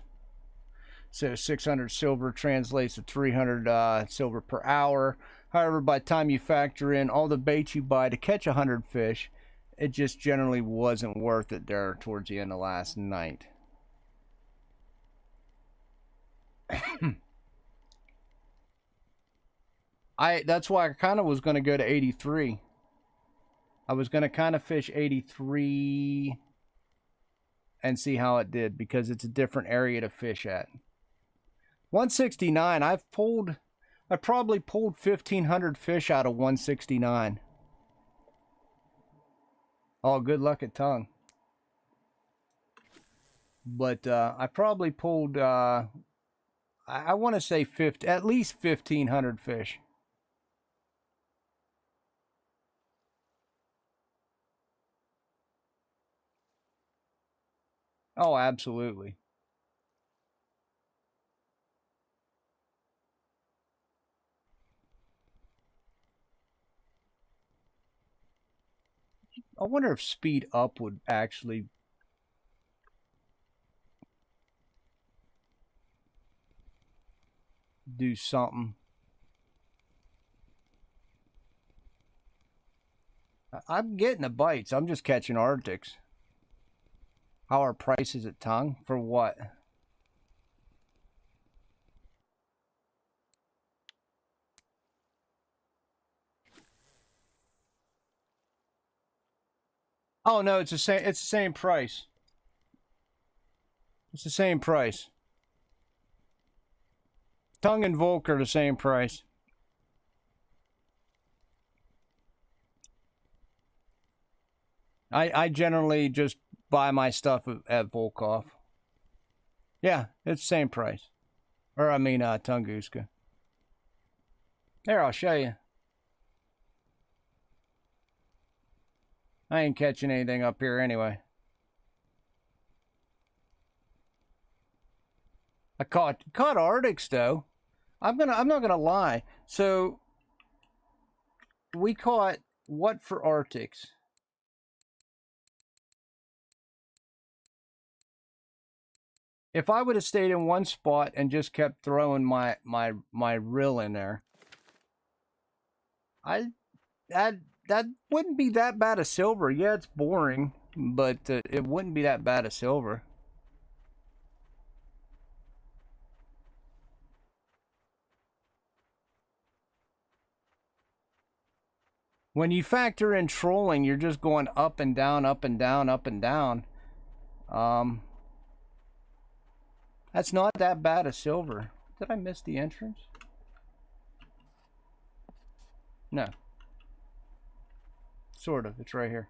So 600 silver translates to 300 silver per hour. However, by the time you factor in all the bait you buy to catch 100 fish, it just generally wasn't worth it there towards the end of last night. That's why I kind of was going to go to 83. I was going to kind of fish 83 and see how it did because it's a different area to fish at. 169, I probably pulled 1,500 fish out of 169. Oh, good luck at tongue. But I probably pulled, I want to say at least 1,500 fish. Oh, absolutely. I wonder if speed up would actually do something. I'm getting the bites. I'm just catching Arctics. How are prices at tongue? For what? Oh no, it's the same. It's the same price. It's the same price. Tongue and Volk are the same price. I generally just buy my stuff at Volkov. Yeah, it's the same price. Or I mean, Tunguska. Here, I'll show you. I ain't catching anything up here anyway. I caught Arctics though. I'm not gonna lie. So we caught what for Arctics? If I would have stayed in one spot and just kept throwing my reel in there, that wouldn't be that bad of silver. Yeah, it's boring, but it wouldn't be that bad of silver. When you factor in trolling, you're just going up and down, up and down, up and down. Um, that's not that bad of silver. Did I miss the entrance? No. Sort of. It's right here.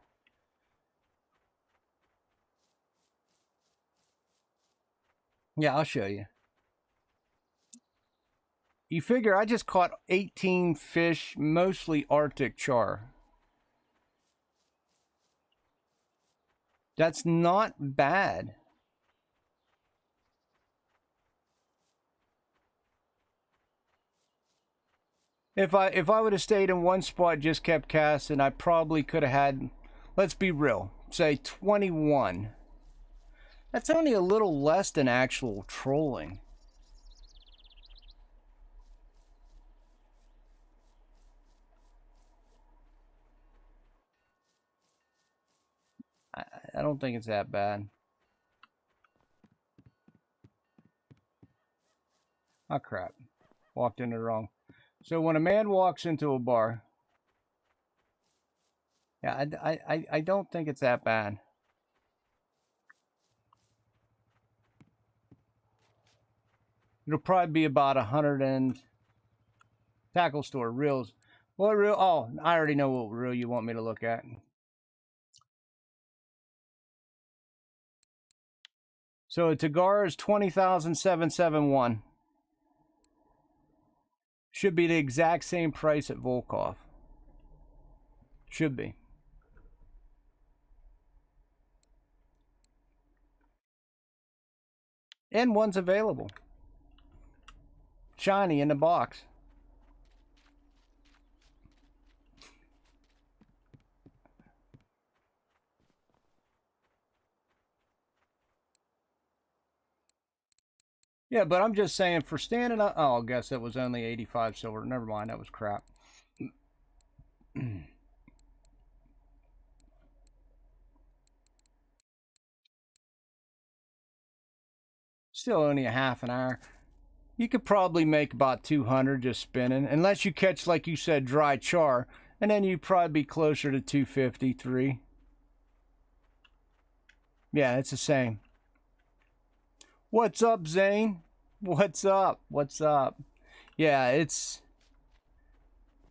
Yeah, I'll show you. You figure I just caught 18 fish, mostly Arctic char. That's not bad. If I would have stayed in one spot, just kept casting, I probably could have had, let's be real, say 21. That's only a little less than actual trolling. I don't think it's that bad. Oh crap, walked into the wrong. So when a man walks into a bar, yeah, I don't think it's that bad. It'll probably be about 100 and tackle store reels. What reel? Oh, I already know what reel you want me to look at. So a Tagar is 20,771. Should be the exact same price at Volkov. Should be. And one's available. Shiny in the box. Yeah, but I'm just saying for standing up. Oh, I guess it was only 85 silver. Never mind, that was crap. Still only a half an hour. you could probably make about 200 just spinning, unless you catch, like you said, dry char, and then you'd probably be closer to 253. Yeah, it's the same. What's up, Zane? What's up? What's up? Yeah, it's...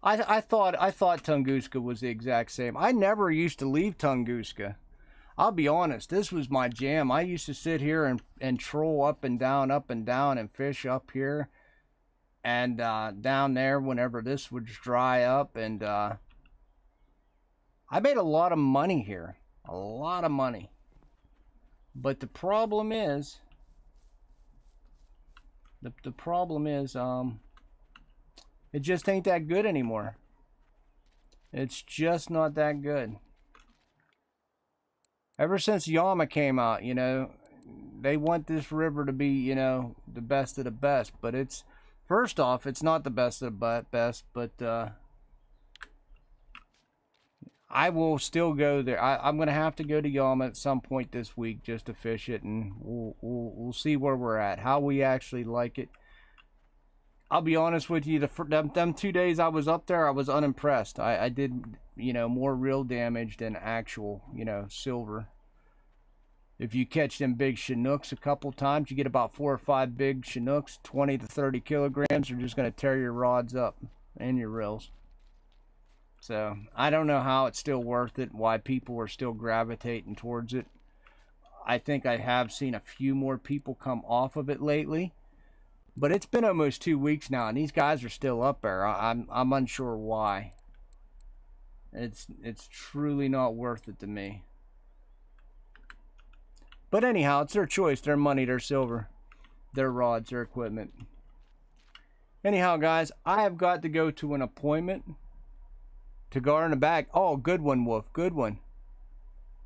I thought Tunguska was the exact same. I never used to leave Tunguska. I'll be honest, this was my jam. I used to sit here and troll up and down, and fish up here and down there whenever this would dry up. And I made a lot of money here. A lot of money. But the problem is... The problem is, it just ain't that good anymore. It's just not that good. Ever since Yama came out, you know, they want this river to be, you know, the best of the best. But it's, first off, it's not the best of the best, but I will still go there. I'm going to have to go to Yama at some point this week just to fish it, and we'll see where we're at, how we actually like it. I'll be honest with you, them 2 days I was up there, I was unimpressed. I did, you know, more real damage than actual, you know, silver. If you catch them big Chinooks a couple times, you get about 4 or 5 big Chinooks, 20 to 30 kilograms, are just going to tear your rods up and your reels. So, I don't know how it's still worth it, why people are still gravitating towards it. I think I have seen a few more people come off of it lately. But it's been almost 2 weeks now, and these guys are still up there. I'm unsure why. It's truly not worth it to me. But anyhow, it's their choice, their money, their silver, their rods, their equipment. Anyhow, guys, I have got to go to an appointment. Tagar in the back. Oh, good one, Wolf. Good one.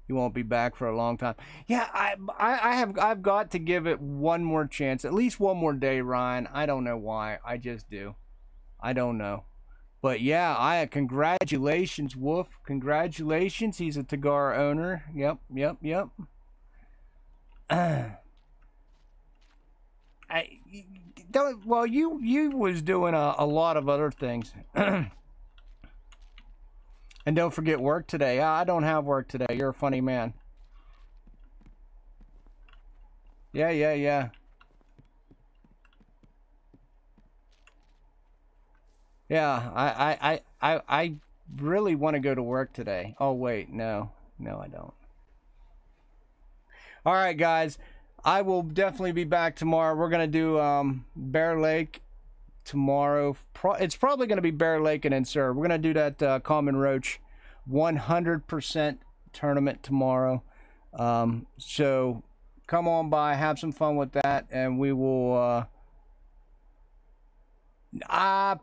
You won't be back for a long time. Yeah, I've got to give it one more chance, at least one more day, Ryan. I don't know why. I just do. I don't know. But yeah, congratulations, Wolf. Congratulations. He's a Tagar owner. Yep. Well, you was doing a lot of other things. And don't forget work today. I don't have work today. You're a funny man. Yeah. Yeah, I really want to go to work today. Oh, wait, no, I don't. All right, guys. I will definitely be back tomorrow. We're going to do Bear Lake tomorrow. It's probably going to be Bear Lake and Insur. We're going to do that Common Roach 100% tournament tomorrow. So come on by, have some fun with that, and we will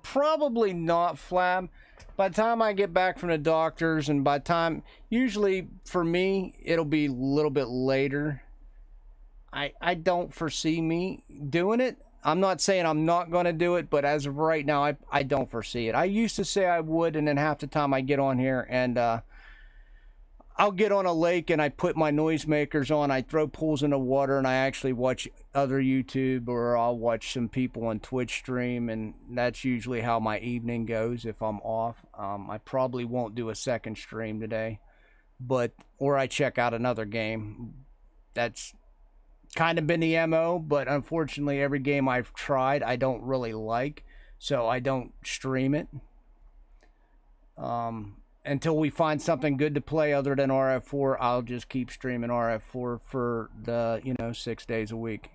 probably not Flab. By the time I get back from the doctors, and by the time, usually for me, it'll be a little bit later. I don't foresee me doing it. I'm not saying I'm not going to do it, but as of right now, I don't foresee it. I used to say I would, and then half the time I get on here and I'll get on a lake and I put my noisemakers on, I throw pools in the water, and I actually watch other YouTube, or I'll watch some people on Twitch stream, and that's usually how my evening goes if I'm off. I probably won't do a second stream today, or I check out another game. That's kind of been the MO, but unfortunately every game I've tried I don't really like, so I don't stream it until we find something good to play other than RF4. I'll just keep streaming RF4 for the 6 days a week.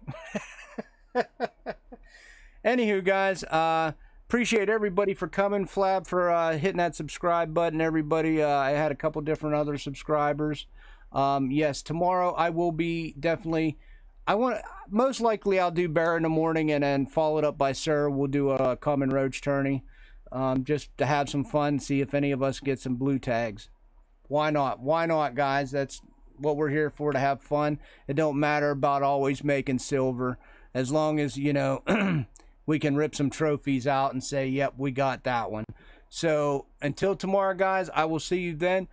Anywho, guys, appreciate everybody for coming. Flab for hitting that subscribe button. Everybody, I had a couple different other subscribers. Yes, tomorrow I will be definitely, most likely I'll do Bear in the morning, and then followed up by Sir. We'll do a Common Roach tourney, just to have some fun, see if any of us get some blue tags. Why not? Why not, guys? That's what we're here for, to have fun. It don't matter about always making silver, as long as, we can rip some trophies out and say, yep, we got that one. So until tomorrow, guys, I will see you then.